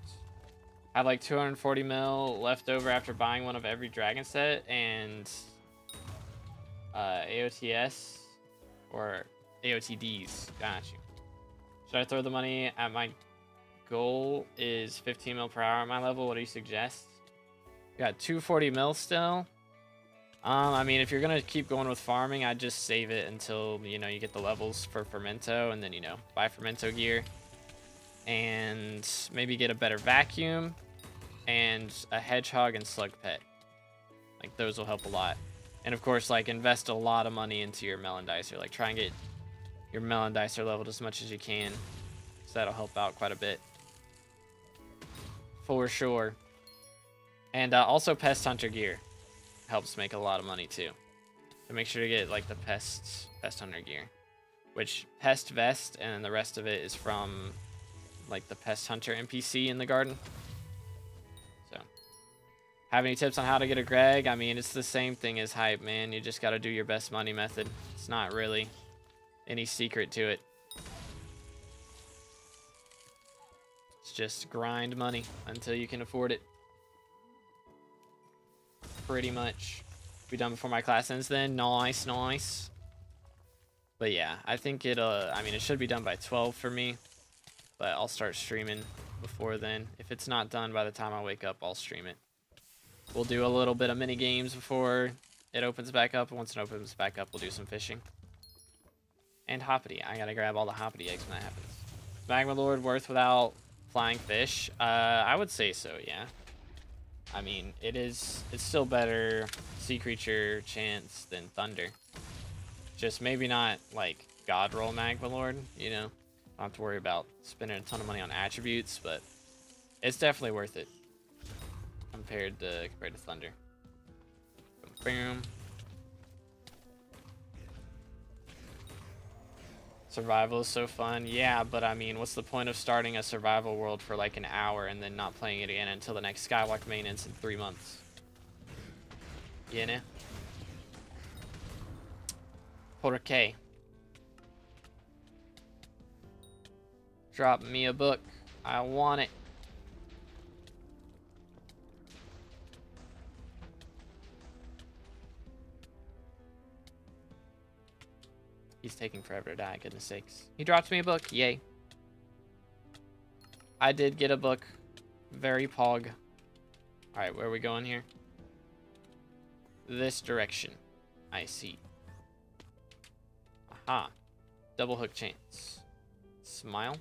have like 240 mil left over after buying one of every dragon set and AOTS or AOTDs? Got you. Should I throw the money at my goal is 15 mil per hour at my level? What do you suggest? Got 240 mil still. I mean, if you're gonna keep going with farming, I'd just save it until, you know, you get the levels for Fermento, and then, you know, buy Fermento gear. And maybe get a better vacuum and a hedgehog and slug pet. Like, those will help a lot. And of course, like, invest a lot of money into your melon dicer. Like, try and get your melon dicer leveled as much as you can So that'll help out quite a bit. For sure. And also Pest Hunter gear helps make a lot of money too. So make sure to get like the Pest Hunter gear. Which Pest Vest and the rest of it is from like the Pest Hunter NPC in the garden. So, have any tips on how to get a Greg? I mean, it's the same thing as Hype, man. You just got to do your best money method. It's not really any secret to it. It's just grind money until you can afford it. Pretty much. Be done before my class ends then. Nice, nice. But yeah, I think I mean, it should be done by 12 for me. But I'll start streaming before then. If it's not done by the time I wake up, I'll stream it. We'll do a little bit of mini games before it opens back up. Once it opens back up, we'll do some fishing. And Hoppity. I gotta grab all the Hoppity eggs when that happens. Magma Lord worth without flying fish? I would say so, yeah. I mean, it's still better sea creature chance than thunder. Just maybe not like God roll Magma Lord, you know. Don't have to worry about spending a ton of money on attributes, but it's definitely worth it compared to thunder. Boom. Survival is so fun. Yeah, but I mean, what's the point of starting a survival world for like an hour and then not playing it again until the next Skyblock main ends in 3 months? You know? Porque. Drop me a book. I want it. He's taking forever to die, goodness sakes. He dropped me a book, yay. I did get a book. Very pog. Alright, where are we going here? This direction. I see. Aha. Double hook chance. Smile.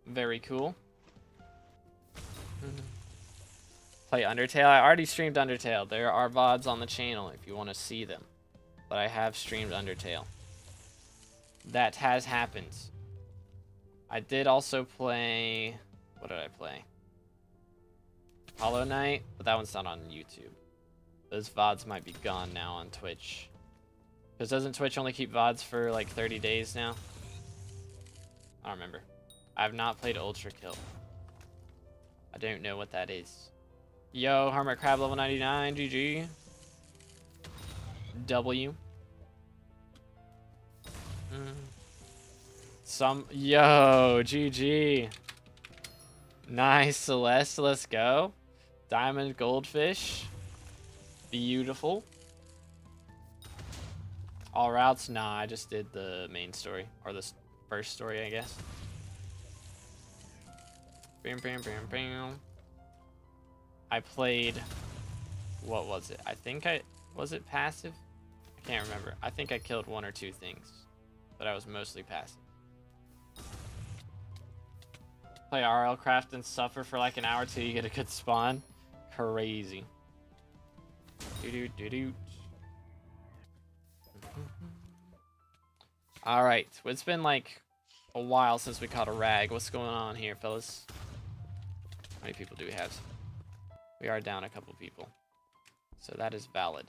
Very cool. Play Undertale. I already streamed Undertale. There are VODs on the channel if you want to see them. But I have streamed Undertale. That has happened. I did also play... What did I play? Hollow Knight, but that one's not on YouTube. Those VODs might be gone now on Twitch. Because doesn't Twitch only keep VODs for like 30 days now? I don't remember. I have not played Ultra Kill. I don't know what that is. Yo, Hermit Crab level 99, GG. W. Yo, GG. Nice, Celeste, let's go. Diamond Goldfish. Beautiful. All routes? Nah, I just did the main story. Or the first story, I guess. Bam, bam, bam, bam. I played... What was it? I think Was it passive? I can't remember. I think I killed 1 or 2 things. But I was mostly passive. Play RLCraft and suffer for like an hour till you get a good spawn. Crazy. Doo-doo-doo-doo. Alright, well, it's been like a while since we caught a rag. What's going on here, fellas? How many people do we have? We are down a couple people. So that is valid.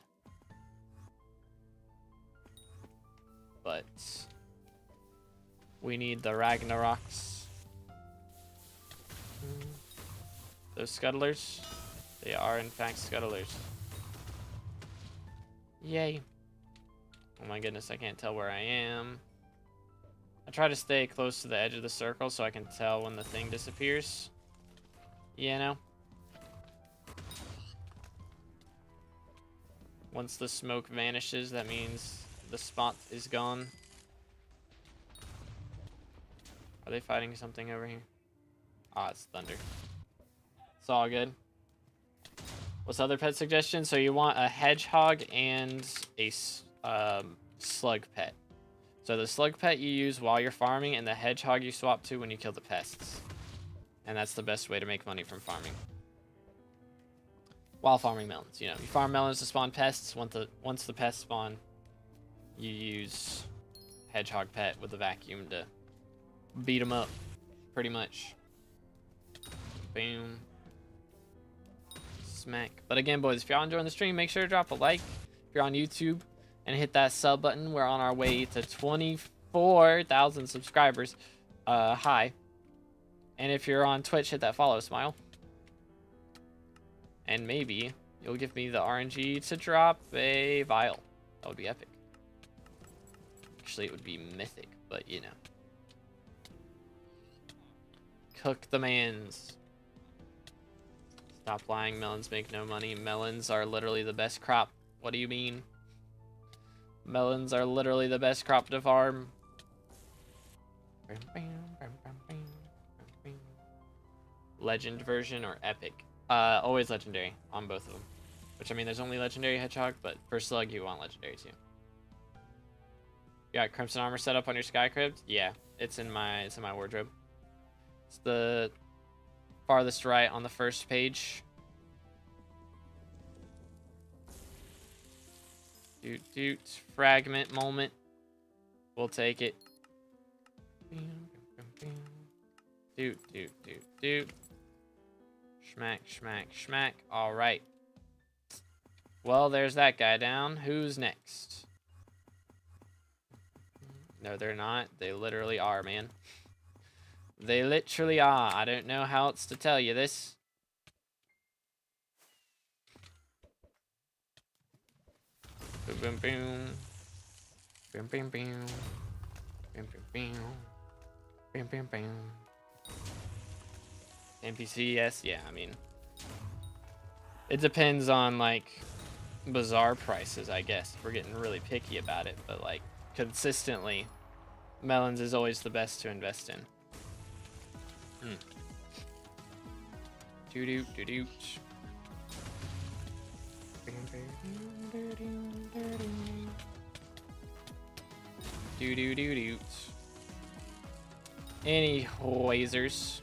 But we need the Ragnaroks. Those scuttlers, they are in fact scuttlers. Yay. Oh my goodness, I can't tell where I am. I try to stay close to the edge of the circle so I can tell when the thing disappears. You know? Once the smoke vanishes, that means the spot is gone. Are they fighting something over here? Ah, it's thunder. It's all good. What's other pet suggestions? So you want a hedgehog and a slug pet. So the slug pet you use while you're farming, and the hedgehog you swap to when you kill the pests. And that's the best way to make money from farming. While farming melons, you know, you farm melons to spawn pests. Once the pests spawn, you use hedgehog pet with a vacuum to beat them up. pretty much. Boom. Smack. But again, boys, if y'all enjoying the stream, make sure to drop a like. If you're on YouTube, and hit that sub button. We're on our way to 24,000 subscribers. Hi. And if you're on Twitch, hit that follow, smile. And maybe you'll give me the RNG to drop a vial. That would be epic. Actually, it would be mythic, but you know. Cook the mans. Stop lying, melons make no money. Melons are literally the best crop. What do you mean? Melons are literally the best crop to farm. Legend version or epic? Always legendary on both of them. Which, I mean, there's only legendary hedgehog, but for slug, you want legendary too. You got crimson armor set up on your sky crypt? Yeah, it's in my wardrobe. It's the farthest right on the first page. Doot, fragment moment. We'll take it. Doot. Schmack. All right. Well, there's that guy down. Who's next? No, they're not. They literally are, man. They literally are. I don't know how else to tell you this. Boom, boom, boom. Boom, boom, boom. Boom, boom, boom. Boom, boom, boom. NPC, yes. Yeah, I mean, it depends on, like, bizarre prices, I guess. If we're getting really picky about it, but, like, consistently, melons is always the best to invest in. Doot. Doot. Any hoisers.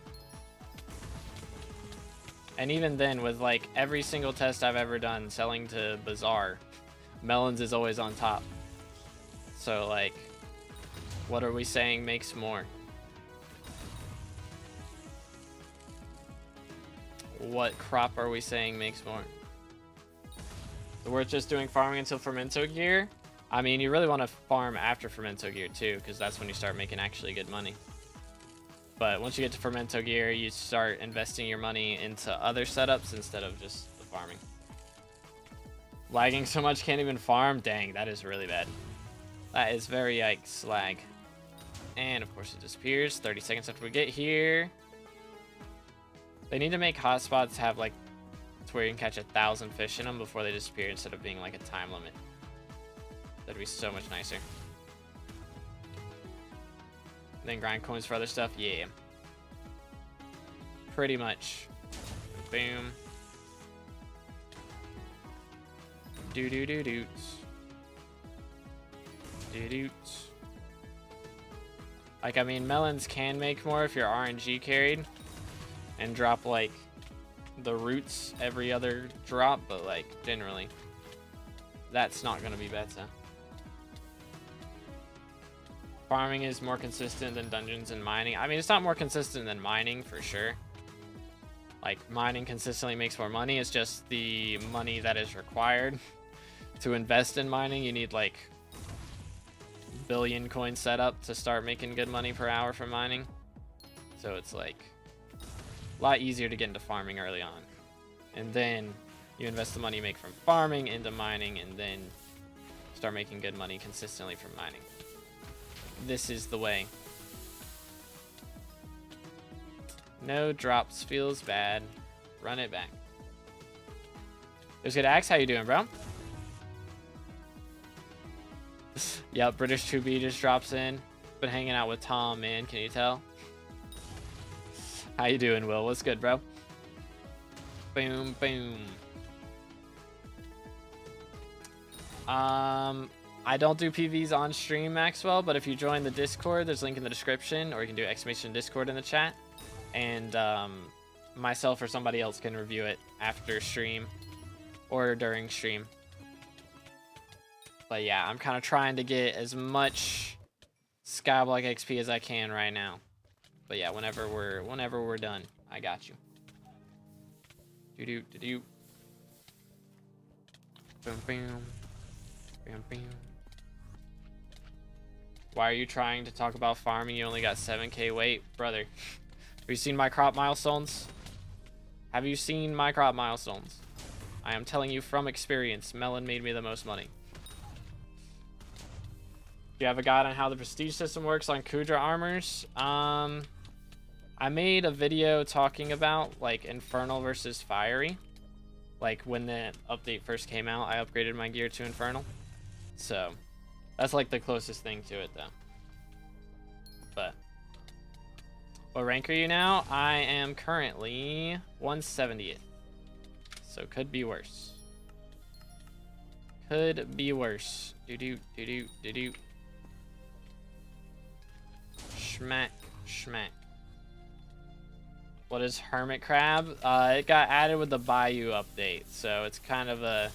And even then, with like every single test I've ever done selling to Bazaar, melons is always on top. So like, what are we saying makes more? What crop are we saying makes more? So we're just doing farming until Fermento Gear. I mean, you really want to farm after Fermento Gear too, because that's when you start making actually good money. But once you get to Fermento Gear, you start investing your money into other setups instead of just the farming. Lagging so much, can't even farm? Dang, that is really bad. That is very yikes lag. And of course it disappears 30 seconds after we get here. They need to make hotspots have like to where you can catch 1,000 fish in them before they disappear instead of being like a time limit. That'd be so much nicer. And then grind coins for other stuff, yeah. Pretty much. Boom. Doot. Like, I mean, melons can make more if you're RNG carried and drop like the roots every other drop, but like generally that's not gonna be better. Farming is more consistent than dungeons and mining. I mean, it's not more consistent than mining for sure. Like, mining consistently makes more money. It's just the money that is required to invest in mining. You need like billion coin setup to start making good money per hour from mining. So it's like a lot easier to get into farming early on. And then you invest the money you make from farming into mining and then start making good money consistently from mining. This is the way. No drops feels bad. Run it back. There's good axe. How you doing, bro? Yep, British 2B just drops in. Been hanging out with Tom, man. Can you tell? How you doing, Will? What's good, bro? Boom. I don't do PVs on stream, Maxwell, but if you join the Discord, there's a link in the description, or you can do exclamation Discord in the chat, and myself or somebody else can review it after stream or during stream. But yeah, I'm kind of trying to get as much SkyBlock XP as I can right now. But yeah, whenever we're done, I got you. Do. Bam, bam. Bam, bam. Why are you trying to talk about farming? You only got 7K. Wait, brother. Have you seen my crop milestones? Have you seen my crop milestones? I am telling you from experience, Melon made me the most money. Do you have a guide on how the prestige system works on Kudra armors? I made a video talking about like Infernal versus Fiery. Like when the update first came out, I upgraded my gear to Infernal. So that's like the closest thing to it though. But what rank are you now? I am currently 170th. So could be worse. Could be worse. Do. Schmack, schmack. What is Hermit Crab? It got added with the Bayou update, so it's kind of a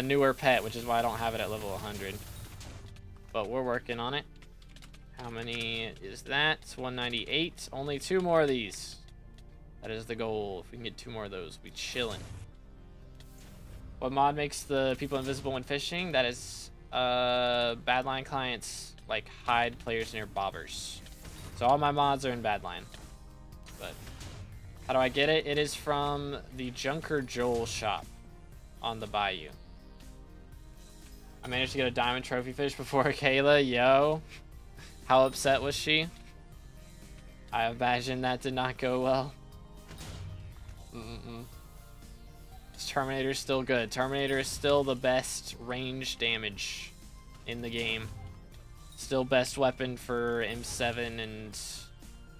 newer pet, which is why I don't have it at level 100. But we're working on it. How many is that? 198. Only 2 more of these. That is the goal. If we can get 2 more of those, we chillin'. What mod makes the people invisible when fishing? That is Badline clients like hide players near bobbers. So all my mods are in Badline. But how do I get it? It is from the Junker Joel shop on the Bayou. I managed to get a diamond trophy fish before Kayla. Yo, how upset was she? I imagine that did not go well. Is Terminator still good? Terminator is still the best range damage in the game. Still best weapon for M7 and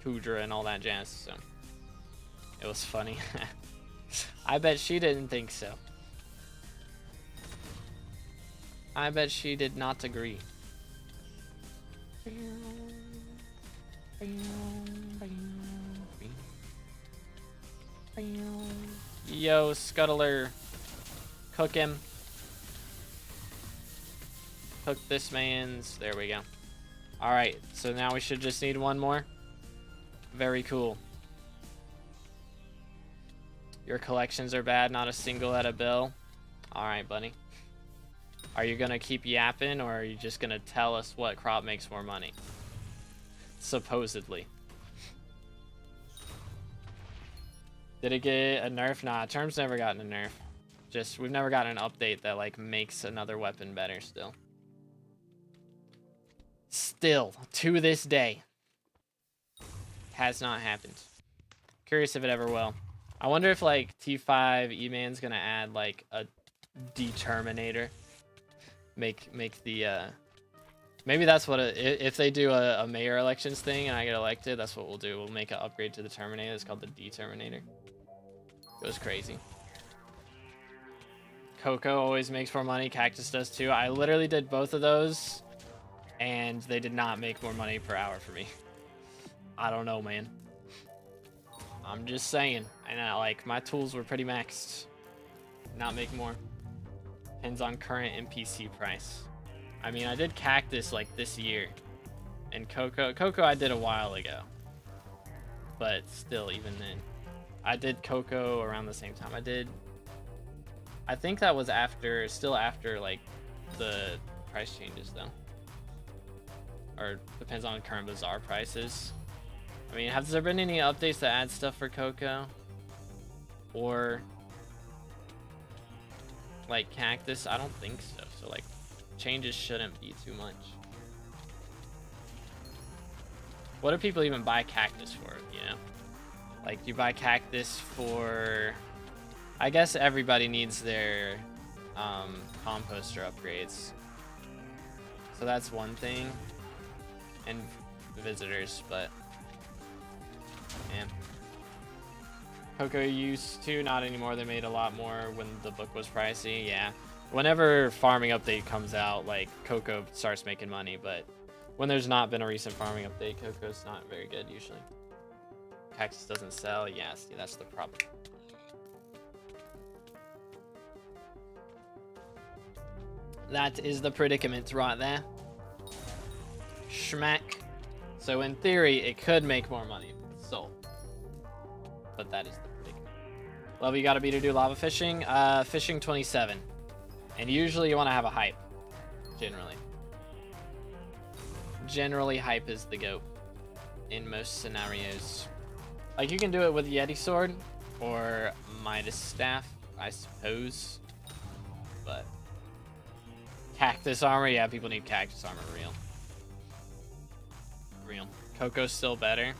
Kudra and all that jazz, so it was funny. I bet she didn't think so. I bet she did not agree. Yo, Scuttler. Cook him. Cook this man's. There we go. Alright, so now we should just need 1 more. Very cool. Your collections are bad, not a single at a bill. Alright, buddy. Are you gonna keep yapping, or are you just gonna tell us what crop makes more money? Supposedly. Did it get a nerf? Nah, Term's never gotten a nerf. Just, we've never gotten an update that, like, makes another weapon better still. Still, to this day. Has not happened. Curious if it ever will. I wonder if, like, T5 E-Man's gonna add, like, a Determinator. Make the, maybe that's what if they do a mayor elections thing and I get elected, that's what we'll do. We'll make an upgrade to the Terminator. It's called the Determinator. Goes crazy. Coco always makes more money. Cactus does too. I literally did both of those, and they did not make more money per hour for me. I don't know, man. I'm just saying. And like, my tools were pretty maxed. Not make more. Depends on current NPC price. I mean, I did Cactus like this year, and Coco I did a while ago. But still, even then, I did Coco around the same time. I think that was still after like the price changes though. Or depends on current bazaar prices. I mean, has there been any updates that add stuff for Coco? Or like Cactus? I don't think so. So like changes shouldn't be too much. What do people even buy Cactus for, you know? Like, you buy Cactus for, I guess everybody needs their composter upgrades. So that's one thing. And visitors, but man. Coco used to, not anymore. They made a lot more when the book was pricey. Yeah. Whenever farming update comes out, like, Coco starts making money, but when there's not been a recent farming update, Coco's not very good usually. Cactus doesn't sell. Yeah, see, that's the problem. That is the predicament right there. Schmack. So in theory, it could make more money if soul. But that is the predicament. Level you gotta be to do lava fishing. Fishing 27. And usually you want to have a hype. Generally hype is the goat in most scenarios. Like, you can do it with Yeti sword or Midas staff, I suppose. But cactus armor, yeah, people need cactus armor. Real. Coco's still better.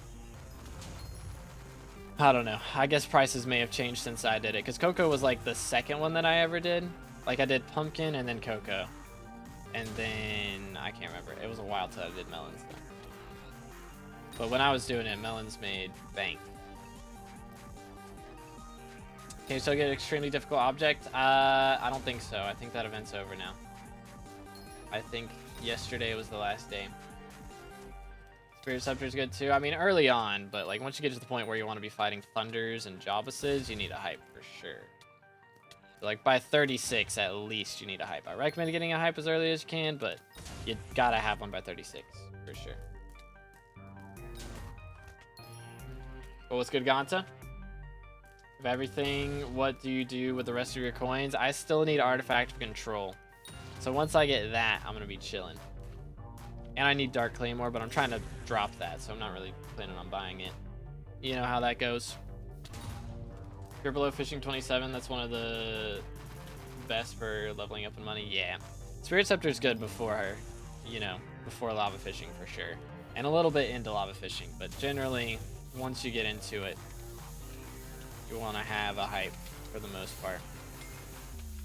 I don't know. I guess prices may have changed since I did it, because Coco was like the second one that I ever did. Like, I did pumpkin and then Coco. And then, I can't remember. It was a while till I did melons, though. But when I was doing it, melons made bank. Can you still get an extremely difficult object? I don't think so. I think that event's over now. I think yesterday was the last day. Spirit Scepter's good too. I mean, early on, but like once you get to the point where you want to be fighting Thunders and Jobuses, you need a hype for sure. So, like by 36 at least, you need a hype. I recommend getting a hype as early as you can, but you gotta have one by 36 for sure. But what's good, Ganta? Of everything, what do you do with the rest of your coins? I still need Artifact of Control. So once I get that, I'm gonna be chilling. And I need Dark Claymore, but I'm trying to drop that, so I'm not really planning on buying it. You know how that goes. If you're below fishing 27, that's one of the best for leveling up in money. Yeah. Spirit Scepter is good before, you know, before lava fishing for sure. And a little bit into lava fishing, but generally, once you get into it, you want to have a hype for the most part.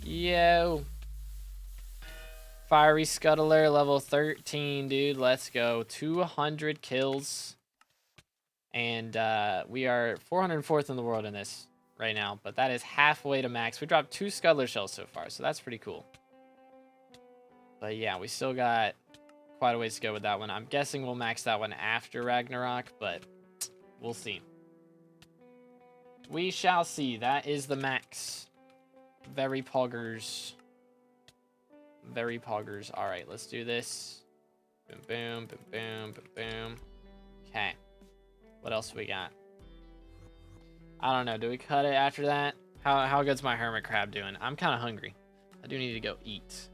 Yo. Fiery Scuttler, level 13, dude. Let's go. 200 kills. And we are 404th in the world in this right now. But that is halfway to max. We dropped 2 Scuttler shells so far, so that's pretty cool. But yeah, we still got quite a ways to go with that one. I'm guessing we'll max that one after Ragnarok, but we'll see. We shall see. That is the max. Very poggers. Very poggers. All right, let's do this. Boom, boom, boom, boom, boom, boom. Okay. What else we got? I don't know. Do we cut it after that? How good's my hermit crab doing? I'm kind of hungry. I do need to go eat.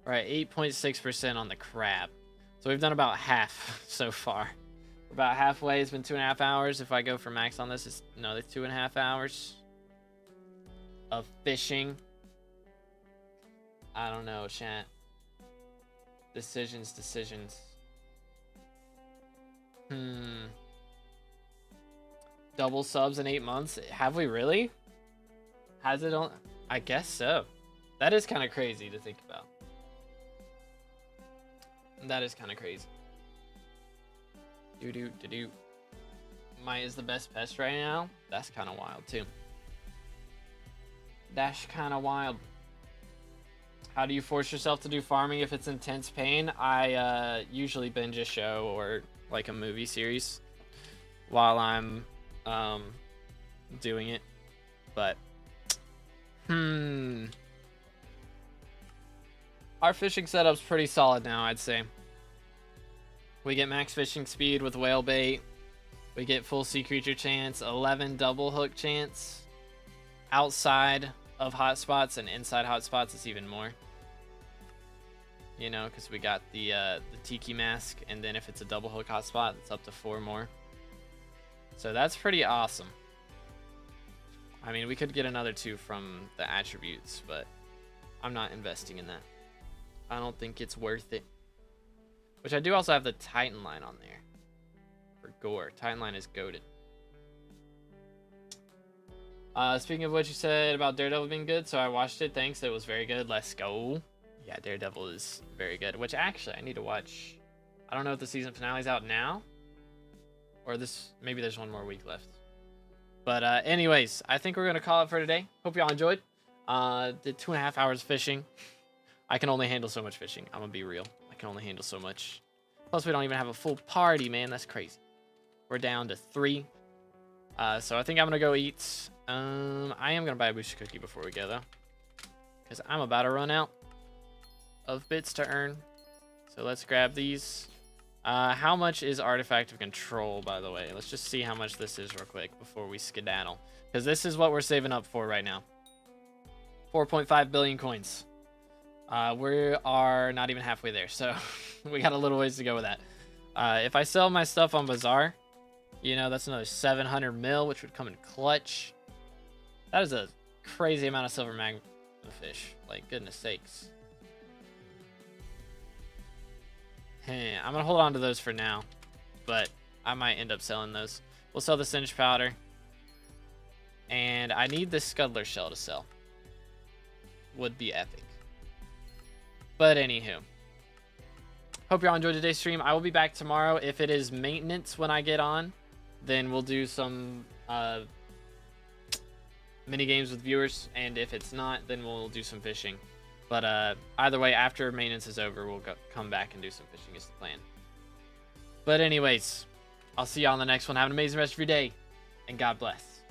All right, 8.6% on the crab. So we've done about half so far. We're about halfway. It's been 2.5 hours. If I go for max on this, it's another 2.5 hours of fishing. I don't know, chat. Decisions. Double subs in 8 months? Have we really? Has it on? I guess so. That is kind of crazy to think about. That is kind of crazy. Do. Might is the best pest right now? That's kind of wild, too. That's kind of wild. How do you force yourself to do farming if it's intense pain? I usually binge a show or like a movie series while I'm doing it. But our fishing setup's pretty solid now, I'd say. We get max fishing speed with whale bait. We get full sea creature chance, 11 double hook chance. Outside of hotspots and inside hotspots, it's even more. You know, because we got the tiki mask, and then if it's a double hook hotspot, it's up to 4 more. So that's pretty awesome. I mean, we could get another 2 from the attributes, but I'm not investing in that. I don't think it's worth it. Which I do also have the Titan line on there for gore. Titan line is goated. Speaking of what you said about Daredevil being good, so I watched it. Thanks, it was very good. Let's go. Yeah, Daredevil is very good. Which actually, I need to watch. I don't know if the season finale's out now, or this. Maybe there's one more week left. But anyways, I think we're gonna call it for today. Hope y'all enjoyed. Did 2.5 hours fishing. I can only handle so much fishing. I'm gonna be real. I can only handle so much. Plus, we don't even have a full party, man. That's crazy. We're down to 3. So I think I'm gonna go eat. I am gonna buy a booster cookie before we go though, because I'm about to run out of bits to earn. So let's grab these. How much is Artifact of Control, by the way? Let's just see how much this is real quick before we skedaddle. Because this is what we're saving up for right now. 4.5 billion coins. We are not even halfway there, so we got a little ways to go with that. If I sell my stuff on Bazaar, you know, that's another 700 mil, which would come in clutch. That is a crazy amount of silver magmafish. Like, goodness sakes. I'm gonna hold on to those for now, but I might end up selling those. We'll sell the Singe Powder. And I need this Scuttler Shell to sell. Would be epic. But anywho. Hope y'all enjoyed today's stream. I will be back tomorrow. If it is maintenance when I get on, then we'll do some mini games with viewers. And if it's not, then we'll do some fishing. But either way, after maintenance is over, we'll come back and do some fishing is the plan. But anyways, I'll see y'all on the next one. Have an amazing rest of your day, and God bless.